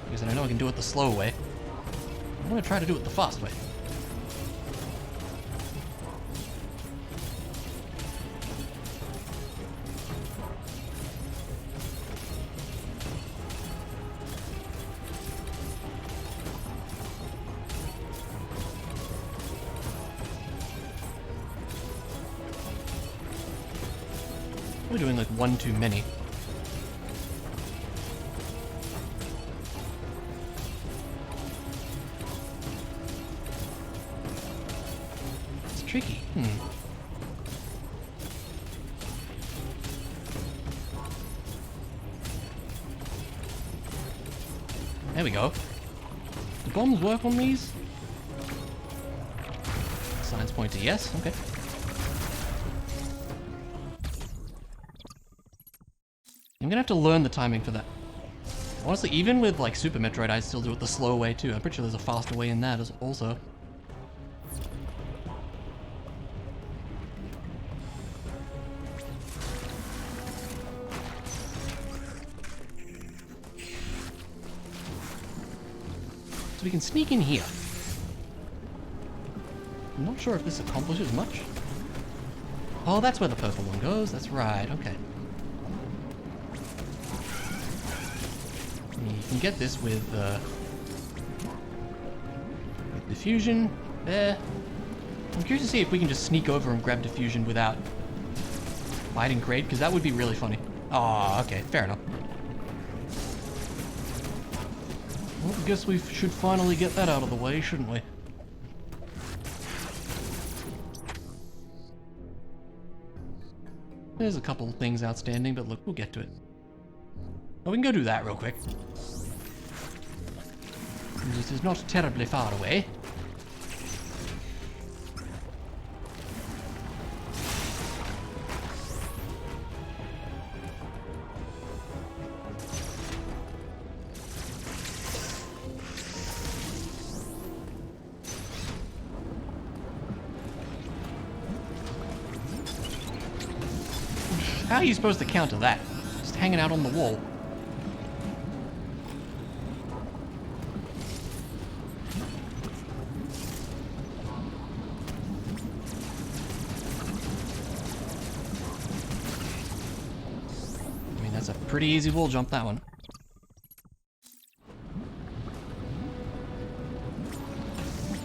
Because I know I can do it the slow way. I'm gonna try to do it the fast way. We're doing like one too many. It's tricky. There we go. Do bombs work on these? Signs point to yes. Okay. I'm gonna have to learn the timing for that. Honestly, even with like Super Metroid, I still do it the slow way too. I'm pretty sure there's a faster way in that as also. So we can sneak in here. I'm not sure if this accomplishes much. Oh, that's where the purple one goes. That's right. Okay. You can get this with diffusion there. I'm curious to see if we can just sneak over and grab diffusion without fighting Kraid, because that would be really funny. Oh, okay, fair enough. Well, I guess we should finally get that out of the way, shouldn't we? There's a couple things outstanding, but look, we'll get to it. Oh, we can go do that real quick. This is not terribly far away. How are you supposed to counter that? Just hanging out on the wall. That's a pretty easy wall jump, that one.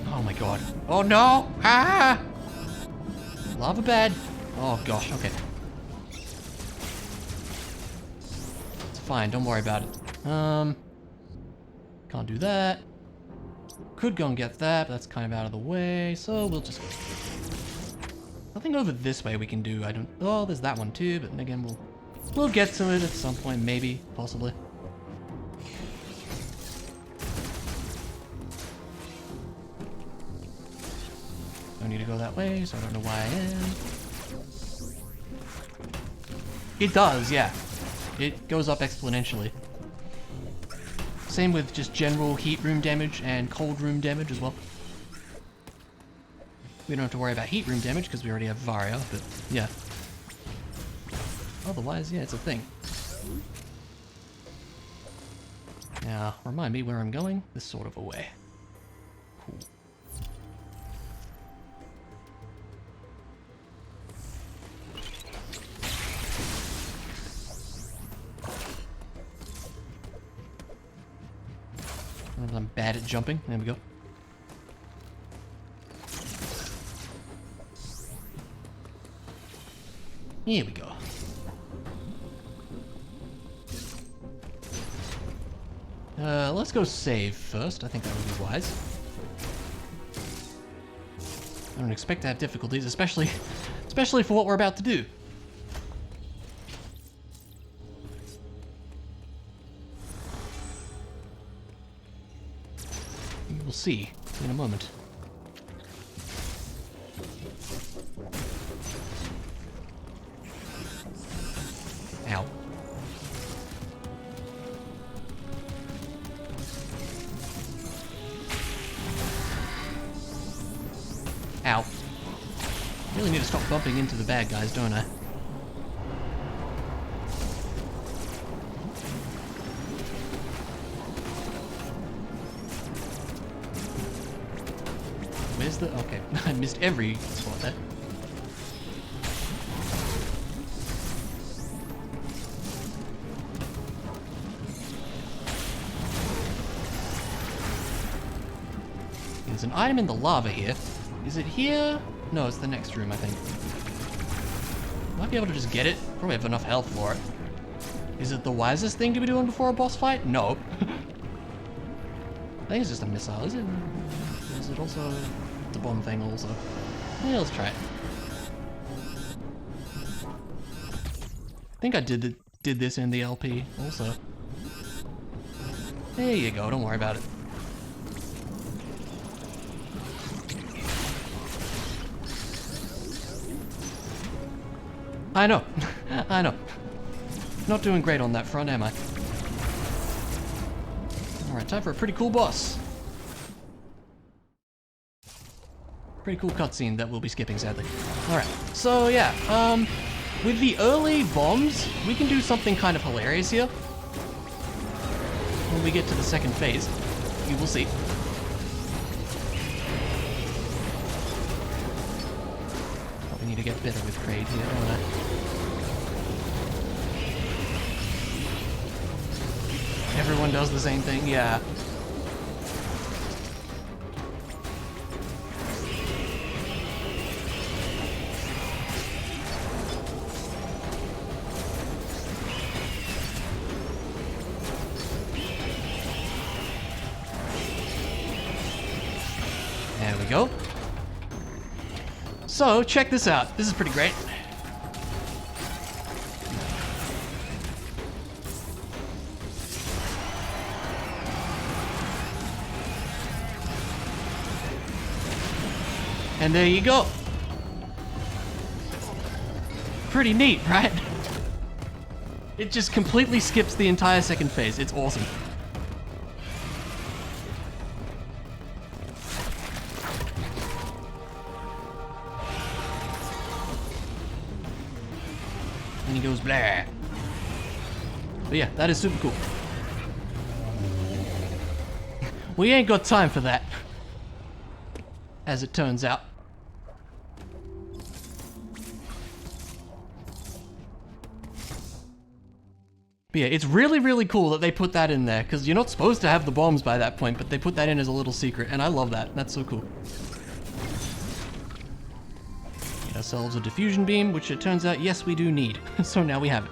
Oh my god. Oh no! Ah! Lava bed. Oh gosh, okay. It's fine, don't worry about it. Can't do that. Could go and get that, but that's kind of out of the way, so we'll just... Nothing over this way we can do, I don't... Oh, there's that one too, but again, we'll get to it at some point, maybe, possibly. Don't need to go that way, so I don't know why I am. It does, yeah. It goes up exponentially. Same with just general heat room damage and cold room damage as well. We don't have to worry about heat room damage because we already have Varia, but yeah. Otherwise, yeah, it's a thing. Now, remind me where I'm going. This sort of a way. Cool. I'm bad at jumping. There we go. Here we go. Let's go save first. I think that would be wise. I don't expect to have difficulties, especially for what we're about to do. You will see in a moment. Ow. Ow. Really need to stop bumping into the bad guys, don't I? Where's the... Okay, I missed every spot there. There's an item in the lava here. Is it here? No, it's the next room, I think. Might be able to just get it. Probably have enough health for it. Is it the wisest thing to be doing before a boss fight? No. I think it's just a missile, is it? Is it also... It's a bomb thing also. Yeah, let's try it. I think I did this in the LP also. There you go, don't worry about it. I know. I know. Not doing great on that front, am I? Alright, time for a pretty cool boss. Pretty cool cutscene that we'll be skipping, sadly. Alright, so yeah, with the early bombs, we can do something kind of hilarious here. When we get to the second phase, you will see. Probably need to get better with Kraid here, don't I? Everyone does the same thing, yeah. There we go. So, check this out. This is pretty great. And there you go. Pretty neat, right? It just completely skips the entire second phase. It's awesome. And he goes blah. But yeah, that is super cool. We ain't got time for that, as it turns out. But yeah, it's really, really cool that they put that in there, because you're not supposed to have the bombs by that point, but they put that in as a little secret, and I love that. That's so cool. Get ourselves a diffusion beam, which it turns out, yes, we do need. So now we have it.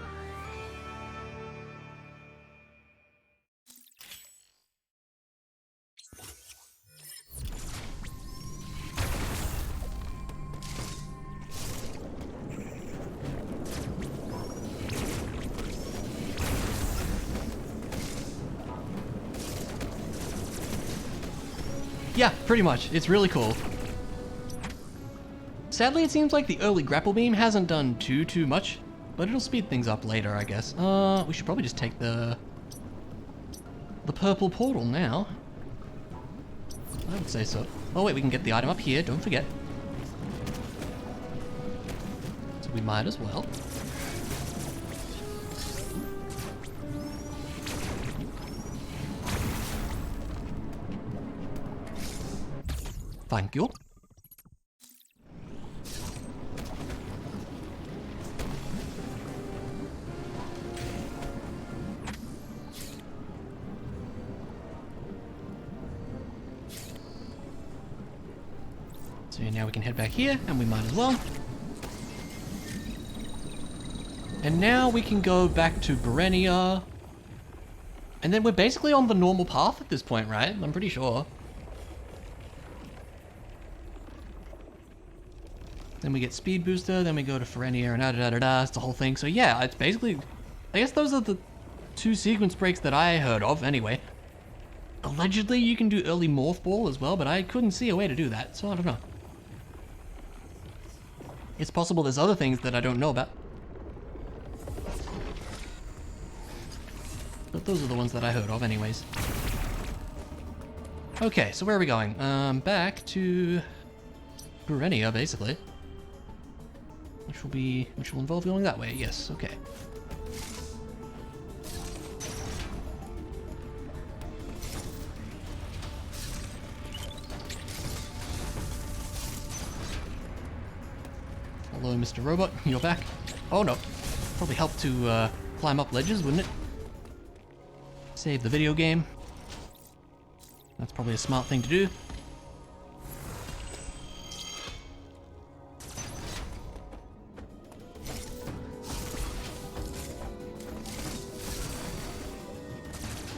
Yeah, pretty much. It's really cool. Sadly, it seems like the early grapple beam hasn't done too much, but it'll speed things up later, I guess. We should probably just take the purple portal now. I would say so. Oh wait, we can get the item up here, don't forget. So we might as well. Thank you. So now we can head back here, and we might as well. And now we can go back to Berenia. And then we're basically on the normal path at this point, right? I'm pretty sure. Then we get Speed Booster, then we go to Ferenia and da-da-da-da-da, it's the whole thing. So yeah, it's basically... I guess those are the 2 sequence breaks that I heard of, anyway. Allegedly, you can do early Morph Ball as well, but I couldn't see a way to do that, so I don't know. It's possible there's other things that I don't know about. But those are the ones that I heard of anyways. Okay, so where are we going? Back to Berenia, basically. Which will involve going that way, yes, okay. Hello, Mr. Robot, you're back. Oh no, probably help to climb up ledges, wouldn't it? Save the video game. That's probably a smart thing to do.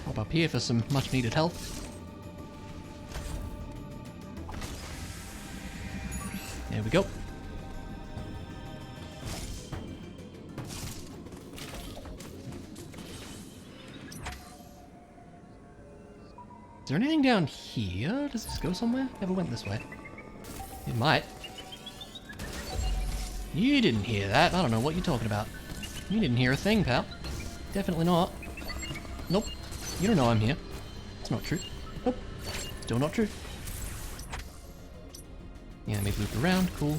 Hop up here for some much needed health. There we go. Is there anything down here? Does this go somewhere? Never went this way. It might. You didn't hear that. I don't know what you're talking about. You didn't hear a thing, pal. Definitely not. Nope. You don't know I'm here. It's not true. Nope. Still not true. Yeah, maybe loop around. Cool.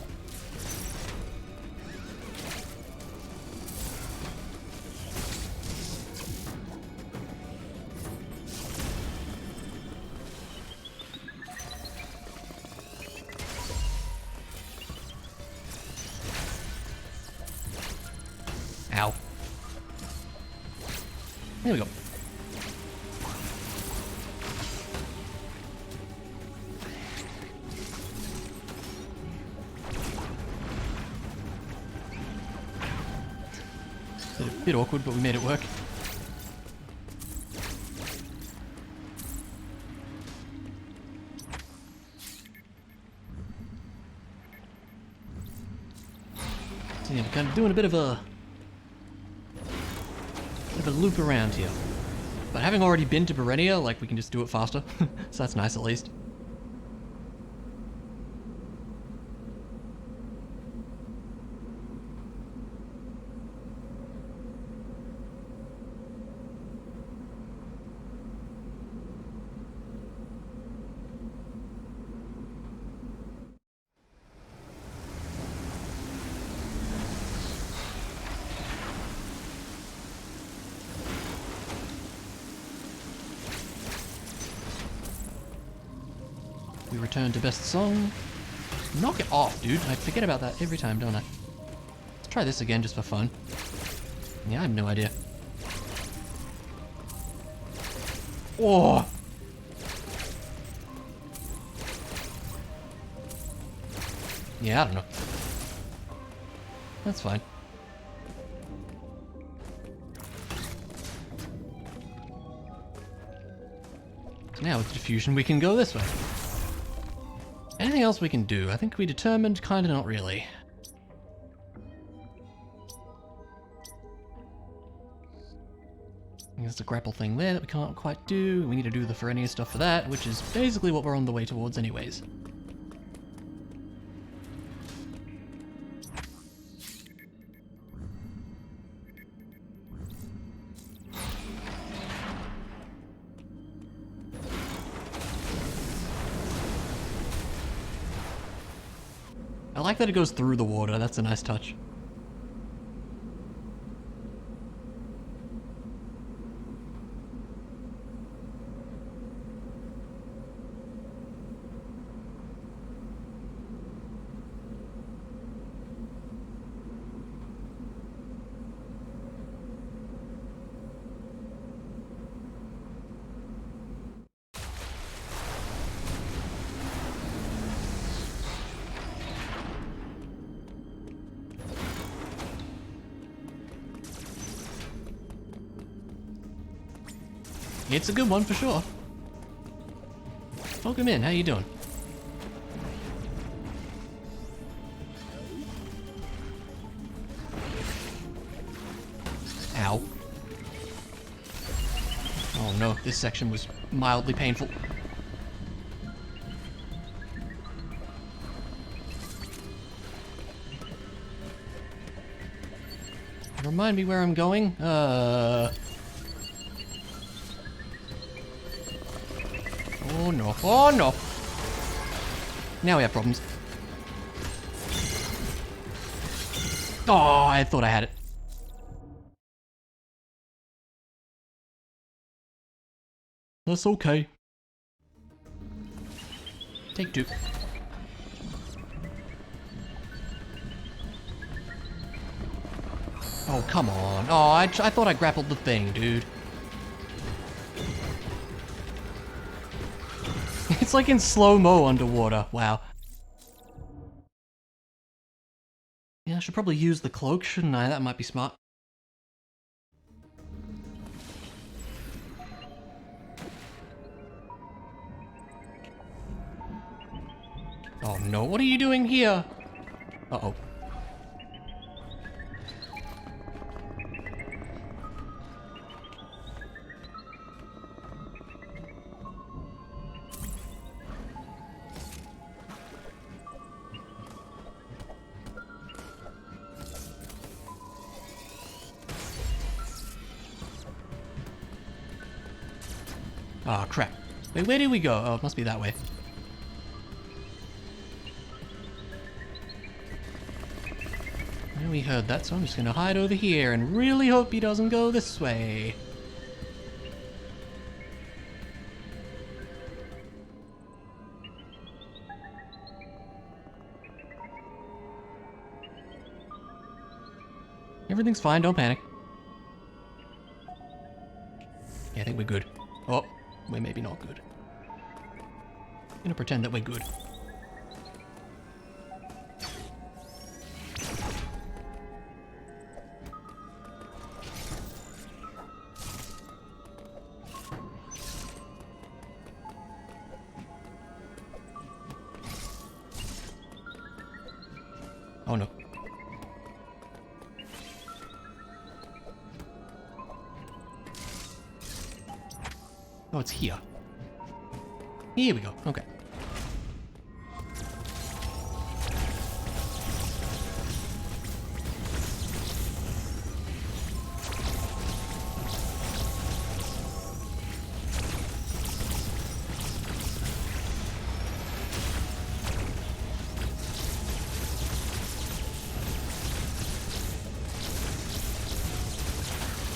Ow. There we go. A bit awkward, but we made it work. So yeah, we're kind of doing a bit of a loop around here. But having already been to Berenia, like, we can just do it faster. So that's nice at least. We return to best song. Knock it off, dude. I forget about that every time, don't I? Let's try this again just for fun. Yeah, I have no idea. Oh! Yeah, I don't know. That's fine. So now with diffusion we can go this way. Anything else we can do? I think we determined kinda not really. There's the grapple thing there that we can't quite do. We need to do the Ferenia stuff for that, which is basically what we're on the way towards anyways. I like that it goes through the water, that's a nice touch. It's a good one for sure. Welcome in, how you doing? Ow. Oh no, this section was mildly painful. Remind me where I'm going? Oh no, oh no! Now we have problems. Oh, I thought I had it. That's okay. Take two. Oh, come on. Oh, I thought I grappled the thing, dude. It's like in slow-mo underwater. Wow. Yeah, I should probably use the cloak, shouldn't I? That might be smart. Oh no, what are you doing here? Uh-oh. Oh, crap. Wait, where did we go? Oh, it must be that way. And we heard that, so I'm just gonna hide over here and really hope he doesn't go this way. Everything's fine, don't panic. Yeah, I think we're good. Oh, we're maybe not good. I'm gonna pretend that we're good. Oh no. Oh, it's here. Here we go. Okay.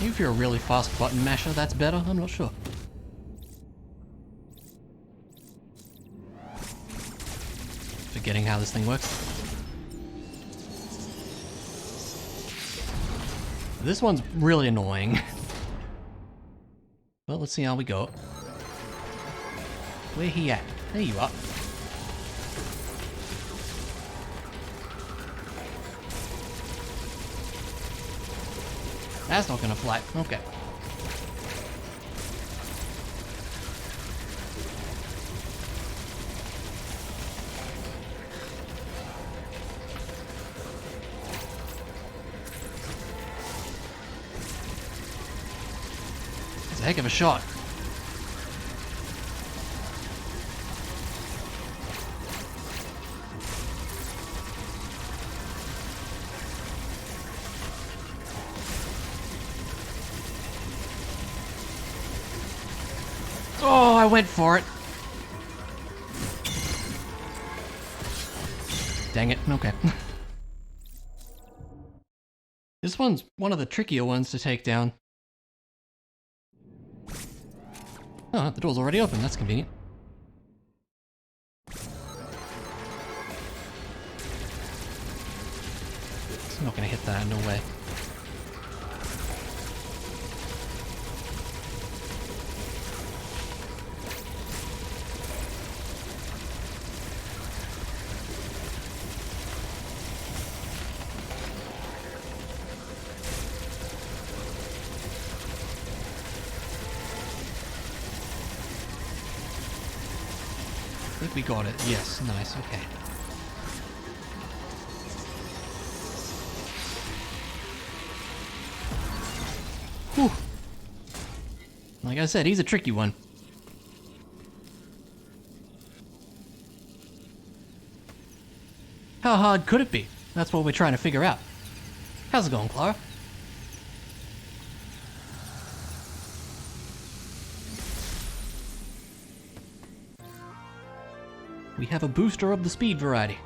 Maybe if you're a really fast button masher, that's better. I'm not sure. Forgetting how this thing works. This one's really annoying. Well, let's see how we go. Where he at? There you are. That's not gonna fly. Okay. It's a heck of a shot. Oh, I went for it. Dang it. Okay. This one's one of the trickier ones to take down. Oh, the door's already open. That's convenient. It's not gonna hit that, no way. We got it. Yes, nice, okay. Whew. Like I said, he's a tricky one. How hard could it be? That's what we're trying to figure out. How's it going, Clara? We have a booster of the speed variety.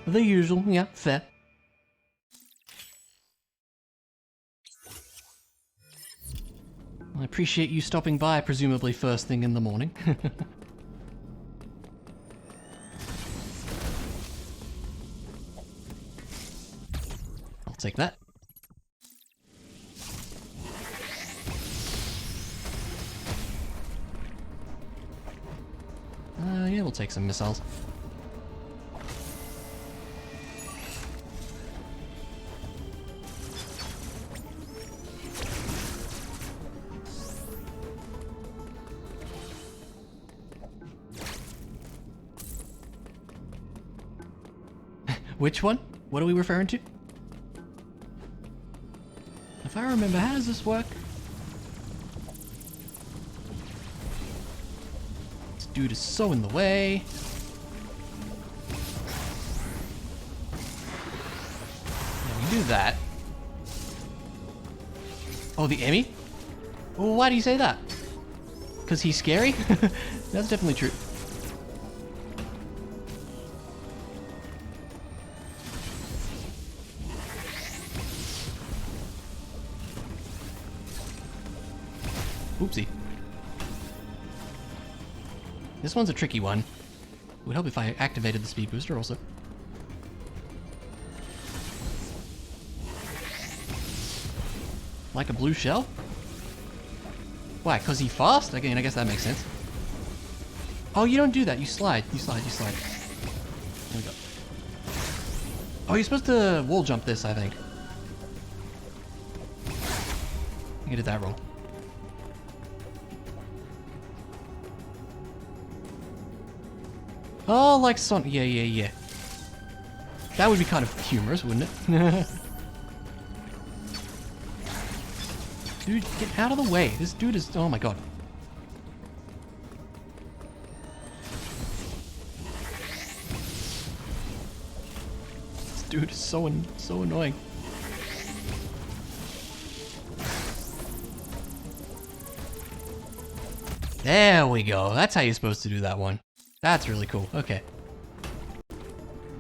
The usual, yeah, fair. I appreciate you stopping by, presumably first thing in the morning. I'll take that. Yeah, we'll take some missiles. Which one? What are we referring to? If I remember, how does this work? This dude is so in the way. Yeah, we do that. Oh, the Emmy? Well, why do you say that? Because he's scary? That's definitely true. Oopsie. This one's a tricky one. It would help if I activated the speed booster also. Like a blue shell? Why, cause he's fast? Again, I guess that makes sense. Oh, you don't do that. You slide. You slide. You slide. There we go. Oh, you're supposed to wall jump this, I think. I did that wrong. Oh, like Sonic. Yeah, yeah, yeah. That would be kind of humorous, wouldn't it? Dude, get out of the way. This dude is... Oh my god. This dude is so annoying. There we go. That's how you're supposed to do that one. That's really cool. Okay.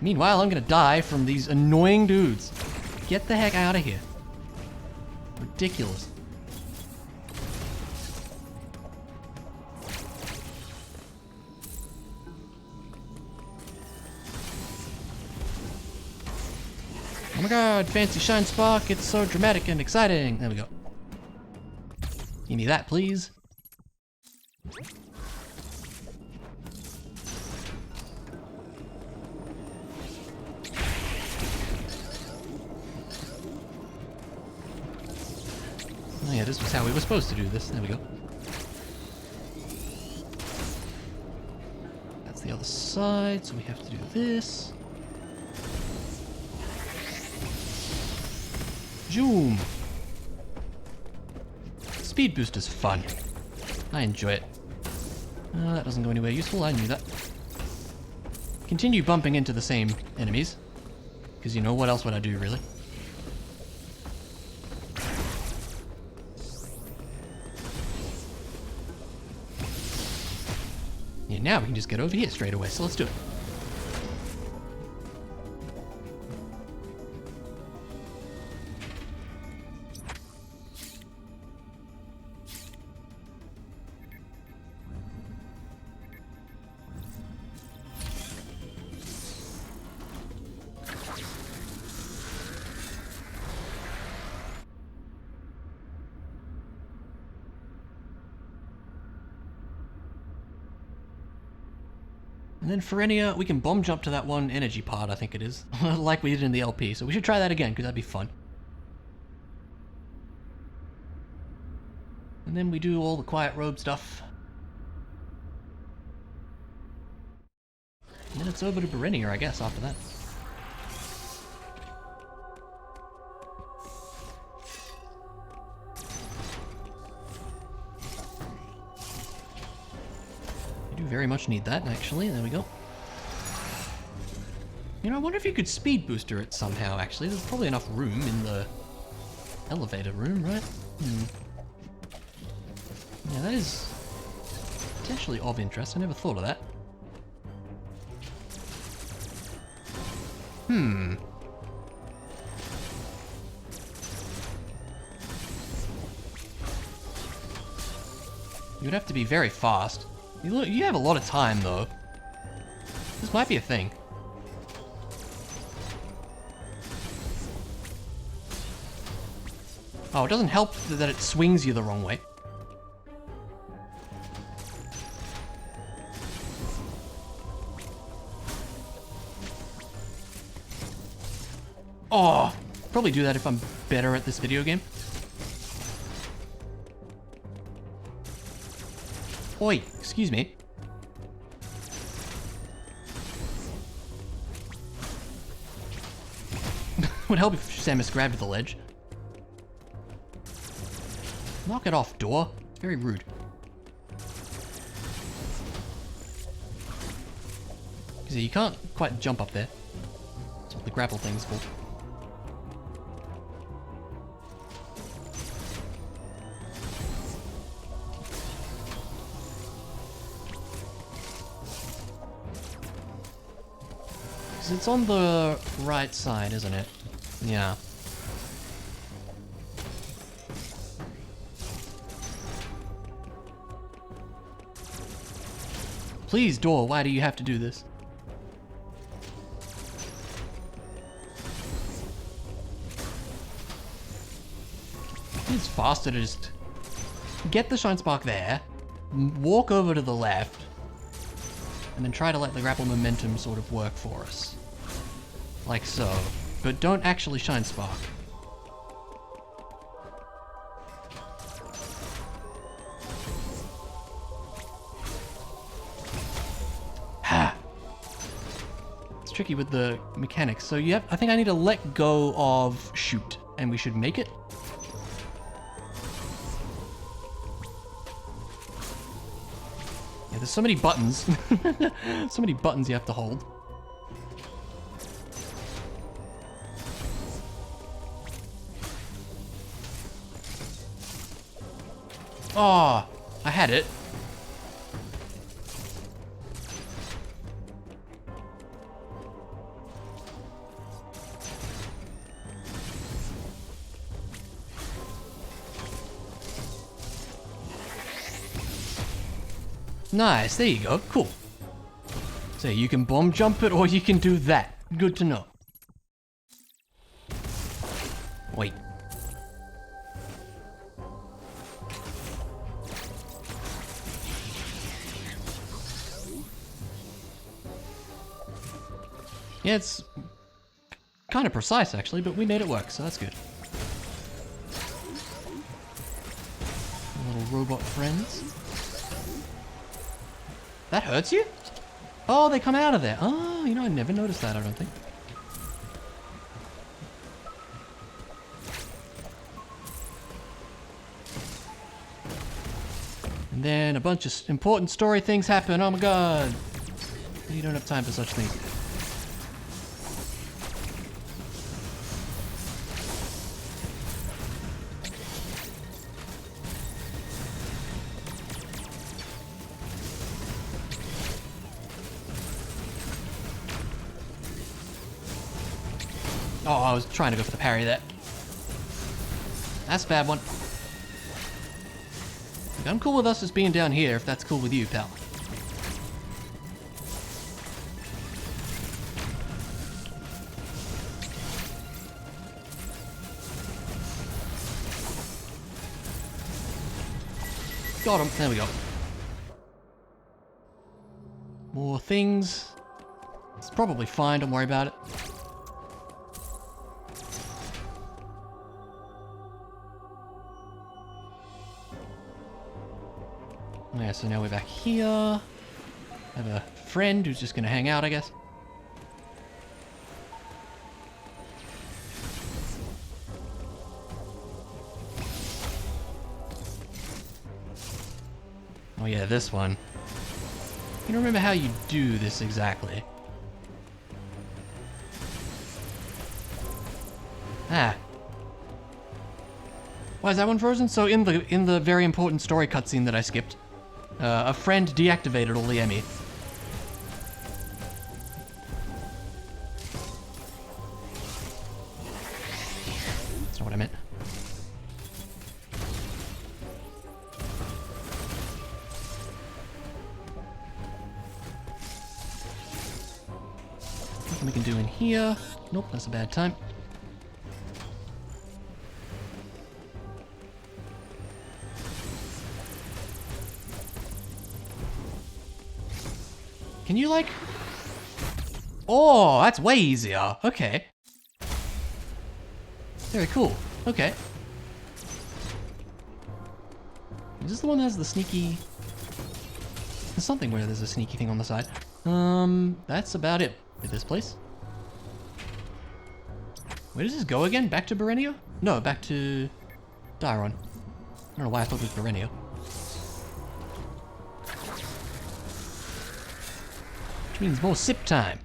Meanwhile, I'm gonna die from these annoying dudes. Get the heck out of here. Ridiculous. Oh my god, fancy shine spark, it's so dramatic and exciting. There we go. Give me that, please. Oh yeah, this was how we were supposed to do this. There we go. That's the other side, so we have to do this. Zoom! Speed boost is fun. I enjoy it. That doesn't go anywhere useful, I knew that. Continue bumping into the same enemies. Because you know, what else would I do, really? Yeah, now we can just get over here straight away, so let's do it. And then for Enya, we can bomb jump to that one energy pod, I think it is, like we did in the LP, so we should try that again, because that'd be fun. And then we do all the quiet robe stuff. And then it's over to Berenia, I guess, after that. You do very much need that, actually. There we go. You know, I wonder if you could speed booster it somehow, actually. There's probably enough room in the elevator room, right? Yeah, that is potentially of interest. I never thought of that. You would have to be very fast. You have a lot of time, though. This might be a thing. Oh, it doesn't help that it swings you the wrong way. Oh, probably do that if I'm better at this video game. Oi, excuse me. Would help if Samus grabbed the ledge. Knock it off, door. It's very rude. See, you can't quite jump up there. That's what the grapple thing's for. Because it's on the right side, isn't it? Yeah. Please, door, why do you have to do this? It's faster to just get the Shine Spark there, walk over to the left, and then try to let the grapple momentum sort of work for us. Like so. But don't actually Shine Spark. Ha! It's tricky with the mechanics. So you have, I think I need to let go of shoot, and we should make it. Yeah, there's so many buttons. So many buttons you have to hold. Oh, I had it. Nice, there you go, cool. So you can bomb jump it or you can do that. Good to know. Wait. Yeah, it's kind of precise actually, but we made it work, so that's good. Little robot friends. That hurts you? Oh, they come out of there. Oh, you know, I never noticed that, I don't think. And then a bunch of important story things happen. Oh my god. You don't have time for such things. Oh, I was trying to go for the parry there. That's a bad one. Look, I'm cool with us just being down here if that's cool with you, pal. Got him. There we go. More things. It's probably fine, don't worry about it. Yeah, so now we're back here. I have a friend who's just gonna hang out, I guess. Oh yeah, this one. I don't remember how you do this exactly. Ah. Why is that one frozen? So in the very important story cutscene that I skipped, a friend deactivated all the Emmy. That's not what I meant. Nothing we can do in here. Nope, that's a bad time. Can you, like... Oh, that's way easier. Okay. Very cool. Okay. Is this the one that has the sneaky... There's something where there's a sneaky thing on the side. That's about it with this place. Where does this go again? Back to Berenia? No, back to... Dairon. I don't know why I thought it was Berenia. Which means more sip time.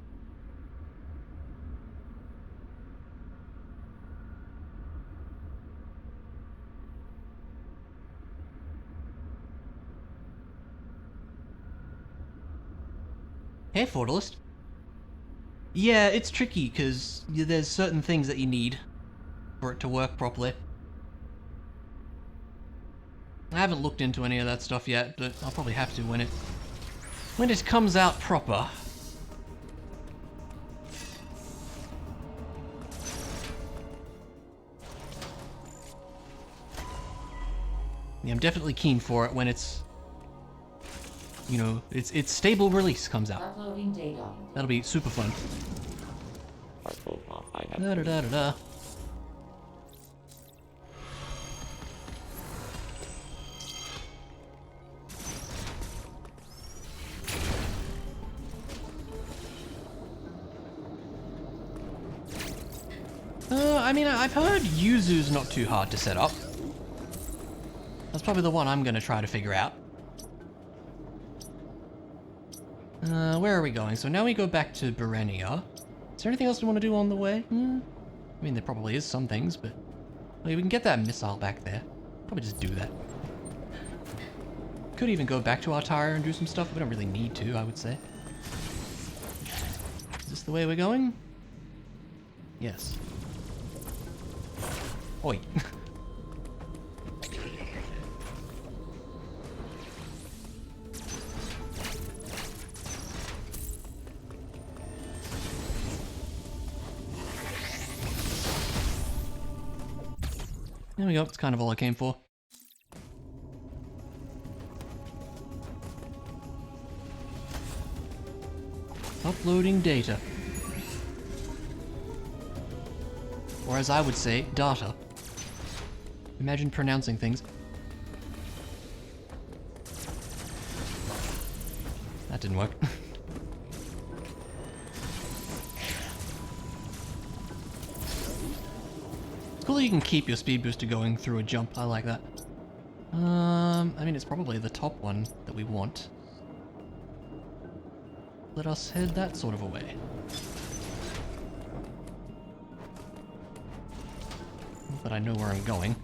Hey, Fortalist. Yeah, it's tricky because there's certain things that you need for it to work properly. I haven't looked into any of that stuff yet, but I'll probably have to when it comes out proper. Yeah, I'm definitely keen for it when it's, you know, its stable release comes out. Uploading data. That'll be super fun. Da da da da da. I mean, I've heard Yuzu's not too hard to set up. That's probably the one I'm gonna try to figure out. Where are we going? So now we go back to Berenia. Is there anything else we want to do on the way? I mean, there probably is some things, but... Well, we can get that missile back there. Probably just do that. Could even go back to our tire and do some stuff. We don't really need to, I would say. Is this the way we're going? Yes. Oi. There we go, it's kind of all I came for. Uploading data. Or as I would say, data. Imagine pronouncing things. That didn't work. It's cool that you can keep your speed booster going through a jump. I like that. I mean, it's probably the top one that we want. Let us head that sort of a way. Not that I know where I'm going.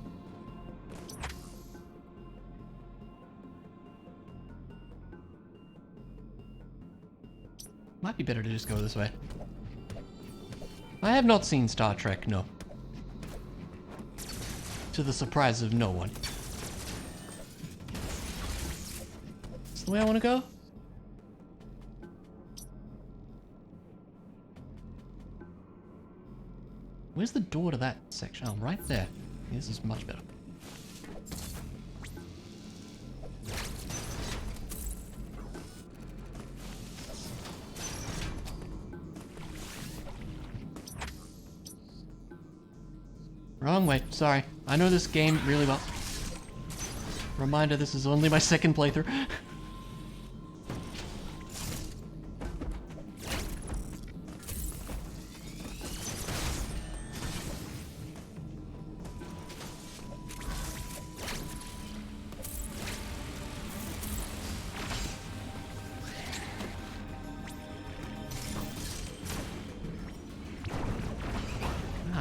Might be better to just go this way. I have not seen Star Trek, no. To the surprise of no one. Is this the way I want to go? Where's the door to that section? Oh, right there. This is much better. Wrong way, sorry. I know this game really well. Reminder, this is only my second playthrough.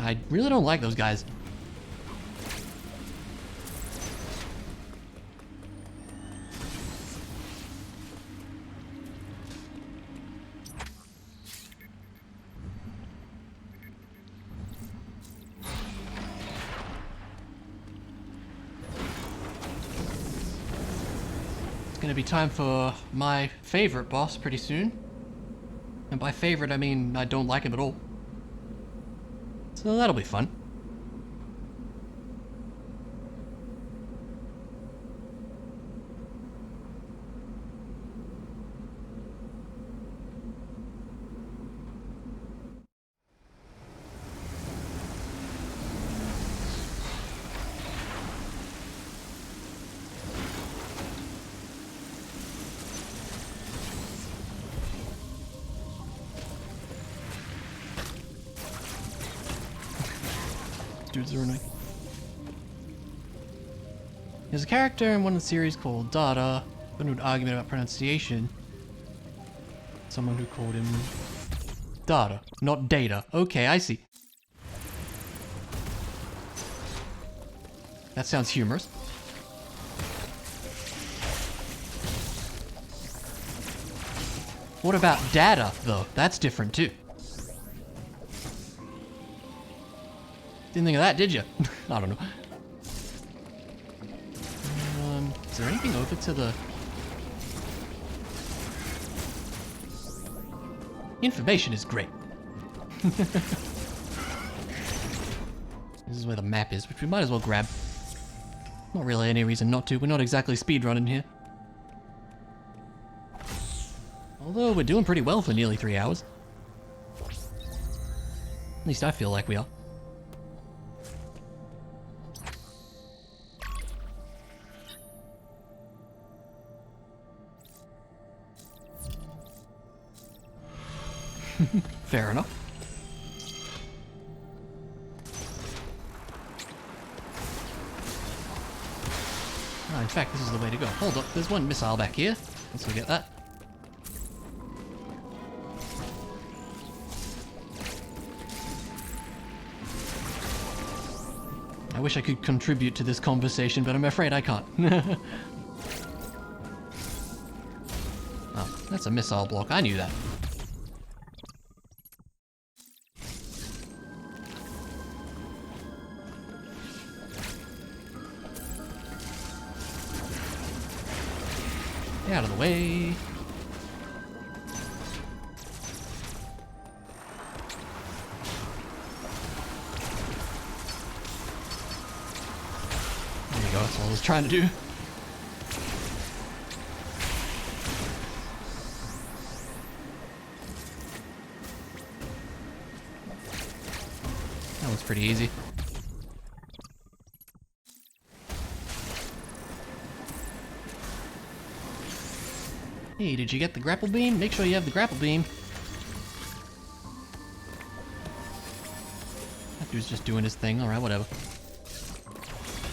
I really don't like those guys. It's gonna be time for my favorite boss pretty soon. And by favorite, I mean I don't like him at all. So that'll be fun. Dudes are annoying. There's a character in one of the series called Dada. Got into an argument about pronunciation. Someone who called him Dada, not Data. Okay, I see. That sounds humorous. What about Data, though? That's different too. Didn't think of that, did you? I don't know. Is there anything over to the... Information is great. This is where the map is, which we might as well grab. Not really any reason not to. We're not exactly speedrunning here. Although we're doing pretty well for nearly 3 hours. At least I feel like we are. Fair enough. Oh, in fact, this is the way to go. Hold up, there's one missile back here. Let's go get that. I wish I could contribute to this conversation, but I'm afraid I can't. Oh, that's a missile block. I knew that. Get out of the way. There you go, that's all I was trying to do. That was pretty easy. Hey, did you get the grapple beam? Make sure you have the grapple beam. That dude's just doing his thing. Alright, whatever.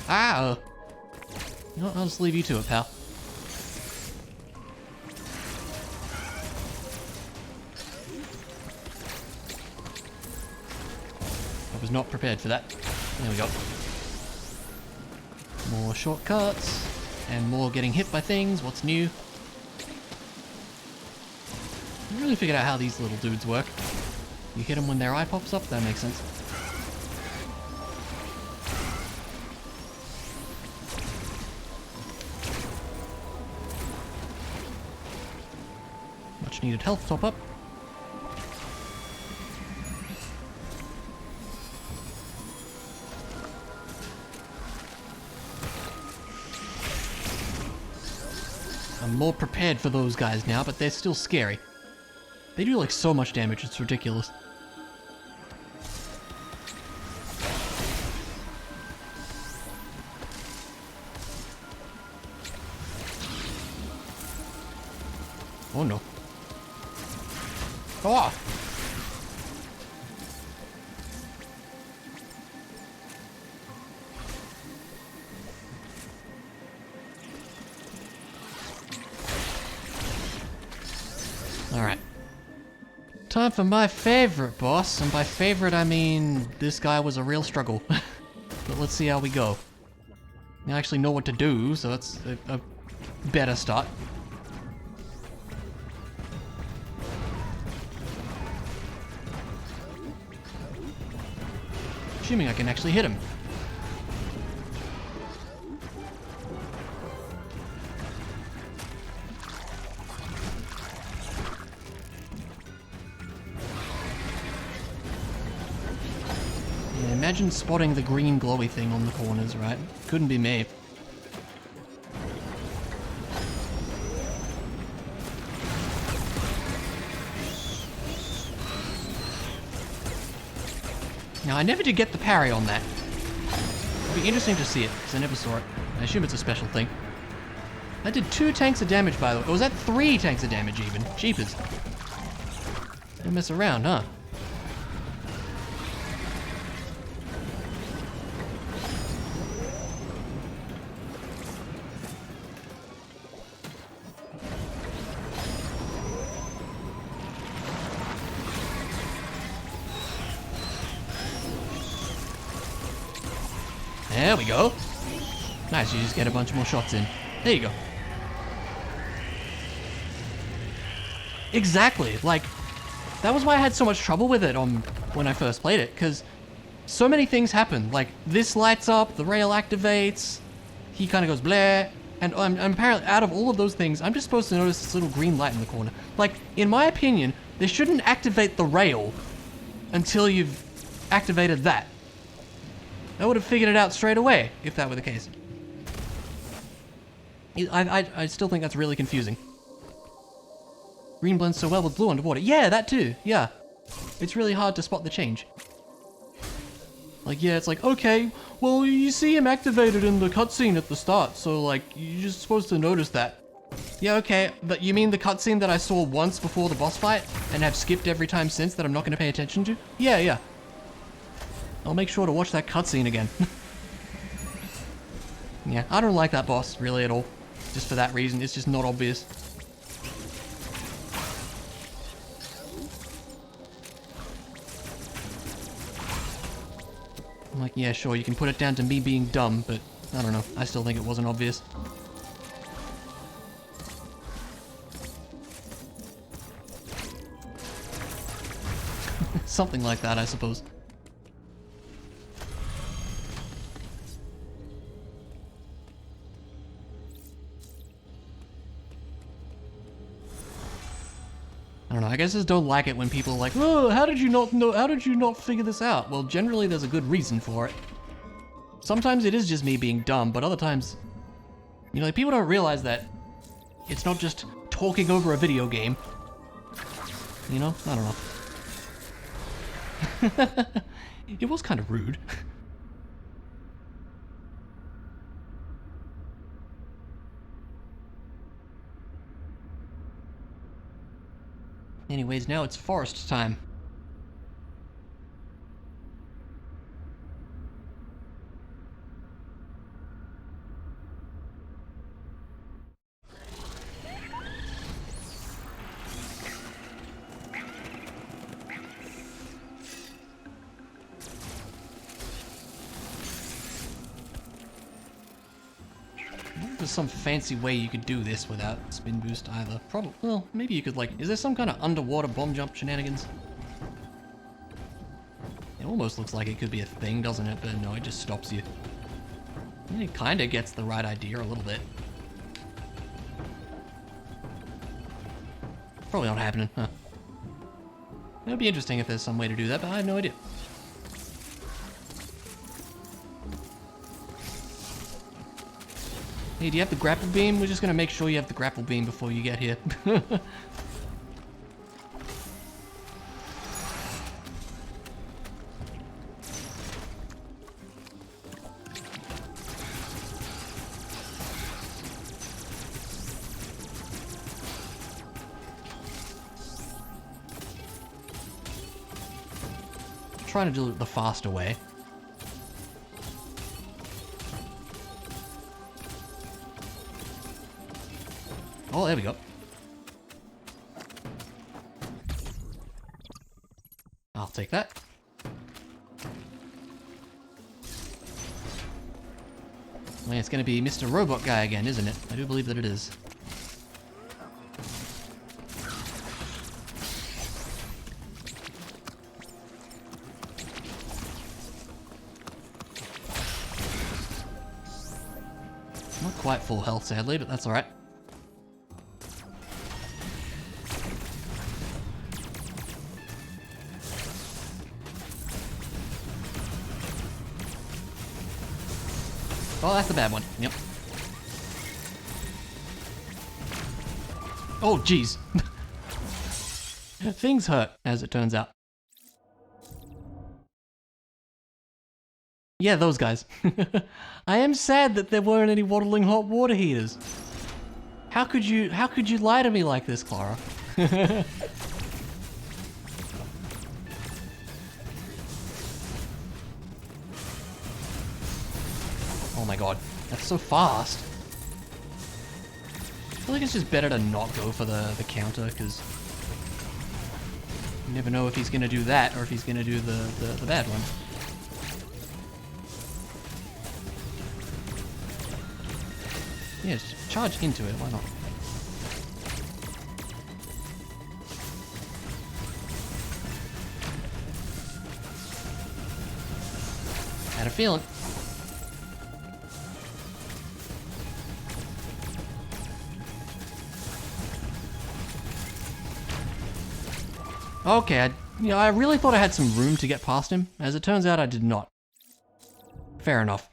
Ah! You know what? I'll just leave you to it, pal. I was not prepared for that. There we go. More shortcuts. And more getting hit by things. What's new? I haven't really figured out how these little dudes work. You hit them when their eye pops up? That makes sense. Much needed health top up. I'm more prepared for those guys now, but they're still scary. They do like so much damage, it's ridiculous. Oh no. Go off! Time for my favorite boss, and by favorite I mean this guy was a real struggle. But let's see how we go. I actually know what to do, so that's a better start. Assuming I can actually hit him. Yeah, imagine spotting the green glowy thing on the corners, right? Couldn't be me. Now, I never did get the parry on that. It'd be interesting to see it, because I never saw it. I assume it's a special thing. That did 2 tanks of damage, by the way. Or was that 3 tanks of damage, even? Jeepers. Don't mess around, huh? There we go. Nice, you just get a bunch more shots in. There you go. Exactly, like, that was why I had so much trouble with it when I first played it, because so many things happen. Like, this lights up, the rail activates, he kind of goes bleh, and apparently out of all of those things, I'm just supposed to notice this little green light in the corner. Like, in my opinion, they shouldn't activate the rail until you've activated that. I would have figured it out straight away, if that were the case. I still think that's really confusing. Green blends so well with blue underwater. Yeah, that too, yeah. It's really hard to spot the change. Like, yeah, it's like, okay, well, you see him activated in the cutscene at the start, so, like, you're just supposed to notice that. Yeah, okay, but you mean the cutscene that I saw once before the boss fight, and have skipped every time since that I'm not going to pay attention to? Yeah, yeah. I'll make sure to watch that cutscene again. Yeah, I don't like that boss, really, at all. Just for that reason, it's just not obvious. I'm like, yeah, sure, you can put it down to me being dumb, but I don't know. I still think it wasn't obvious. Something like that, I suppose. I don't know, I guess I just don't like it when people are like, oh, how did you not figure this out? Well, generally there's a good reason for it. Sometimes it is just me being dumb, but other times, you know, like, people don't realize that it's not just talking over a video game. You know? I don't know. It was kind of rude. Anyways, now it's forest time. There's some fancy way you could do this without spin boost either. Probably, well, maybe you could, like, is there some kind of underwater bomb jump shenanigans? It almost looks like it could be a thing, doesn't it? But no, it just stops you. And it kind of gets the right idea a little bit. Probably not happening, huh? It would be interesting if there's some way to do that, but I have no idea. Hey, do you have the grapple beam? We're just gonna make sure you have the grapple beam before you get here. Trying to do it the faster way. Oh, there we go. take that. Well, it's gonna be Mr. Robot Guy again, isn't it? I do believe that it is. Not quite full health, sadly, but that's alright. Oh, that's the bad one. Yep. Oh, jeez. Things hurt, as it turns out. Yeah, those guys. I am sad that there weren't any waddling hot water heaters. How could you lie to me like this, Clara? Oh my god, that's so fast. I feel like it's just better to not go for the counter, because you never know if he's gonna do that or if he's gonna do the bad one. Yeah, just charge into it, why not? Had a feeling. Okay, I really thought I had some room to get past him. As it turns out, I did not. Fair enough.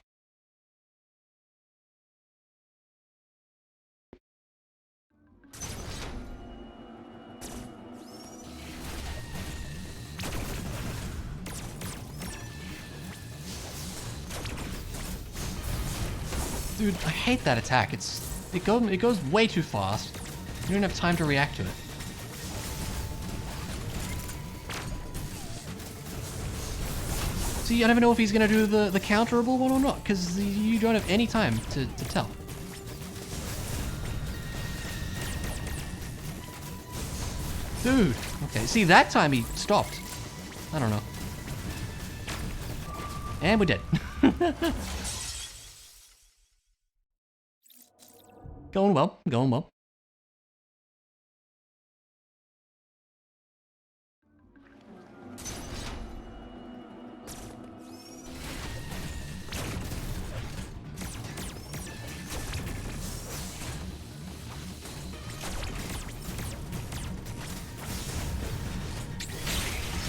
Dude, I hate that attack. It goes way too fast. You don't have time to react to it. See, I never know if he's gonna do the counterable one or not, because you don't have any time to tell. Dude! Okay, see, that time he stopped. I don't know. And we're dead. Going well, going well.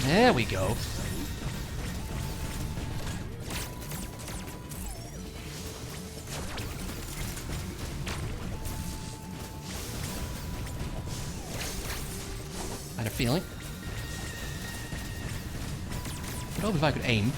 There we go. I had a feeling. I'd hope if I could aim.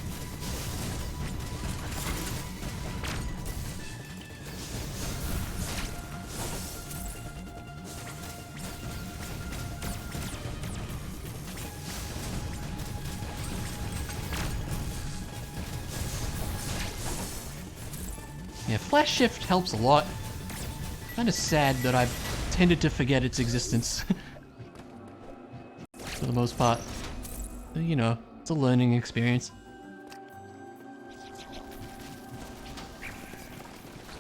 Yeah, flash shift helps a lot. Kinda sad that I've tended to forget its existence. For the most part. But, you know, it's a learning experience.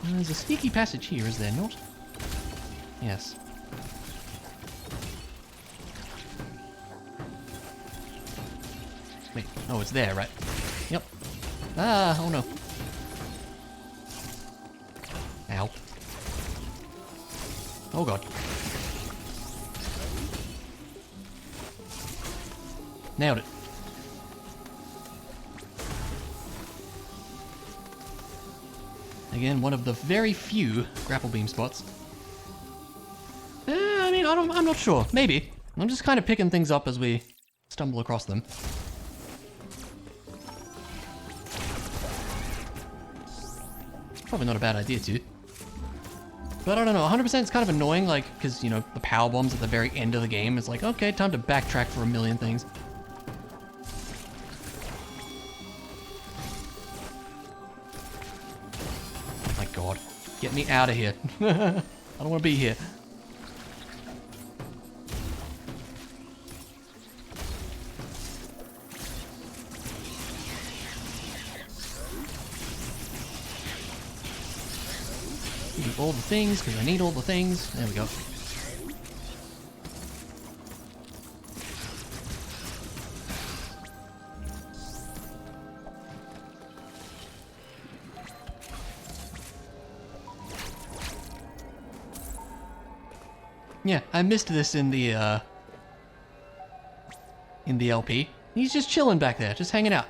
There's a sneaky passage here, is there not? Yes. Wait, oh, it's there, right? Yep. Ah, oh no. Ow. Oh god. Nailed it. Again, one of the very few grapple beam spots. I mean, I'm not sure. Maybe. I'm just kind of picking things up as we stumble across them. Probably not a bad idea too. But I don't know, 100% is kind of annoying, like, because, you know, the power bombs at the very end of the game, it's like, okay, time to backtrack for a million things. Oh my god. Get me out of here. I don't want to be here. Do all the things, because I need all the things. There we go. Yeah, I missed this in the LP. He's just chilling back there, just hanging out.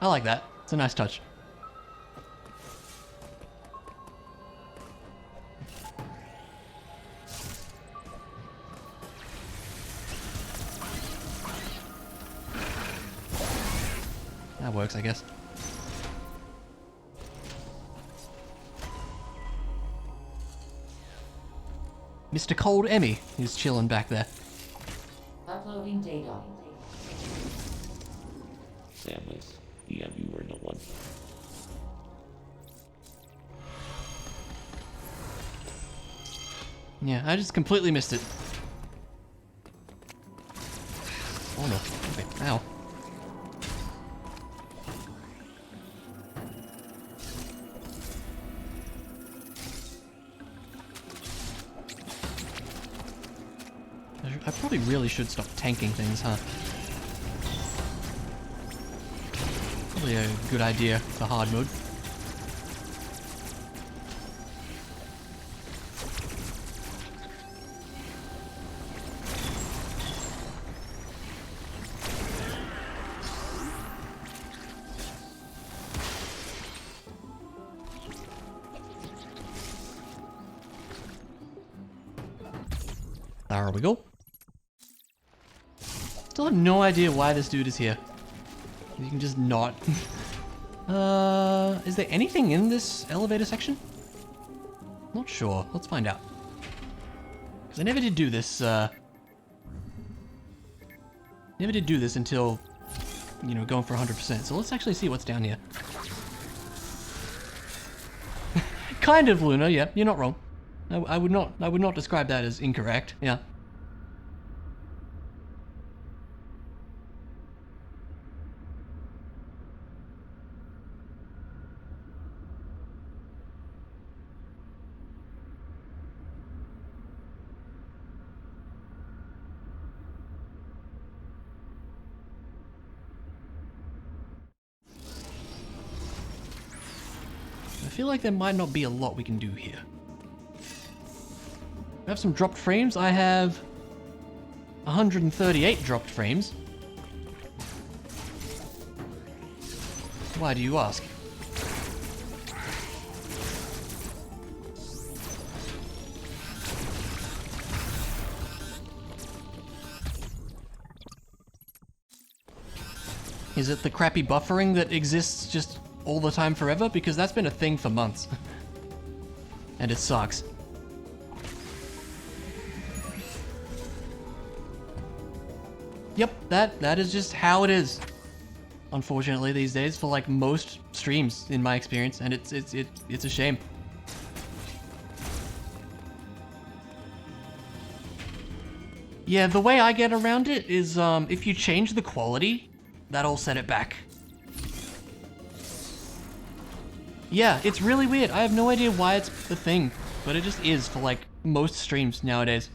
I like that. It's a nice touch. That works, I guess. Mr. Cold Emmy is chilling back there. Uploading data. Samus, yeah, you were no one. Yeah, I just completely missed it. Oh no. Okay, ow. I probably really should stop tanking things, huh? Probably a good idea for hard mode. There we go. Still have no idea why this dude is here. You can just not. Is there anything in this elevator section? Not sure. Let's find out. Because I never did do this, never did do this until, you know, going for 100%. So let's actually see what's down here. Kind of, Luna. Yeah, you're not wrong. I would not describe that as incorrect. Yeah. I feel like there might not be a lot we can do here. I have some dropped frames. I have 138 dropped frames. Why do you ask? Is it the crappy buffering that exists just all the time forever? Because that's been a thing for months. And it sucks. Yep, that is just how it is. Unfortunately these days for like most streams in my experience, and it's a shame. Yeah, the way I get around it is if you change the quality, that'll set it back. Yeah, it's really weird. I have no idea why it's the thing, but it just is for like most streams nowadays.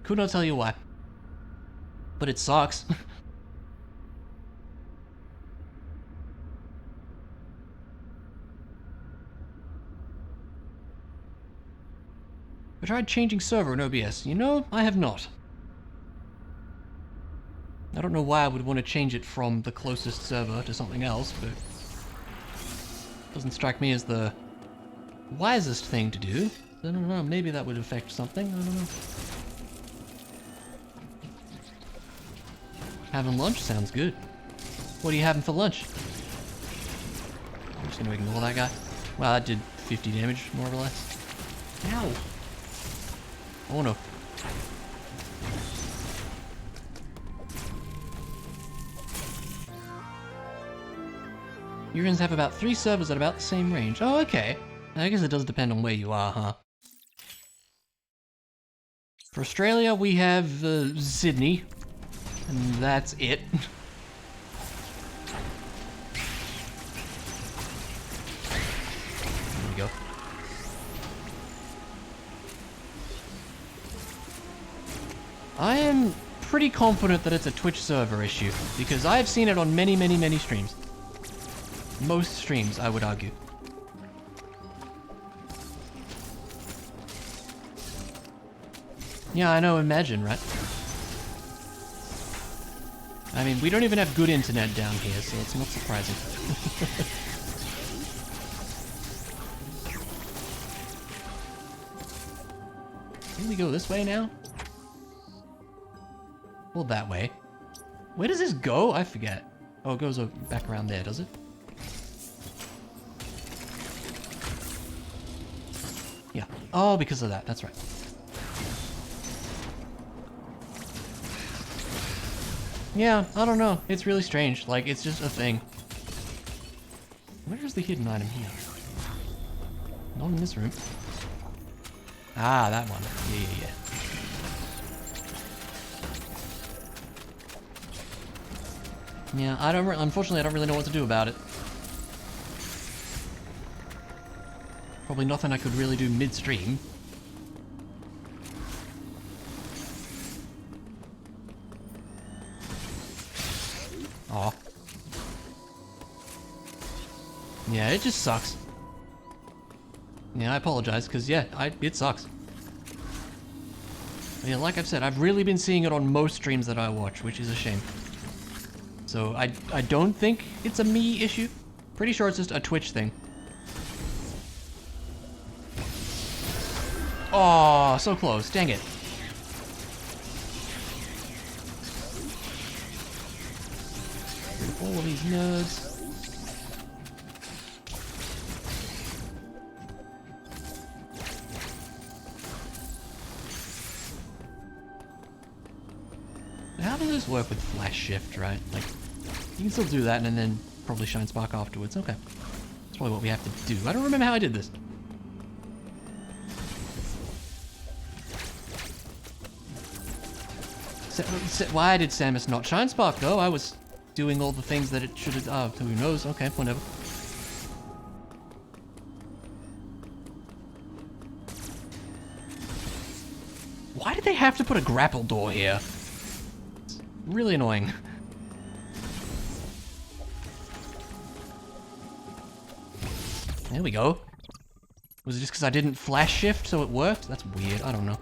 Could not tell you why. But it sucks. I tried changing server in OBS. You know, I have not. I don't know why I would want to change it from the closest server to something else, but doesn't strike me as the wisest thing to do. I don't know, maybe that would affect something, I don't know. Having lunch sounds good. What are you having for lunch? I'm just gonna ignore that guy. Wow, that did 50 damage, more or less. Ow! Oh no. Urans have about 3 servers at about the same range. Oh, okay. I guess it does depend on where you are, huh? For Australia, we have Sydney. And that's it. There we go. I am pretty confident that it's a Twitch server issue, because I've seen it on many, many, many streams. Most streams, I would argue. Yeah, I know, imagine, right? I mean, we don't even have good internet down here, so it's not surprising. Can we go this way now? Well, that way. Where does this go? I forget. Oh, it goes back around there, does it? Yeah. Oh, because of that. That's right. Yeah, I don't know. It's really strange. Like, it's just a thing. Where's the hidden item here? Not in this room. Ah, that one. Yeah. Yeah, unfortunately, I don't really know what to do about it. Probably nothing I could really do midstream. Aw. Yeah, it just sucks. Yeah, I apologize, because yeah, it sucks. Yeah, like I've said, I've really been seeing it on most streams that I watch, which is a shame. So I don't think it's a me issue. Pretty sure it's just a Twitch thing. Oh, so close. Dang it. All of these nerds. How does this work with flash shift, right? Like, you can still do that and then probably shine spark afterwards. Okay. That's probably what we have to do. I don't remember how I did this. Why did Samus not shine spark though? I was doing all the things that it should have. Oh, who knows? Okay, whatever. Why did they have to put a grapple door here? It's really annoying. There we go. Was it just because I didn't flash shift so it worked? That's weird. I don't know.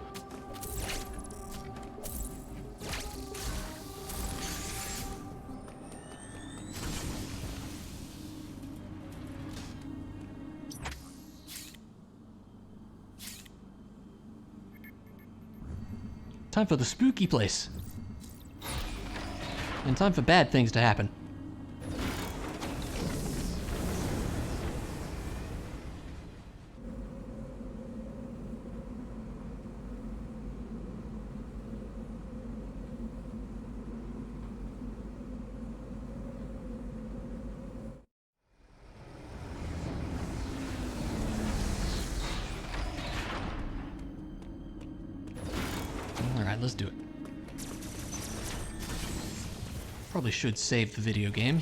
Time for the spooky place. And time for bad things to happen. Alright, let's do it. Probably should save the video game.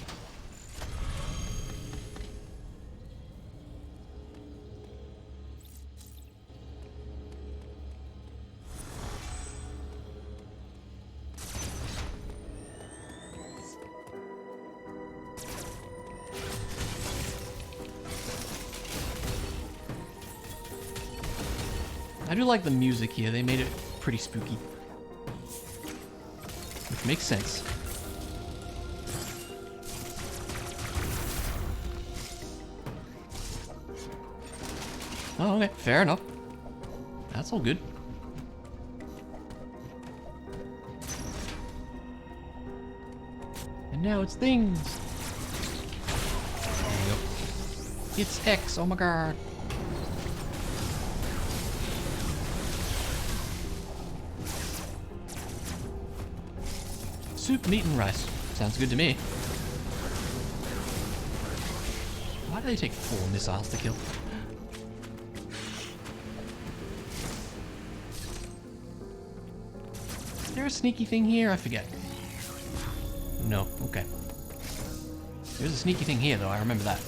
I do like the music here, they made it pretty spooky. Which makes sense. Oh, okay, fair enough. That's all good. And now it's things. There we go. It's X, oh my god. Soup, meat, and rice. Sounds good to me. Why do they take 4 missiles to kill? Is there a sneaky thing here? I forget. No, okay. There's a sneaky thing here though, I remember that.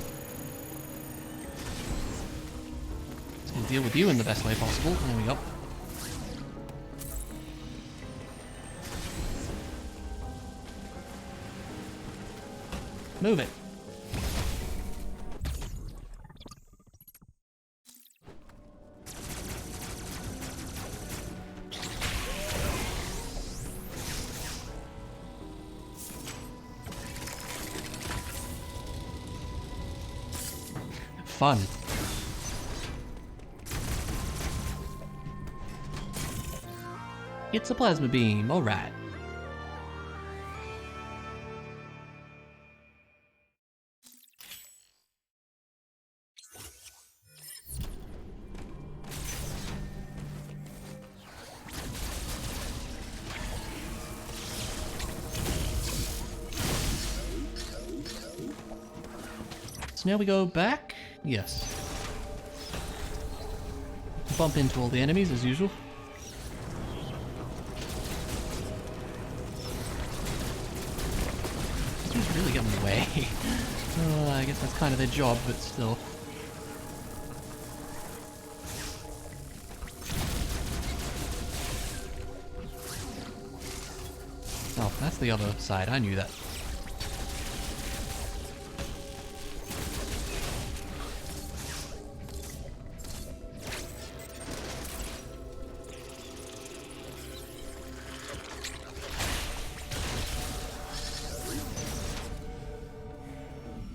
Let's deal with you in the best way possible. There we go. Move it. Fun. It's a plasma beam, alright. So now we go back? Yes. Bump into all the enemies as usual. Who's really getting in the way? I guess that's kind of their job, but still. Oh, that's the other side. I knew that.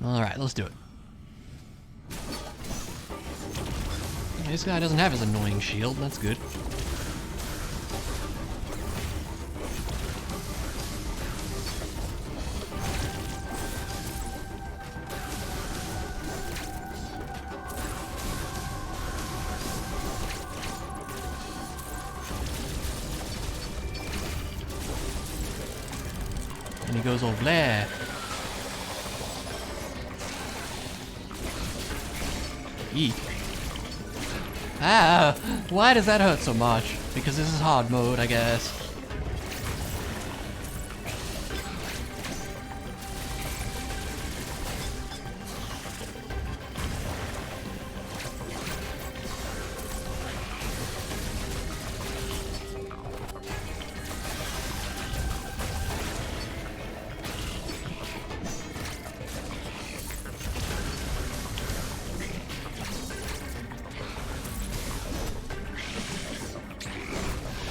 Alright, let's do it. This guy doesn't have his annoying shield, that's good. And he goes over there. Eek. Ah, why does that hurt so much? Because this is hard mode, I guess.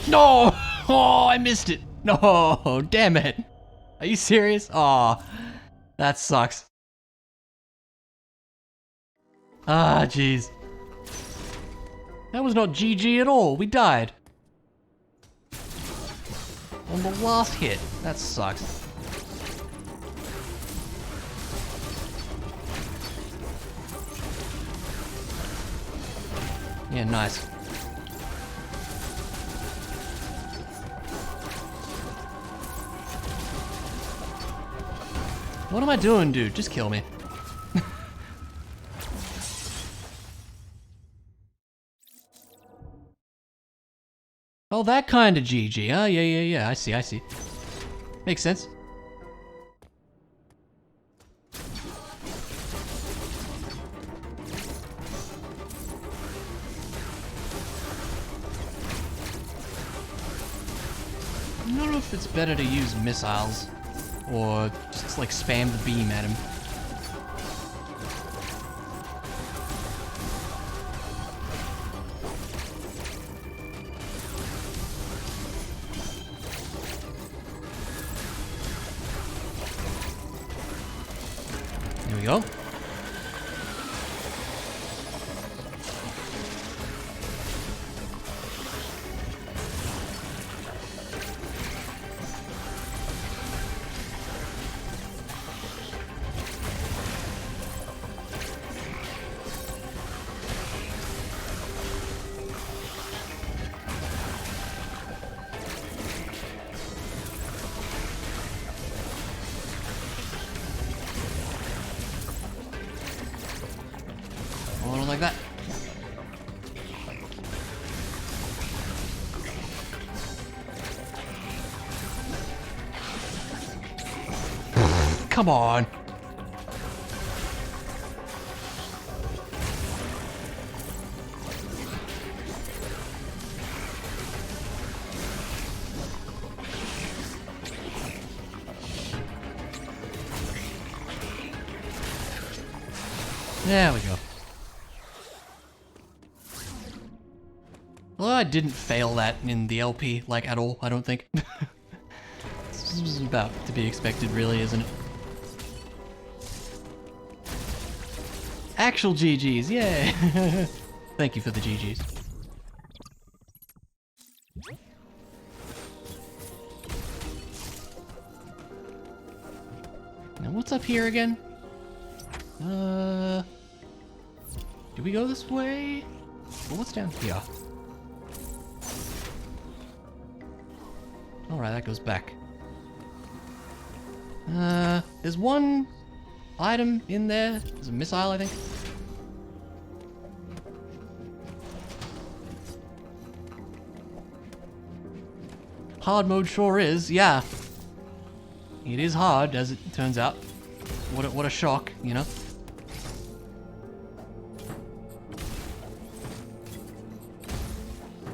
No! Oh, I missed it. No, damn it. Are you serious? Oh, that sucks. Ah, jeez. That was not GG at all. We died. On the last hit. That sucks. Yeah, nice. What am I doing, dude? Just kill me. Oh, that kind of GG, huh? Yeah. I see. Makes sense. I don't know if it's better to use missiles or just like spam the beam at him. There we go. Like that. Come on. There we go. Well, I didn't fail that in the LP, like, at all, I don't think. This was about to be expected, really, isn't it? Actual GGs, yay! Thank you for the GGs. Now, what's up here again? Do we go this way? Well, what's down here? Alright, that goes back. There's one item in there. There's a missile, I think. Hard mode sure is, yeah. It is hard, as it turns out. What a shock, you know?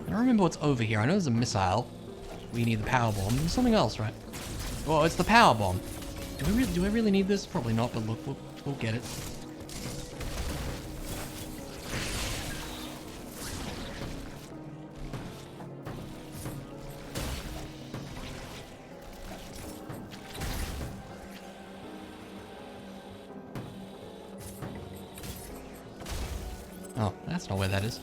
I don't remember what's over here. I know there's a missile. We need the power bomb. There's something else, right? Well, it's the power bomb. Do I really need this? Probably not, but look, we'll get it. Oh, that's not where that is.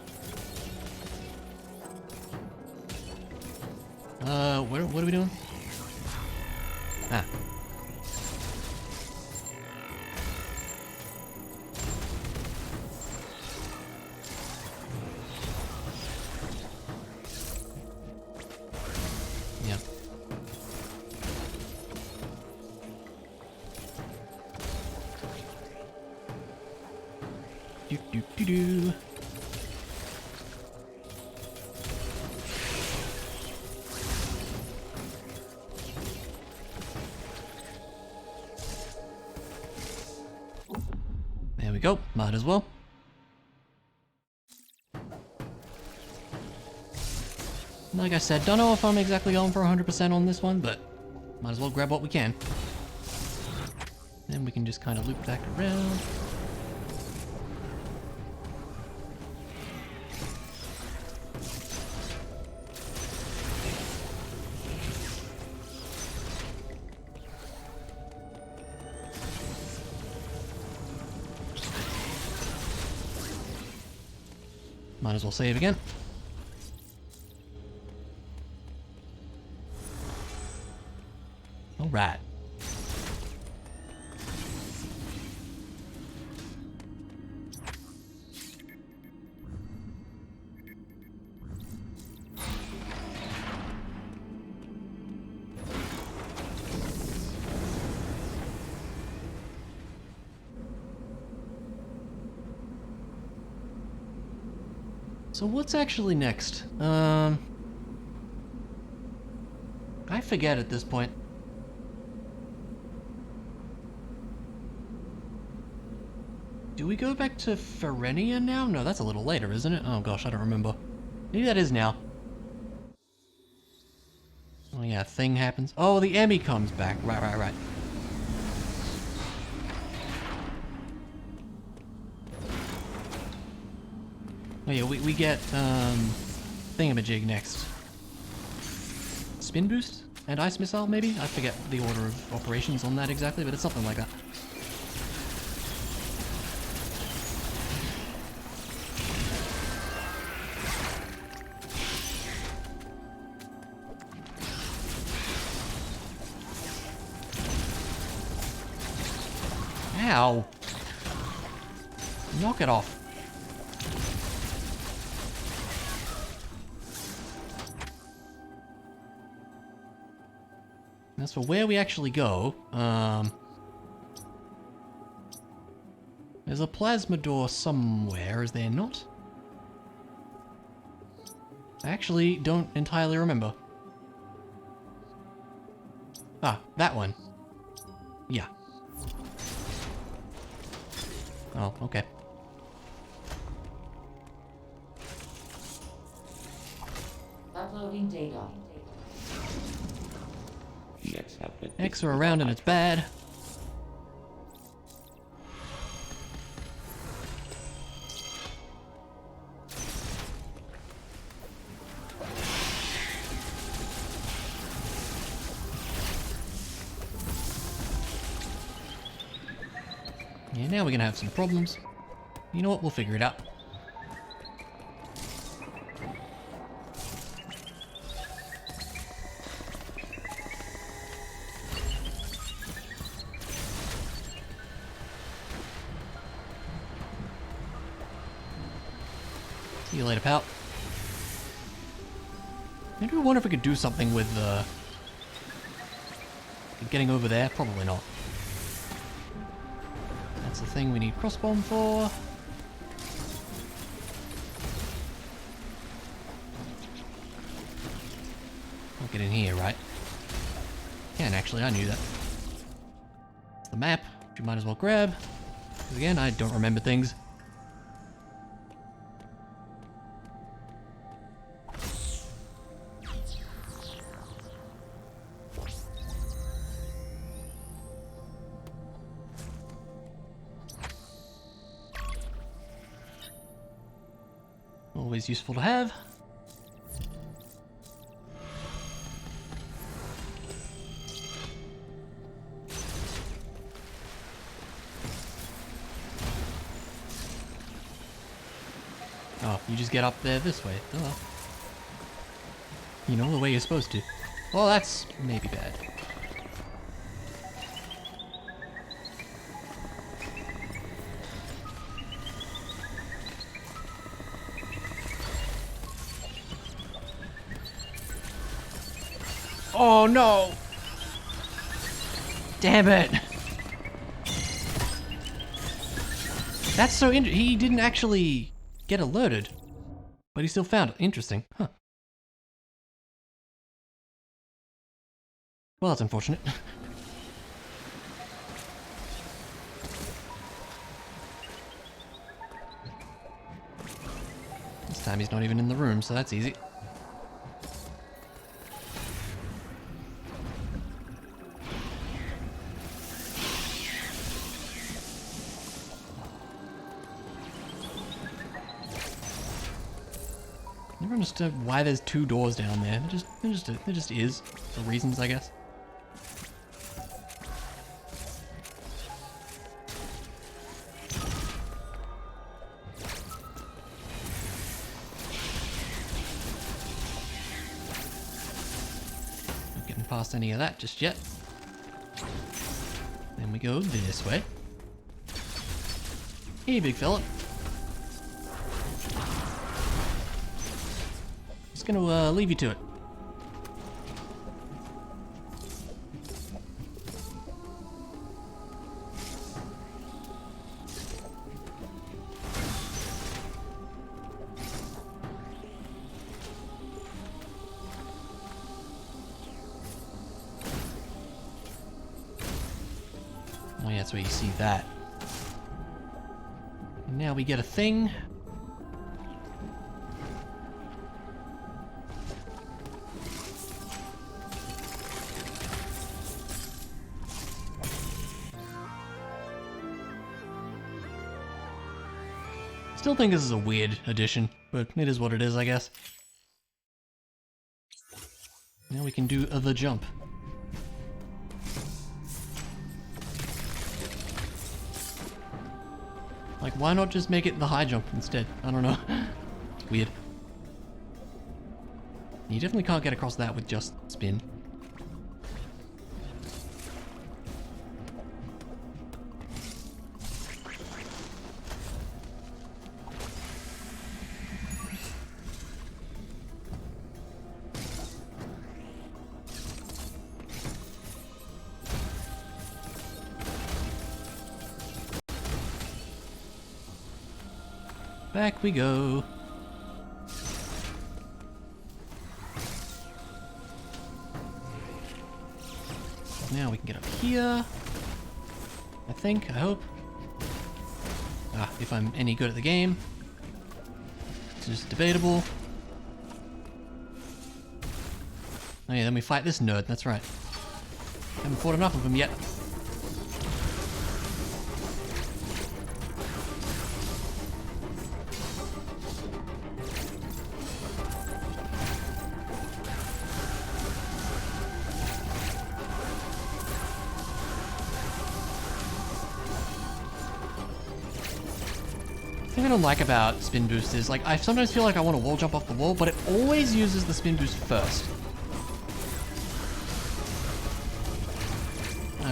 What are we doing? Ah. Yeah. Do do do do. There we go, might as well. Like I said, don't know if I'm exactly going for 100% on this one, but might as well grab what we can. Then we can just kind of loop back around. Might as well save again. All right. So what's actually next? I forget at this point. Do we go back to Ferenia now? No, that's a little later, isn't it? Oh gosh, I don't remember. Maybe that is now. Oh yeah, thing happens. Oh, the Emmy comes back. Right. Oh yeah, we get, thingamajig next. Spin boost? And ice missile, maybe? I forget the order of operations on that exactly, but it's something like that. Ow! Knock it off. As for where we actually go, there's a plasma door somewhere, is there not? I actually don't entirely remember. Ah, that one. Yeah. Oh, okay. Uploading data. X are around and it's bad. Yeah, now we're gonna have some problems. You know what? We'll figure it out. See you later, pal. Maybe I wonder if we could do something with getting over there. Probably not. That's the thing we need crossbomb for. I'll get in here, right? Can actually, I knew that. It's the map, which you might as well grab. Because again, I don't remember things. Always useful to have. Oh, you just get up there this way. Duh. You know, the way you're supposed to. Well, that's maybe bad. Oh no! Damn it! That's so he didn't actually get alerted, but he still found it. Interesting. Huh. Well, that's unfortunate. This time he's not even in the room, so that's easy. Never understood why there's two doors down there. It just is, for reasons, I guess. Not getting past any of that just yet. Then we go this way. Hey, big fella. Gonna leave you to it. Oh yeah, that's where you see that. And now we get a thing. Still think this is a weird addition, but it is what it is, I guess. Now we can do the jump. Like, why not just make it the high jump instead? I don't know. It's weird. You definitely can't get across that with just spin. Back we go. Now we can get up here. I think, I hope. Ah, if I'm any good at the game. It's just debatable. Oh yeah, then we fight this nerd, that's right. Haven't fought enough of them yet. thing I don't like about spin boost is, like, I sometimes feel like I want to wall jump off the wall, but it always uses the spin boost first.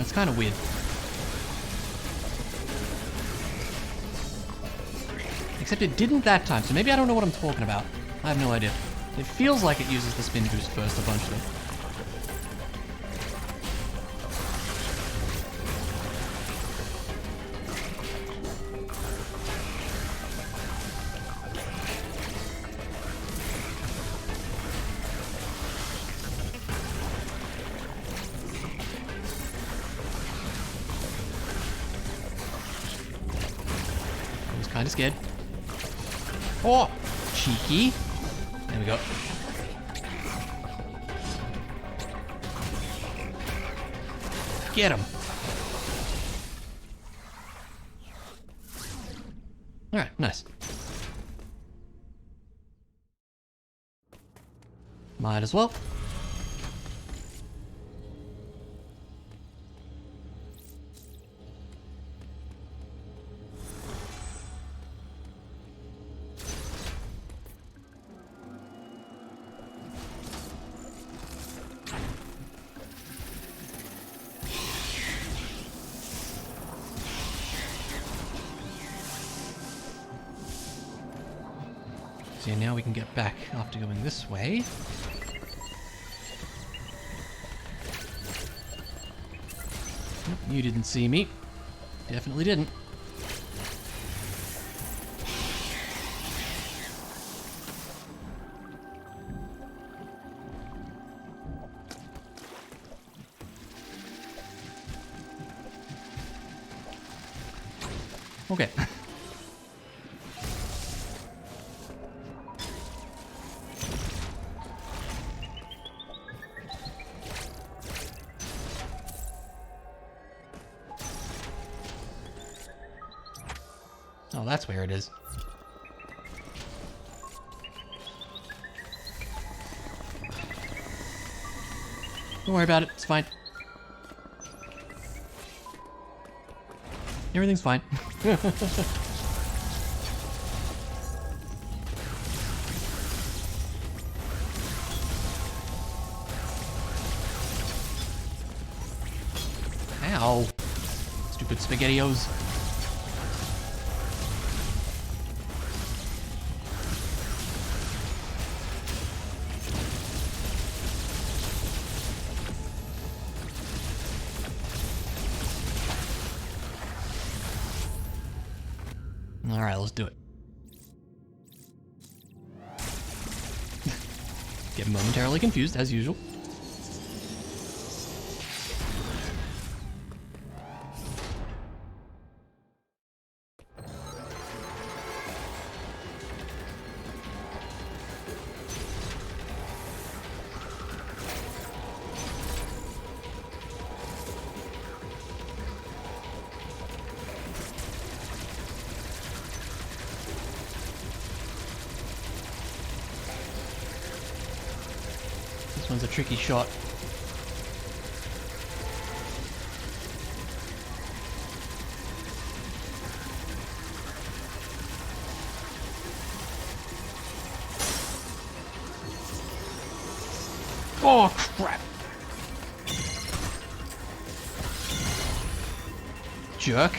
It's kind of weird. Except it didn't that time, so maybe I don't know what I'm talking about. I have no idea. It feels like it uses the spin boost first a bunch though. I was kind of scared. Oh! Cheeky. There we go. Get him. Alright, nice. Might as well. So now we can get back after going this way. Nope, you didn't see me. Definitely didn't. Okay. Oh, that's where it is. Don't worry about it, it's fine. Everything's fine. Ow. Stupid SpaghettiOs. Alright, let's do it. Get momentarily confused, as usual. This one's a tricky shot. Oh, crap! Jerk.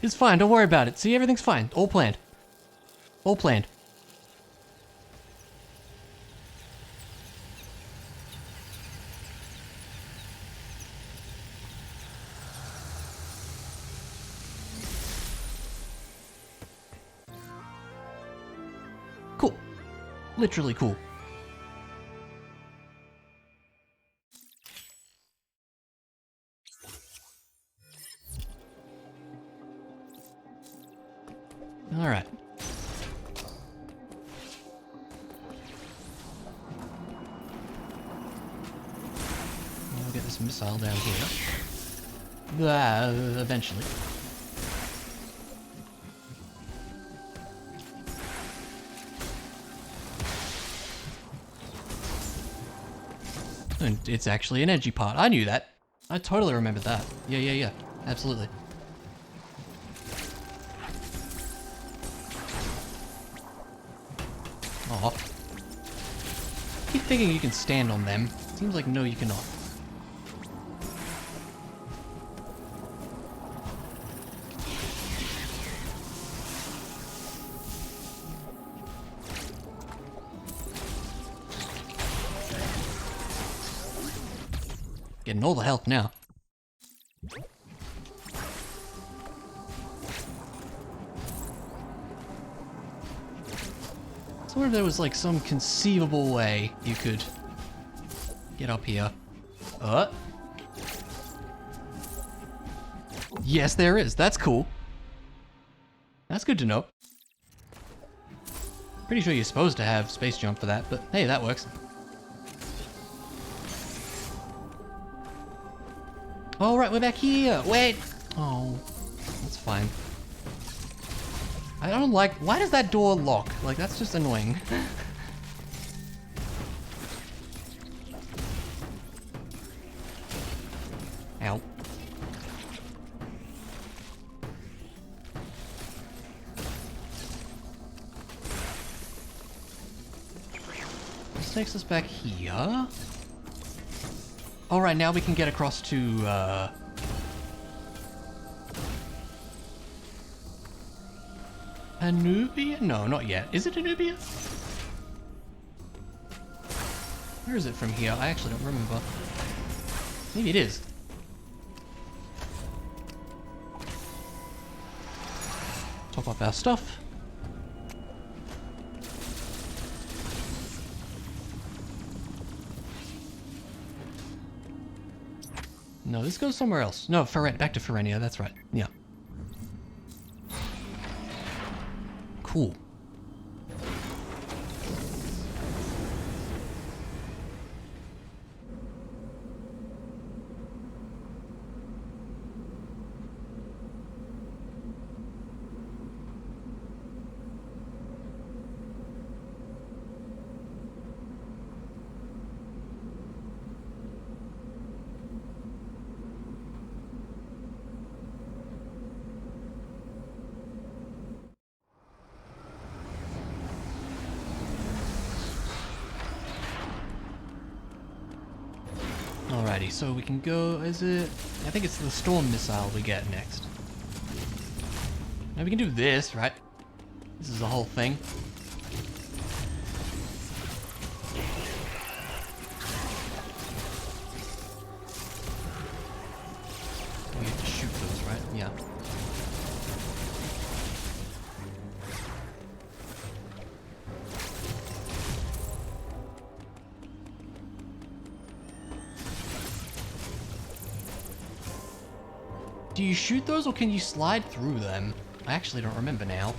It's fine, don't worry about it. See, everything's fine. All planned. All planned. Cool. Literally cool. All right. We'll get this missile down here. Eventually. And it's actually an edgy part. I knew that. I totally remembered that. Yeah. Absolutely. Oh. I keep thinking you can stand on them. Seems like no, you cannot. Getting all the health now. So what if there was like some conceivable way you could get up here? Yes, there is. That's cool. That's good to know. Pretty sure you're supposed to have space jump for that, but hey, that works. All right, we're back here. Wait. Oh, that's fine. I don't like... Why does that door lock? Like, that's just annoying. Ow. This takes us back here. Alright, now we can get across to, Anubia? No, not yet. Is it Anubia? Where is it from here? I actually don't remember. Maybe it is. Top up our stuff. No, this goes somewhere else. No, back to Ferenia, that's right. Yeah. Cool. Alrighty, so we can go, is it? I think it's the storm missile we get next. Now we can do this, right? This is the whole thing. We have to shoot those, right? Yeah. Do you shoot those or can you slide through them? I actually don't remember now.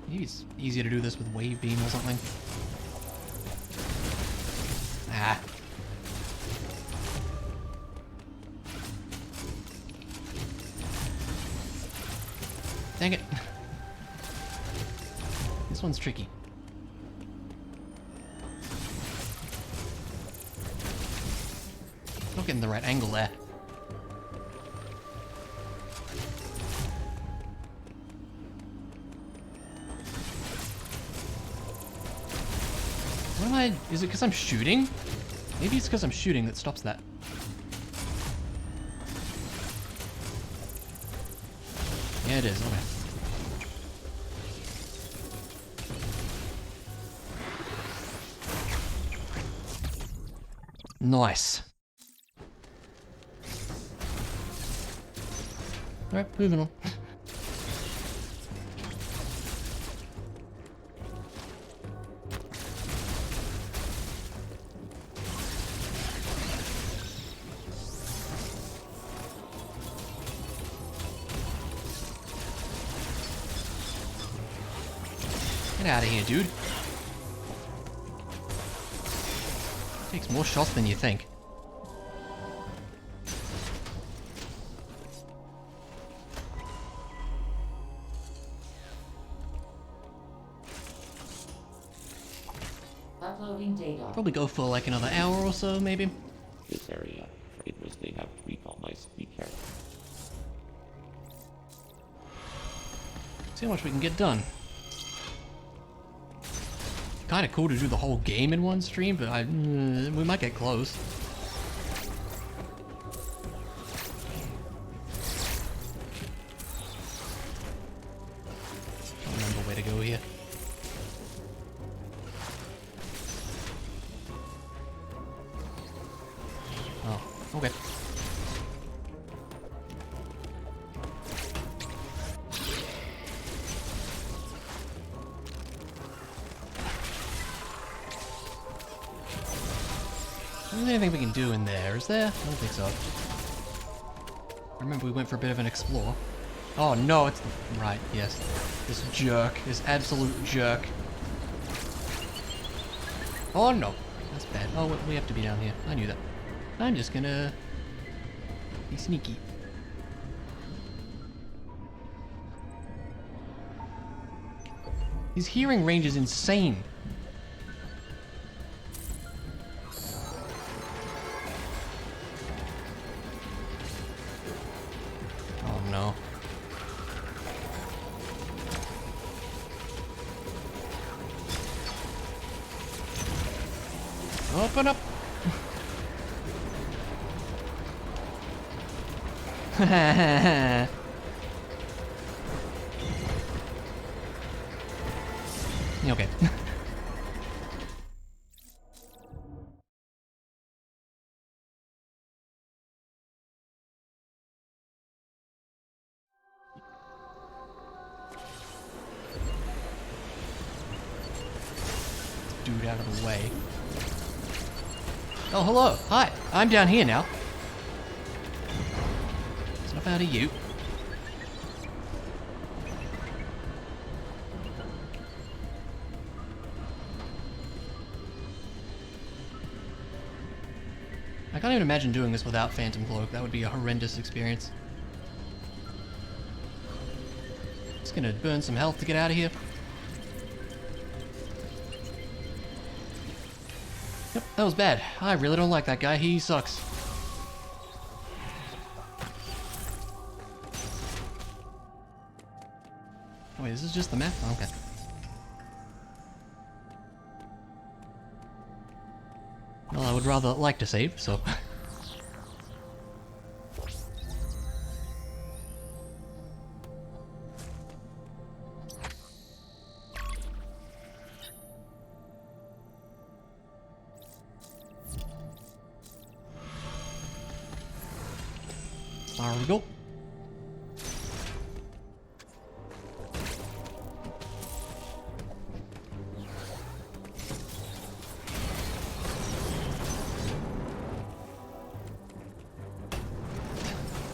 Maybe it's easier to do this with wave beam or something. Ah. Dang it. This one's tricky. Not getting the right angle there. What am I... Is it because I'm shooting? Maybe it's because I'm shooting that stops that. Yeah, it is. Okay. Nice. Alright, moving on. Get out of here, dude. Takes more shots than you think. Uploading data. Probably go for like another hour or so, maybe. This area, afraid was they have to recall my speaker. See how much we can get done. Kind of cool to do the whole game in one stream, but we might get close. Don't remember where to go here. Oh, okay. Is there anything we can do in there? Is there? I don't think so. I remember we went for a bit of an explore. Oh no, it's... Right, yes. This jerk. This absolute jerk. Oh no. That's bad. Oh, we have to be down here. I knew that. I'm just gonna... be sneaky. His hearing range is insane. Oh no. Open up! Okay. Dude out of the way. Oh, hello. Hi. I'm down here now. It's enough out of you. I can't even imagine doing this without Phantom Cloak. That would be a horrendous experience. Just gonna burn some health to get out of here. Yep, that was bad. I really don't like that guy. He sucks. Oh, wait, this is just the map? Okay. Well, I would rather like to save, so... There we go.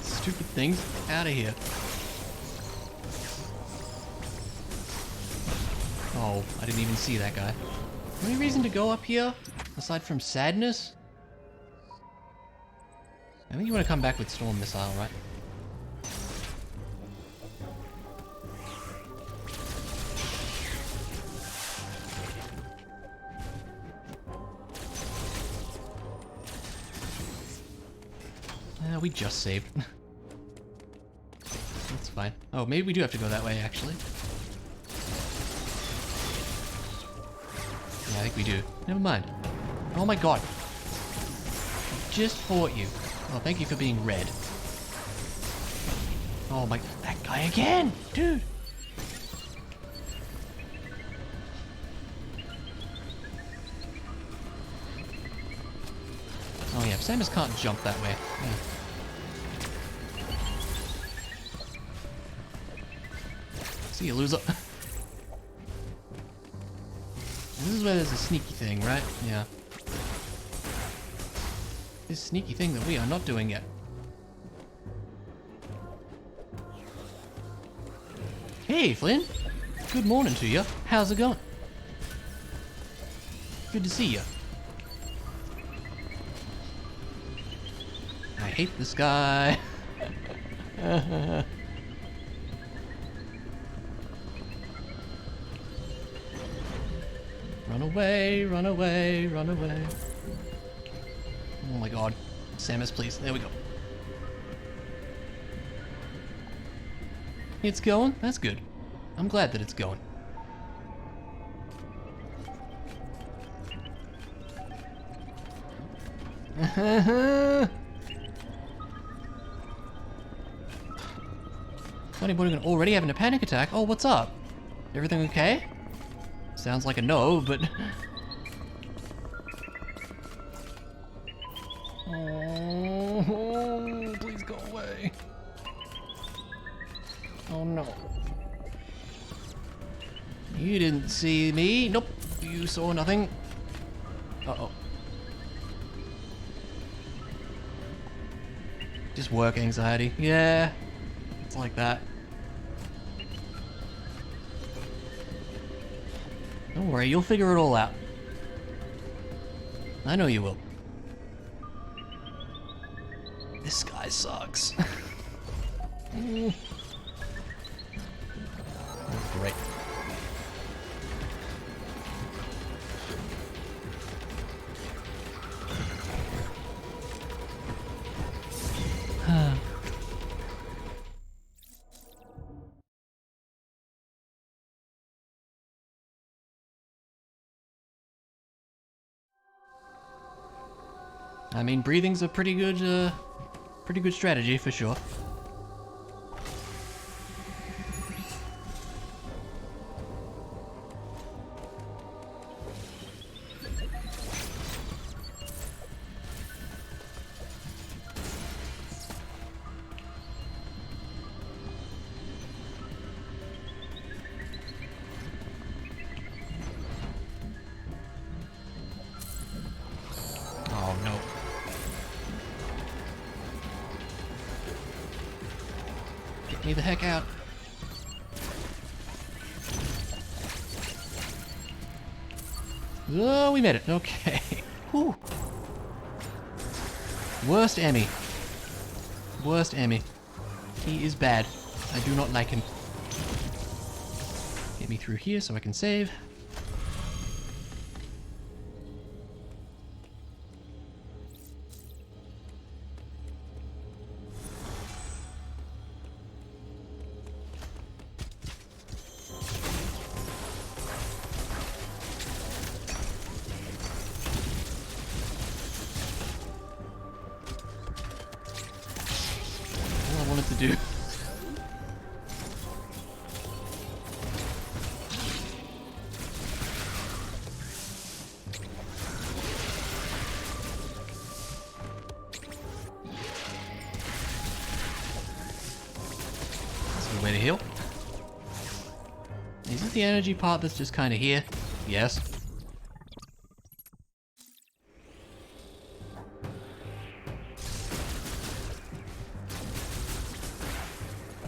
Stupid things, out of here. Oh, I didn't even see that guy. Any reason to go up here, aside from sadness? I think you want to come back with Storm Missile, right? We just saved. That's fine. Oh, maybe we do have to go that way, actually. Yeah, I think we do. Never mind. Oh my god. Just fought you. Oh, thank you for being red. Oh my... That guy again! Dude! Oh yeah, Samus can't jump that way. Yeah. See you, loser. This is where there's a sneaky thing, right? Yeah. This sneaky thing that we are not doing yet. Hey, Flynn! Good morning to you. How's it going? Good to see you. I hate this guy. Run away, run away, run away. Oh my god. Samus, please. There we go. It's going? That's good. I'm glad that it's going. Funny boy already having a panic attack. Oh, what's up? Everything okay? Sounds like a no, but... Oh, please go away. Oh no. You didn't see me. Nope. You saw nothing. Uh-oh. Just work anxiety. Yeah. It's like that. Don't worry, you'll figure it all out. I know you will. This guy sucks. Oh, great. I mean, breathing's a pretty good strategy for sure. Oh no. Get me the heck out. Oh, we made it. Okay. Whew. Worst Emmy. Worst Emmy. He is bad. I do not like him. Get me through here so I can save. All I wanted to do. That's a good way to heal. Is it the energy part that's just kind of here? Yes.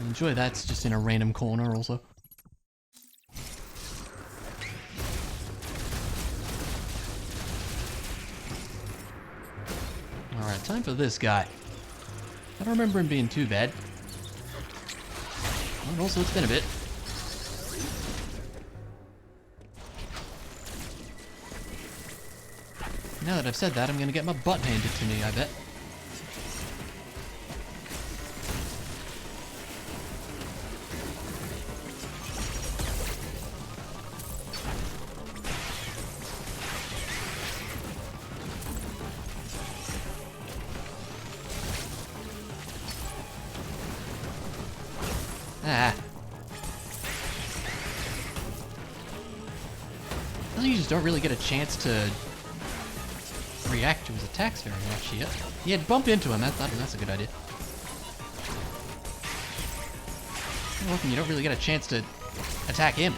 Enjoy that's just in a random corner also. Alright, time for this guy. I don't remember him being too bad. And also it's been a bit. Now that I've said that, I'm gonna get my butt handed to me, I bet. Ah. You just don't really get a chance to react to his attacks very much yet. Yeah, bump into him. That's a good idea. Often you don't really get a chance to attack him.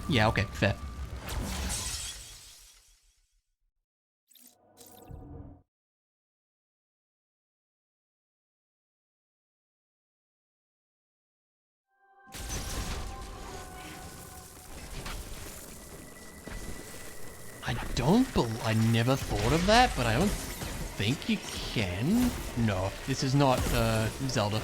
Yeah, okay, fair. I never thought of that, but I don't think you can. No, this is not Zelda.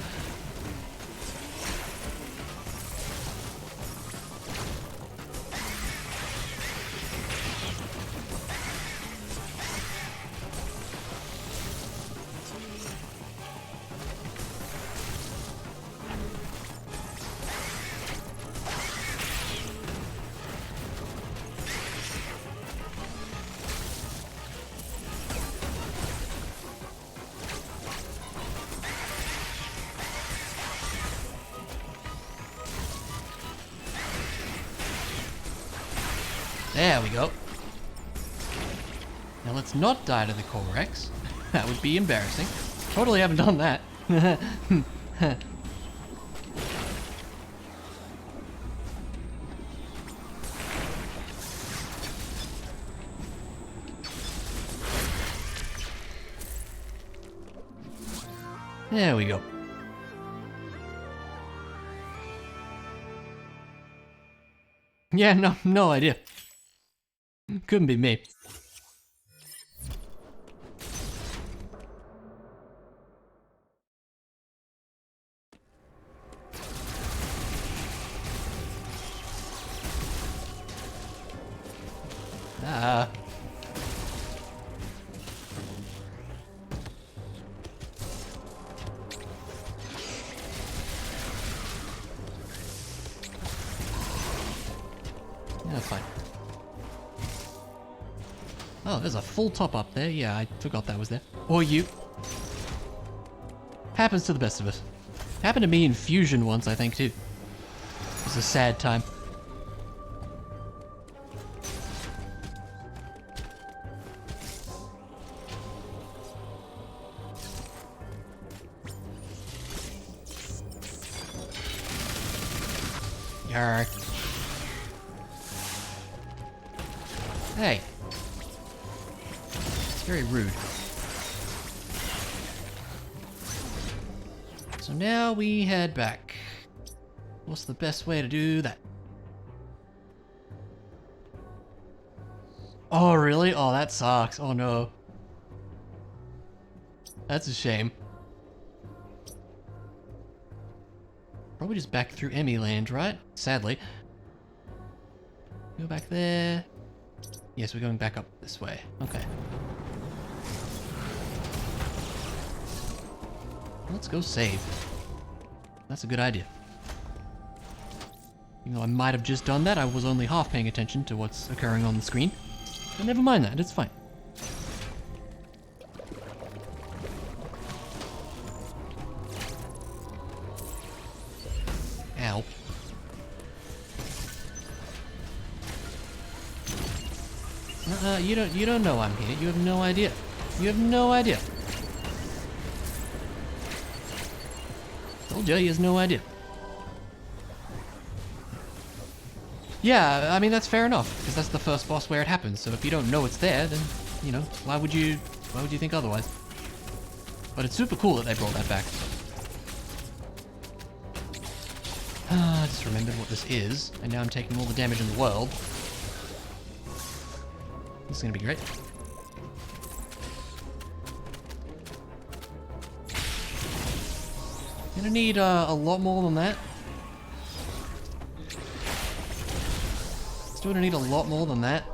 There we go. Now let's not die to the Corex. That would be embarrassing. Totally haven't done that. There we go. Yeah, no idea. Couldn't be me. Ah. Yeah, that's fine. Oh, there's a full top up there. Yeah, I forgot that was there. Or you. Happens to the best of us. Happened to me in Fusion once, I think, too. It was a sad time. Yark. Hey. It's very rude. So now we head back. What's the best way to do that? Oh, really? Oh, that sucks. Oh, no. That's a shame. Probably just back through Emmy Land, right? Sadly. Go back there. Yes, we're going back up this way. Okay. Let's go save. That's a good idea. Even though I might have just done that, I was only half paying attention to what's occurring on the screen. But never mind that, it's fine. Ow. You don't know I'm here. You have no idea. You have no idea. Told you, he has no idea. Yeah, I mean that's fair enough, because that's the first boss where it happens. So if you don't know it's there, then you know why would you think otherwise? But it's super cool that they brought that back. I just remembered what this is, and now I'm taking all the damage in the world. This is gonna be great. Gonna need a lot more than that. Still gonna need a lot more than that.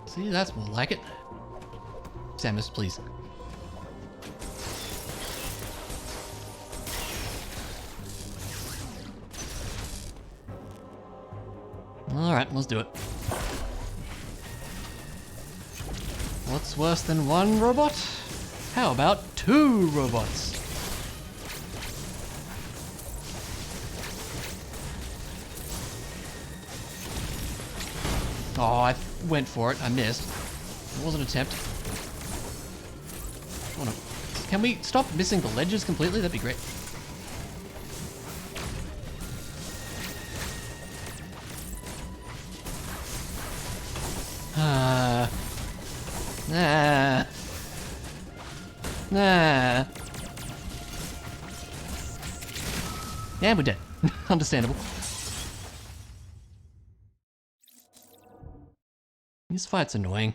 See, that's more like it. Samus, please. Alright, let's do it. What's worse than one robot? How about 2 robots? Oh, I went for it. I missed. It was an attempt. Oh no. Can we stop missing the ledges completely? That'd be great. Nah. Nah. Yeah, we're dead. Understandable. This fight's annoying.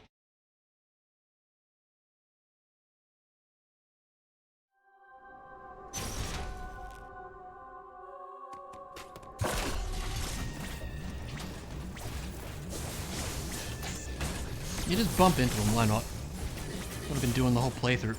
You just bump into him, why not? What I've been doing the whole playthrough.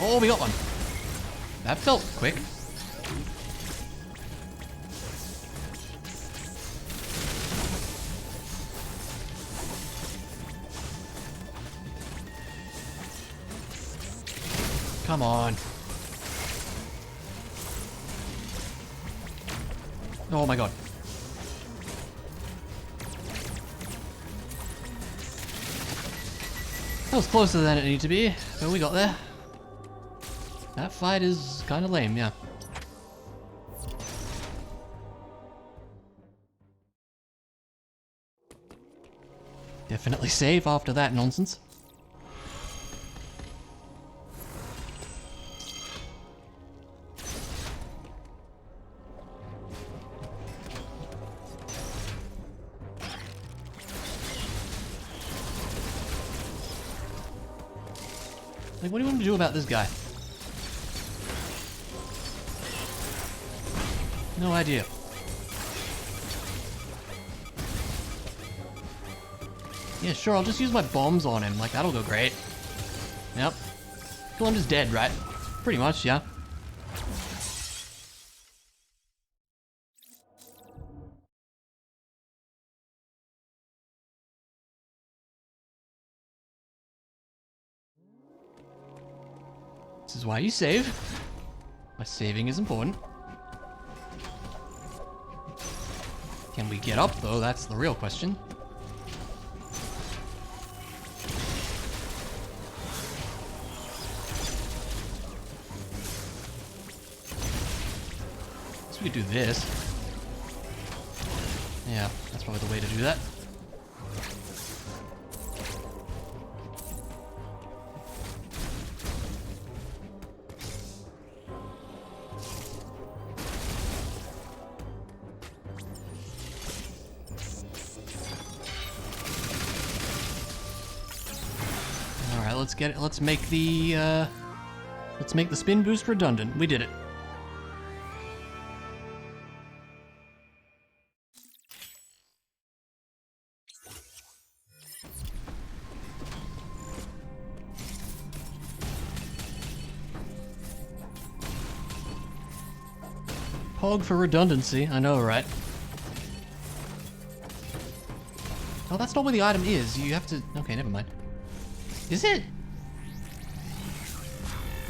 Oh, we got one. That felt quick. Come on. Oh my god. That was closer than it needed to be, but we got there. That fight is kind of lame, yeah. Definitely save after that nonsense. Like, what do you want to do about this guy? No idea. Yeah, sure, I'll just use my bombs on him. Like, that'll go great. Yep. Kill him just dead, right? Pretty much, yeah. This is why you save. Why saving is important. Can we get up, though? That's the real question. We could do this. Yeah, that's probably the way to do that. All right, let's get it. Let's make the spin boost redundant. We did it. Pog for redundancy, I know, right? Oh, that's not where the item is. You have to... Okay, never mind. Is it?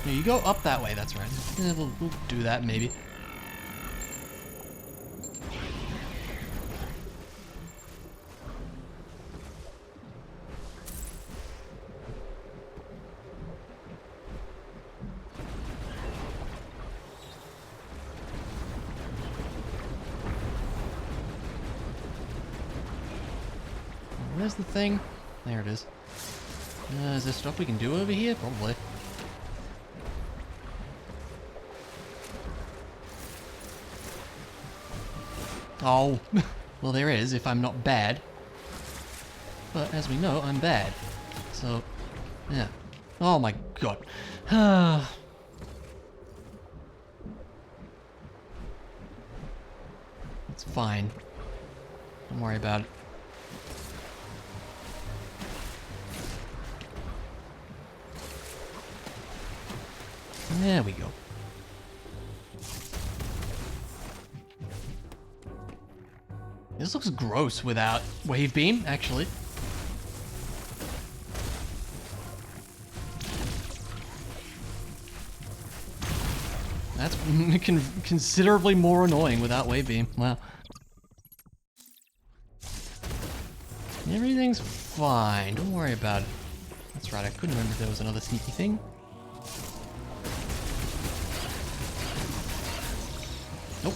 No, you go up that way, that's right. Yeah, we'll do that, maybe. Where's the thing? There it is. Is there stuff we can do over here? Probably. Oh, well there is, if I'm not bad. But as we know, I'm bad. So, yeah. Oh my god. It's fine. Don't worry about it. There we go. This looks gross without wave beam, actually. Considerably more annoying without wave beam. Wow. Everything's fine. Don't worry about it. That's right, I couldn't remember if there was another sneaky thing. Nope.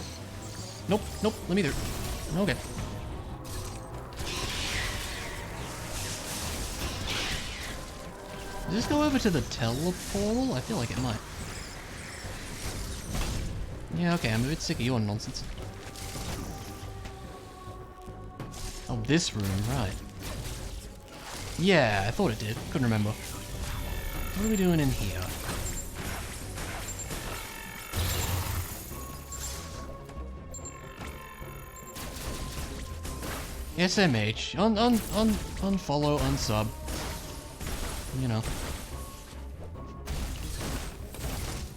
Nope, nope, let me through. Okay. Does this go over to the teleportal? I feel like it might. Yeah, okay, I'm a bit sick of your nonsense. Oh, this room, right. Yeah, I thought it did. Couldn't remember. What are we doing in here? SMH. Unfollow, unsub. You know.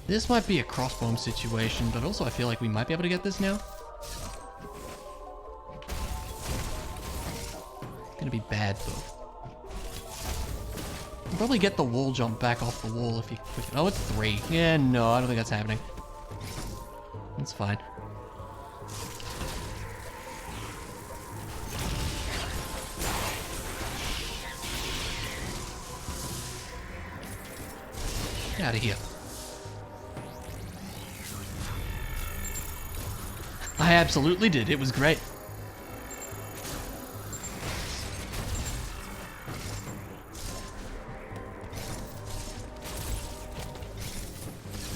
This might be a crossbomb situation, but also I feel like we might be able to get this now. It's gonna be bad though. You'll probably get the wall jump back off the wall if you quick. Oh, it's 3. Yeah, no, I don't think that's happening. That's fine. Get out of here. I absolutely did. It was great.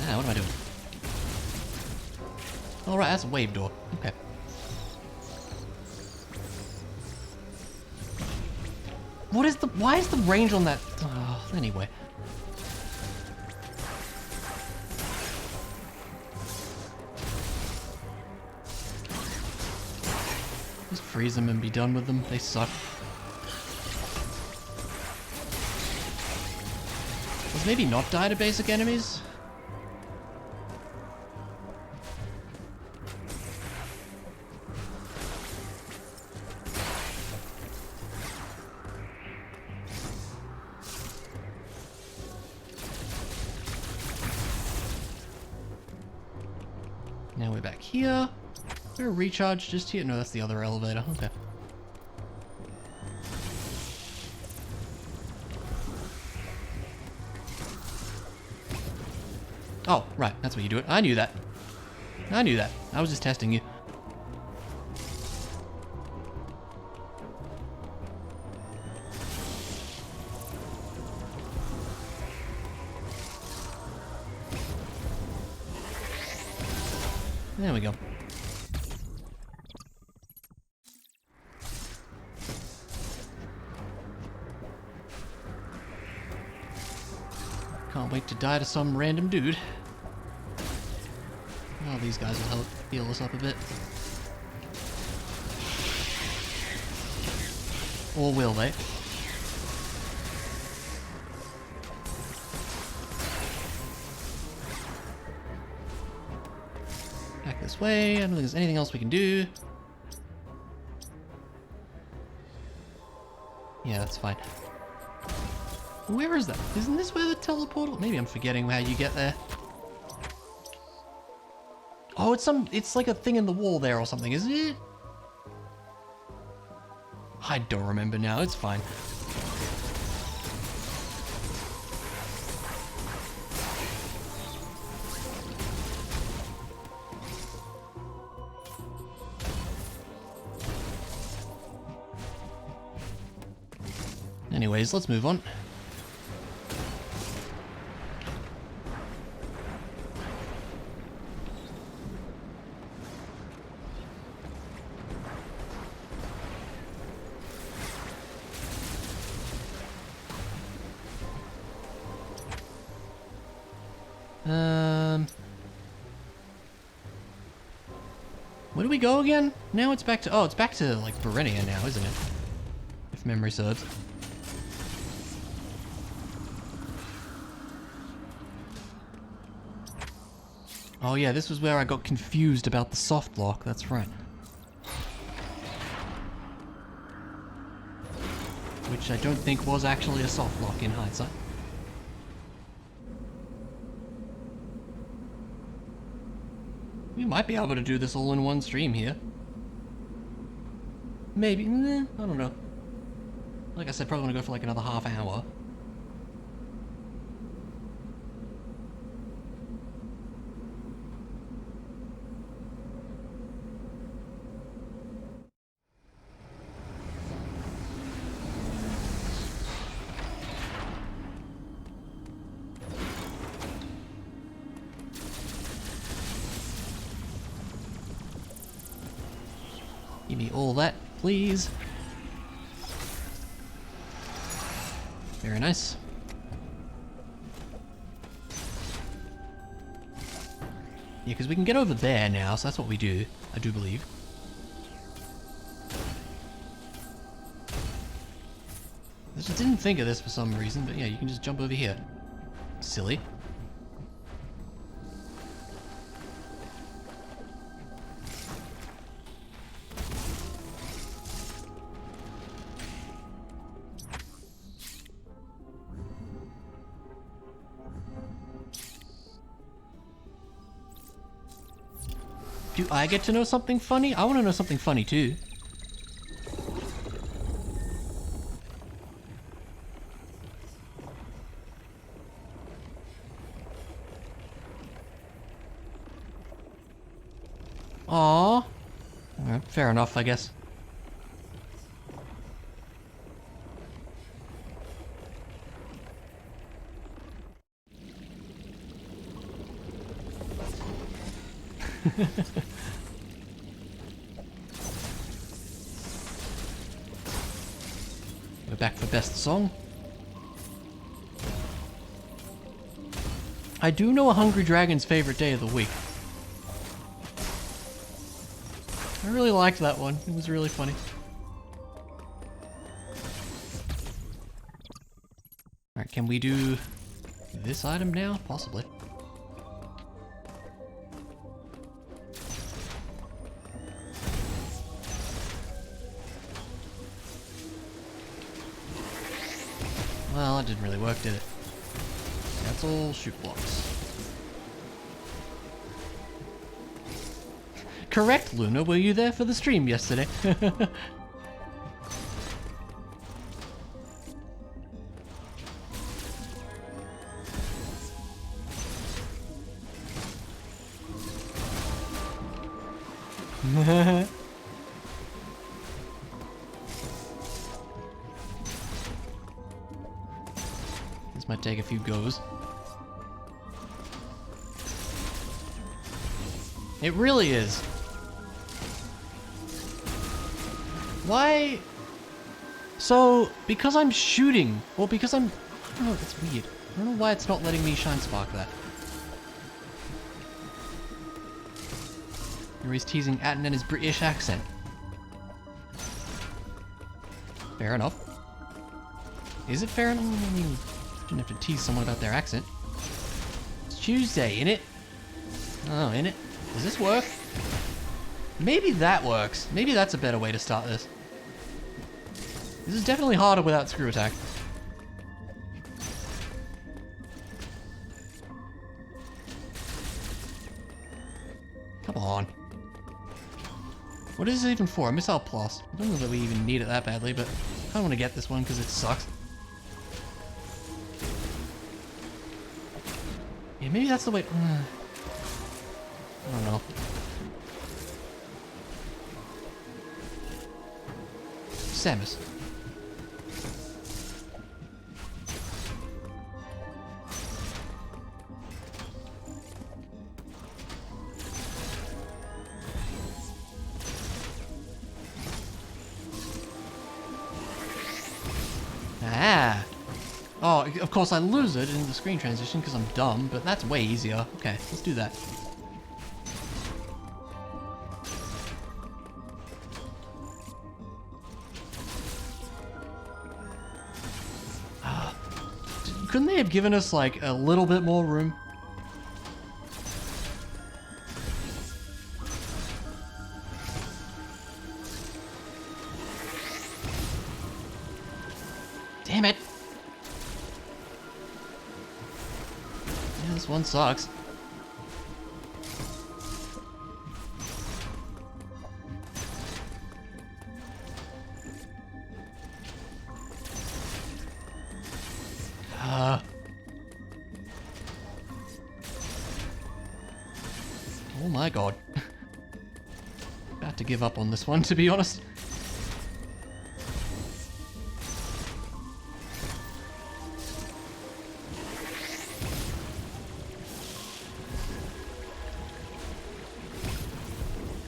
Ah, what am I doing? All right, that's a wave door. Okay. What is the? Why is the range on that? Oh, anyway. Just freeze them and be done with them. They suck. Let's maybe not die to basic enemies. Now we're back here. Is there a recharge just here? No, that's the other elevator. Okay. Oh, right. That's what you do it. I knew that. I knew that. I was just testing you. There we go. Can't wait to die to some random dude. Oh, these guys will help heal us up a bit. Or will they? Back this way. I don't think there's anything else we can do. Yeah, that's fine. Where is that? Isn't this where the teleportal? Maybe I'm forgetting how you get there. Oh, it's like a thing in the wall there or something, isn't it? I don't remember now, it's fine. Anyways, let's move on. Where do we go again? Now it's back to, oh, it's back to like Berenia now, isn't it? If memory serves. Oh yeah, this was where I got confused about the soft lock, that's right. Which I don't think was actually a soft lock in hindsight. might be able to do this all in one stream here. Maybe, I don't know. Like I said, probably gonna go for like another half hour. Give me all that, please. Very nice. Yeah, because we can get over there now, so that's what we do, I do believe. I just didn't think of this for some reason, but yeah, you can just jump over here. Silly. Do I get to know something funny? I want to know something funny too. Aww. Fair enough, I guess. We're back for best song. I do know a Hungry Dragon's favorite day of the week. I really liked that one. It was really funny. Alright, can we do this item now? Possibly. Well, that didn't really work, did it? That's all shoot blocks. Correct, Luna. Were you there for the stream yesterday? This might take a few goes. It really is. Why? So, because I'm shooting, well, because I'm, I don't know, it's weird. I don't know why it's not letting me shine spark that. Or he's teasing Atten and his British accent. Fair enough. Is it fair enough? I mean, shouldn't have to tease someone about their accent. It's Tuesday, innit? Oh, innit? Does this work? Maybe that works. Maybe that's a better way to start this. This is definitely harder without screw attack. Come on. What is this even for? A Missile Plus. I don't know that we even need it that badly, but I don't want to get this one because it sucks. Yeah, maybe that's the way... I don't know. Samus. Ah! Oh, of course I lose it in the screen transition because I'm dumb, but that's way easier. Okay, let's do that. Couldn't they have given us, like, a little bit more room? Damn it! Yeah, this one sucks. My god. About to give up on this one, to be honest.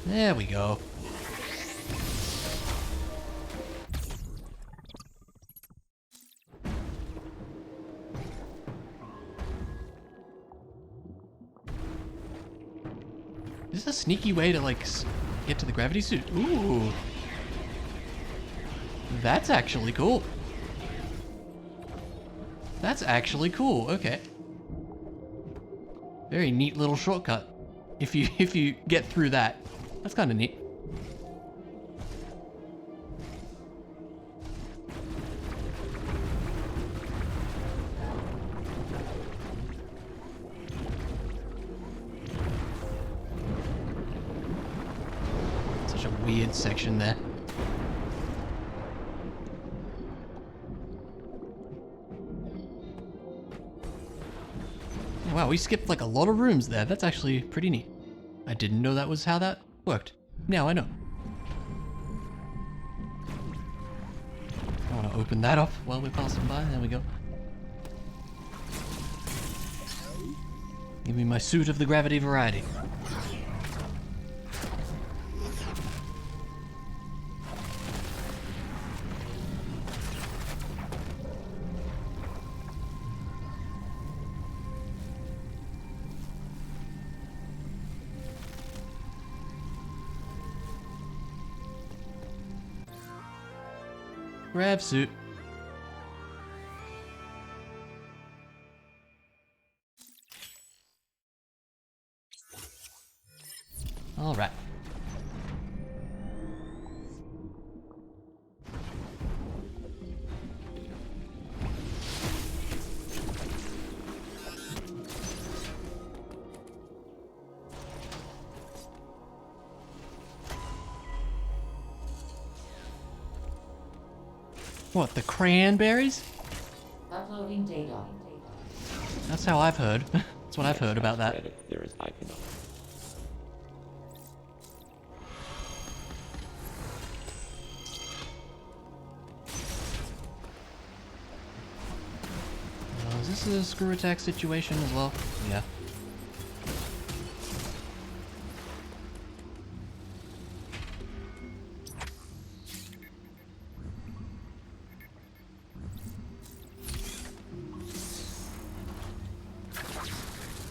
There we go. Is this a sneaky way to, like, get to the gravity suit? Ooh. That's actually cool. That's actually cool, okay. Very neat little shortcut. If you get through that. That's kind of neat. Such a weird section there. Wow, we skipped like a lot of rooms there. That's actually pretty neat. I didn't know that was how that worked. Now I know. I want to open that up while we're passing by. There we go. Give me my suit of the gravity variety. Grav suit. All right. What, the cranberries? Uploading data. That's how I've heard. That's what I've heard about that. There is icon. Is this a screw attack situation as well? Yeah.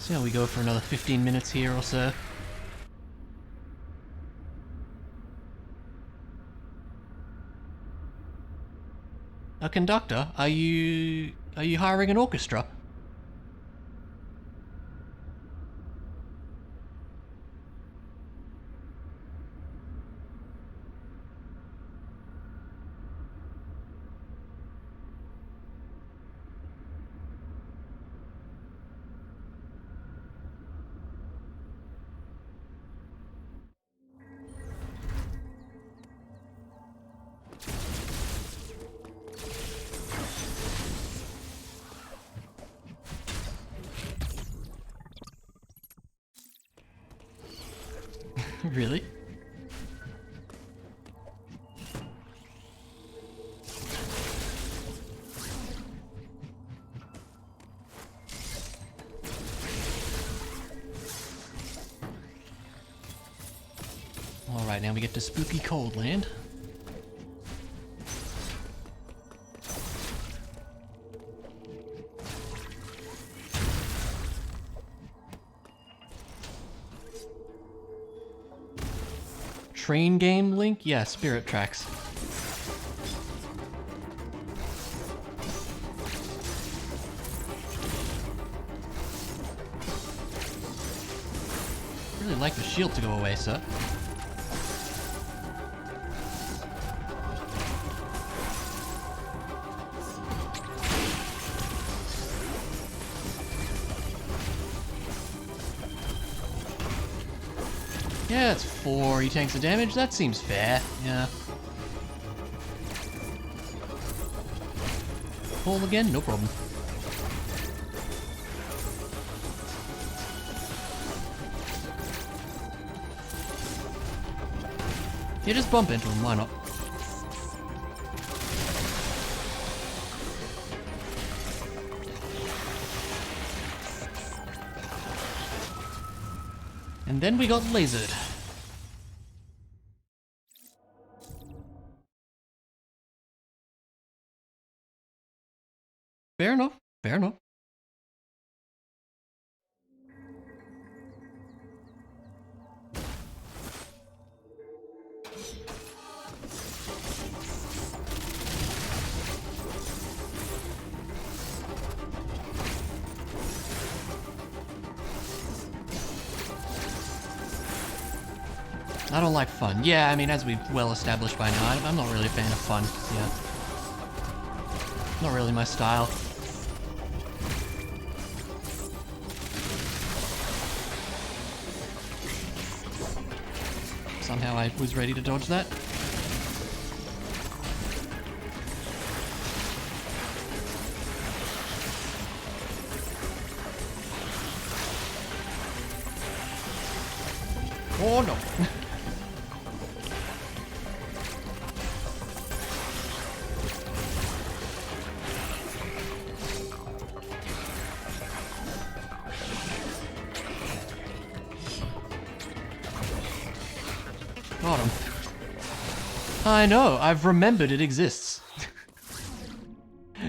See how we go for another 15 minutes here or so. A conductor? Are you hiring an orchestra? Really? Alright, now we get to spooky cold land. Train game link? Yeah, Spirit Tracks. Really like the shield to go away, sir. Yeah, it's 4 E-tanks of damage. That seems fair. Yeah. Pull him again? No problem. Yeah, just bump into him, why not? And then we got lasered. Fair enough, fair enough. I don't like fun. Yeah, I mean, as we've well established by now, I'm not really a fan of fun. Yeah. Not really my style. Somehow I was ready to dodge that. Oh no. Got him. I know, I've remembered it exists.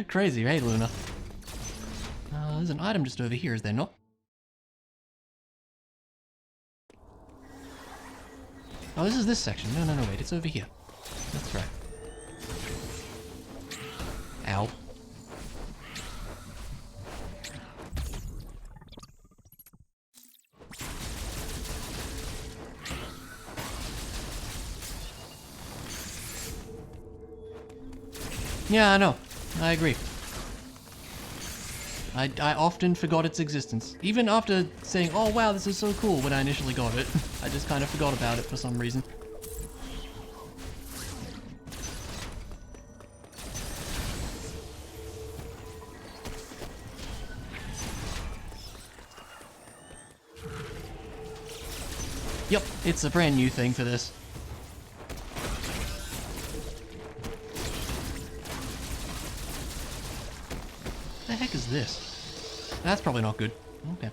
Crazy, hey Luna? There's an item just over here, is there not? Oh, this is this section. No, wait, it's over here. That's right. Ow. Yeah, I know. I agree. I often forgot its existence. Even after saying, oh wow, this is so cool when I initially got it. I just kind of forgot about it for some reason. Yep, it's a brand new thing for this. What the heck is this? That's probably not good. Okay.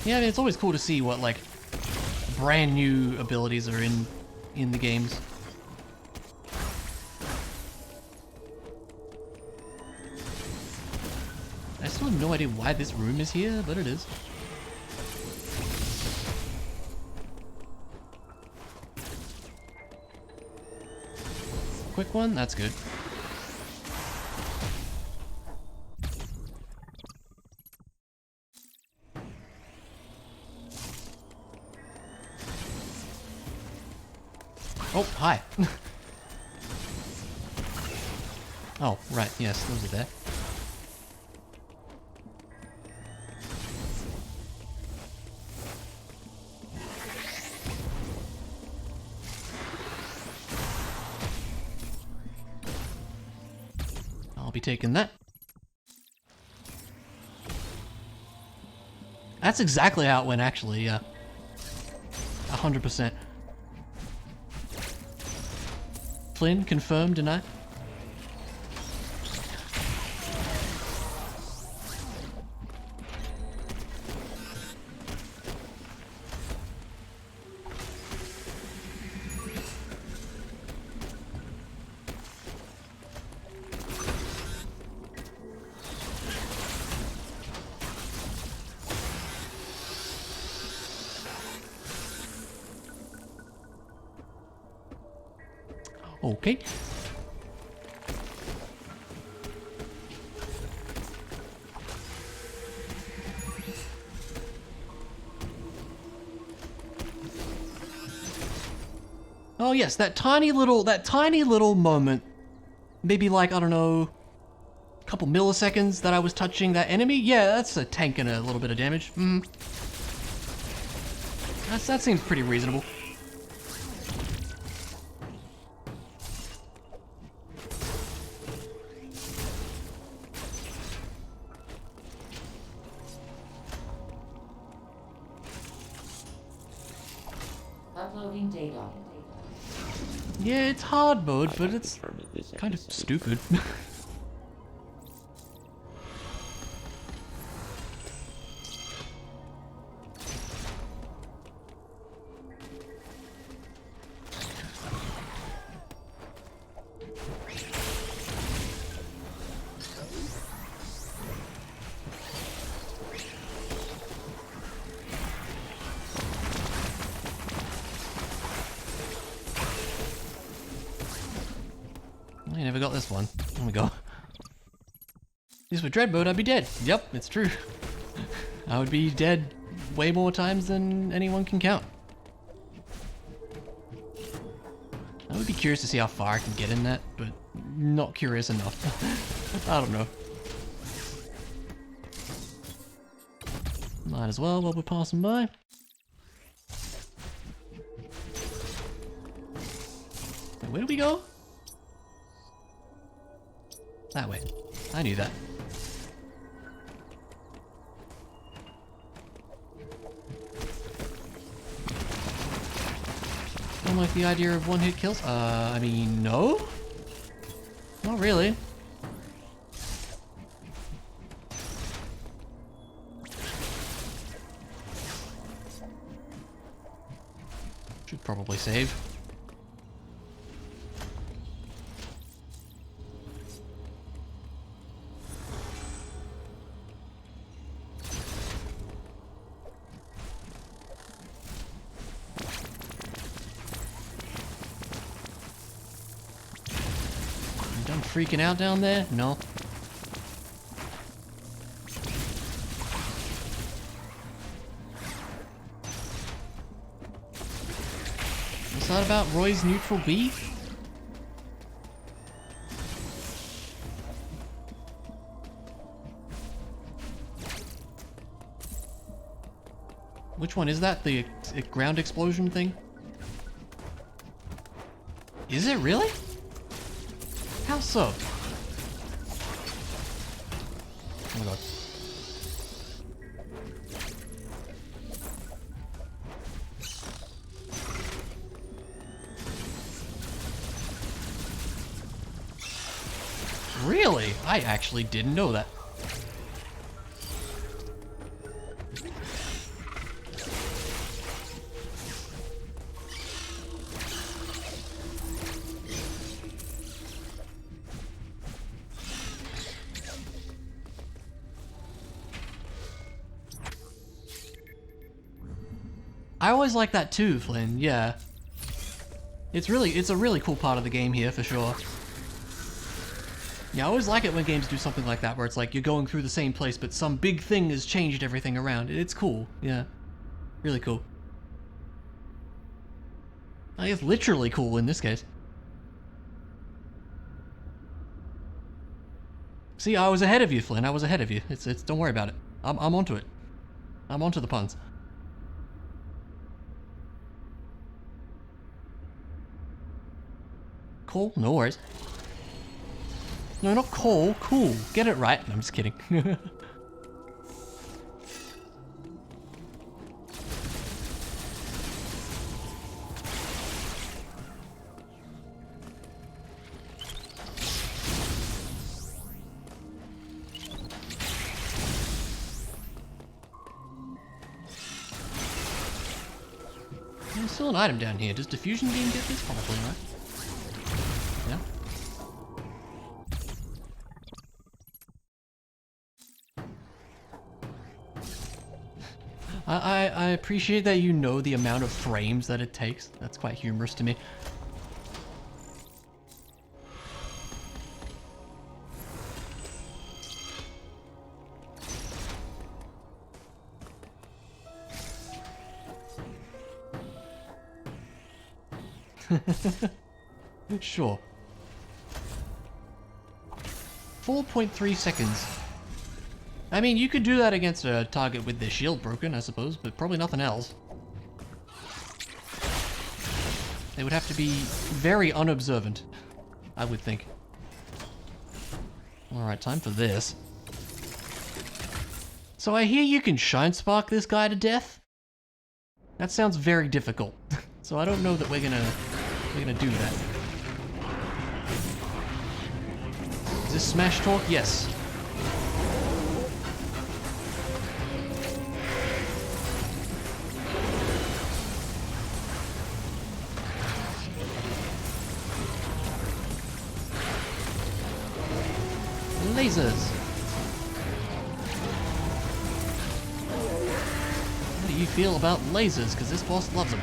Yeah, I mean, it's always cool to see what, like, brand new abilities are in the games. I still have no idea why this room is here, but it is. Quick one, that's good. Oh, hi. Oh, right, yes, those are there. I'll be taking that. That's exactly how it went, actually, yeah. 100%. Flynn, confirm, deny? Okay. Oh yes, that tiny little moment, maybe like, I don't know, a couple milliseconds that I was touching that enemy. Yeah, that's a tank and a little bit of damage. That seems pretty reasonable. Uploading data. Yeah, it's hard mode, I but have it's determined this kind of episode. stupid. I never got this one. There we go. If this were Dread mode, I'd be dead. Yep, it's true. I would be dead way more times than anyone can count. I would be curious to see how far I can get in that, but not curious enough. I don't know. Might as well while we're passing by. Wait, where do we go? That way. I knew that. Don't like the idea of one-hit kills? I mean, no? Not really. Should probably save. Done freaking out down there? No. What's that about Roy's neutral beef? Which one is that? The ground explosion thing? Is it really? How so? Oh my god. Really? I actually didn't know that. I always like that too, Flynn, yeah. It's a really cool part of the game here, for sure. Yeah, I always like it when games do something like that, where it's like you're going through the same place, but some big thing has changed everything around. It's cool, yeah. Really cool. I guess literally cool in this case. See, I was ahead of you, Flynn, I was ahead of you. It's don't worry about it. I'm onto it. I'm onto the puns. Cool, no worries. No, not cool, cool. Get it right. I'm just kidding. There's still an item down here. Does diffusion beam get this? Probably, right? Yeah. I appreciate that you know the amount of frames that it takes. That's quite humorous to me. Sure. 4.3 seconds. I mean, you could do that against a target with their shield broken, I suppose, but probably nothing else. They would have to be very unobservant, I would think. Alright, time for this. So I hear you can shine spark this guy to death? That sounds very difficult. So I don't know that we're gonna do that. Is this smash talk? Yes. Lasers. How do you feel about lasers? Because this boss loves them.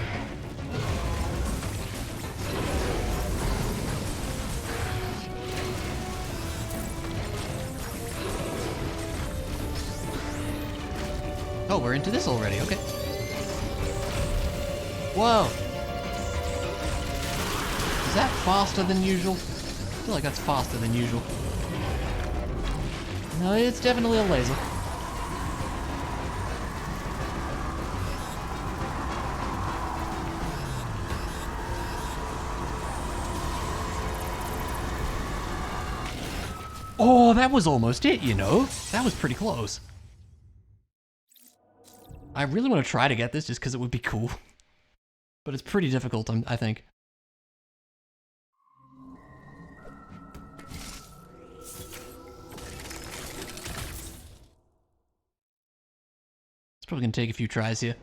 Oh, we're into this already, okay. Whoa! Is that faster than usual? I feel like that's faster than usual. No, it's definitely a laser. Oh, that was almost it, you know? That was pretty close. I really want to try to get this just because it would be cool. But it's pretty difficult, I think. It's probably going to take a few tries here.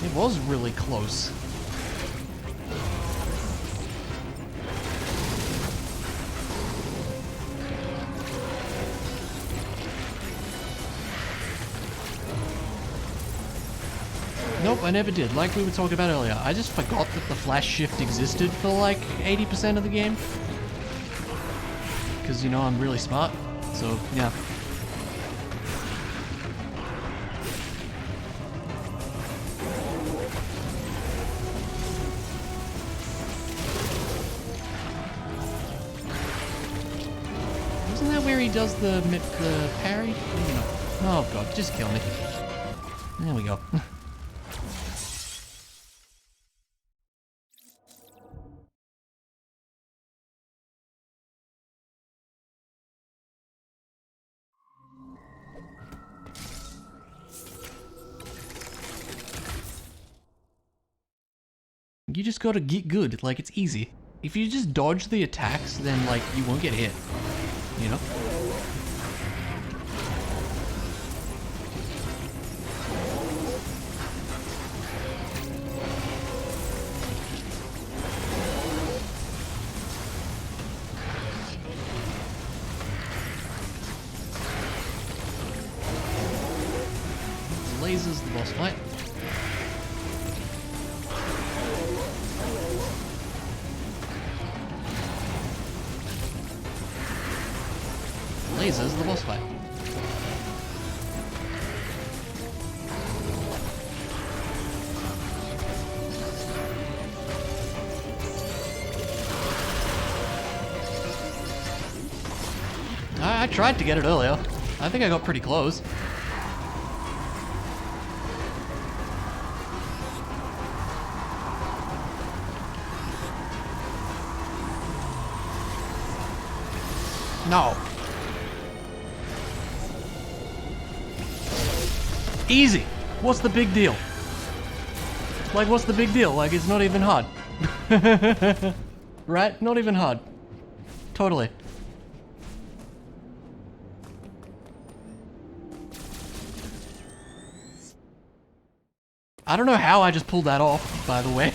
It was really close. Nope, I never did. Like we were talking about earlier, I just forgot that the flash shift existed for like 80% of the game. Because, you know, I'm really smart. So, yeah. Isn't that where he does the parry? Maybe not. Oh god, just kill me. There we go. You just gotta get good, like it's easy. If you just dodge the attacks, then like you won't get hit, you know? Lasers, the boss fight. Lasers, the boss fight. I tried to get it earlier. I think I got pretty close. No. Easy. What's the big deal? Like, what's the big deal? Like, it's not even hard. Right? Not even hard. Totally. I don't know how I just pulled that off, by the way.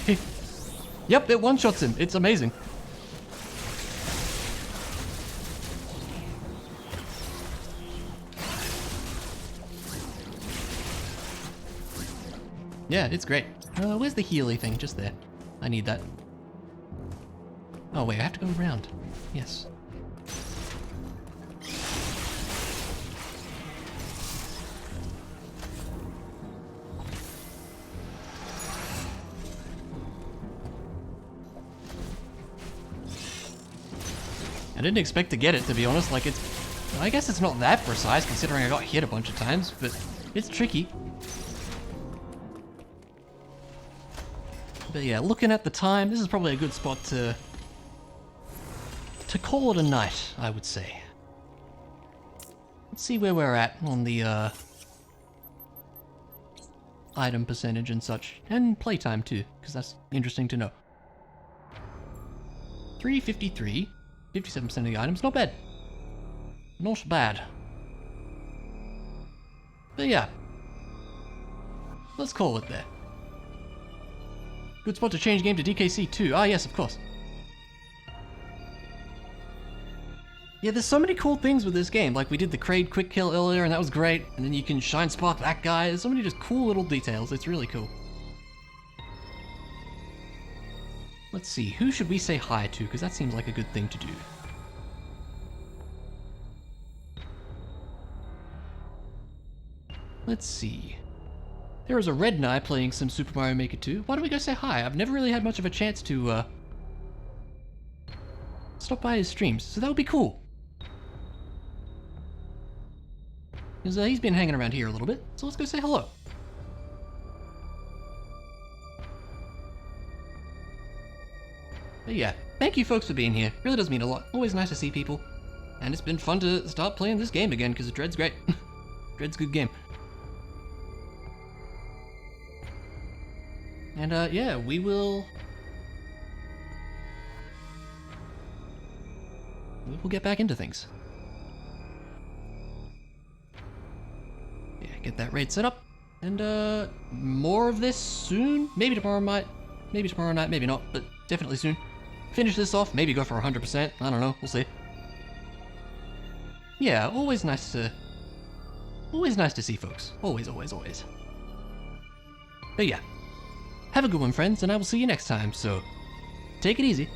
Yep, it one-shots him. It's amazing. Yeah, it's great. Where's the Healy thing? Just there. I need that. Oh wait, I have to go around. Yes. I didn't expect to get it, to be honest. Like, it's... I guess it's not that precise, considering I got hit a bunch of times, but it's tricky. But yeah, looking at the time, this is probably a good spot to call it a night, I would say. Let's see where we're at on the item percentage and such, and playtime too, because that's interesting to know. 353, 57% of the items, not bad. Not bad. But yeah, let's call it there. Good spot to change game to DKC 2. Ah yes, of course. Yeah, there's so many cool things with this game. Like we did the Kraid quick kill earlier and that was great. And then you can shine spark that guy. There's so many just cool little details. It's really cool. Let's see, who should we say hi to? Because that seems like a good thing to do. Let's see. There is a Red and I playing some Super Mario Maker 2. Why don't we go say hi? I've never really had much of a chance to stop by his streams, so that would be cool. Because he's been hanging around here a little bit, so let's go say hello. But yeah, thank you folks for being here. Really does mean a lot. Always nice to see people. And it's been fun to start playing this game again, because Dread's great. Dread's a good game. And yeah, we'll get back into things. Yeah, get that raid set up, and more of this soon. Maybe tomorrow night, maybe not, but definitely soon. Finish this off, maybe go for 100%. I don't know, we'll see. Yeah, always nice to see folks. Always, always, always. But yeah. Have a good one, friends, and I will see you next time, so take it easy.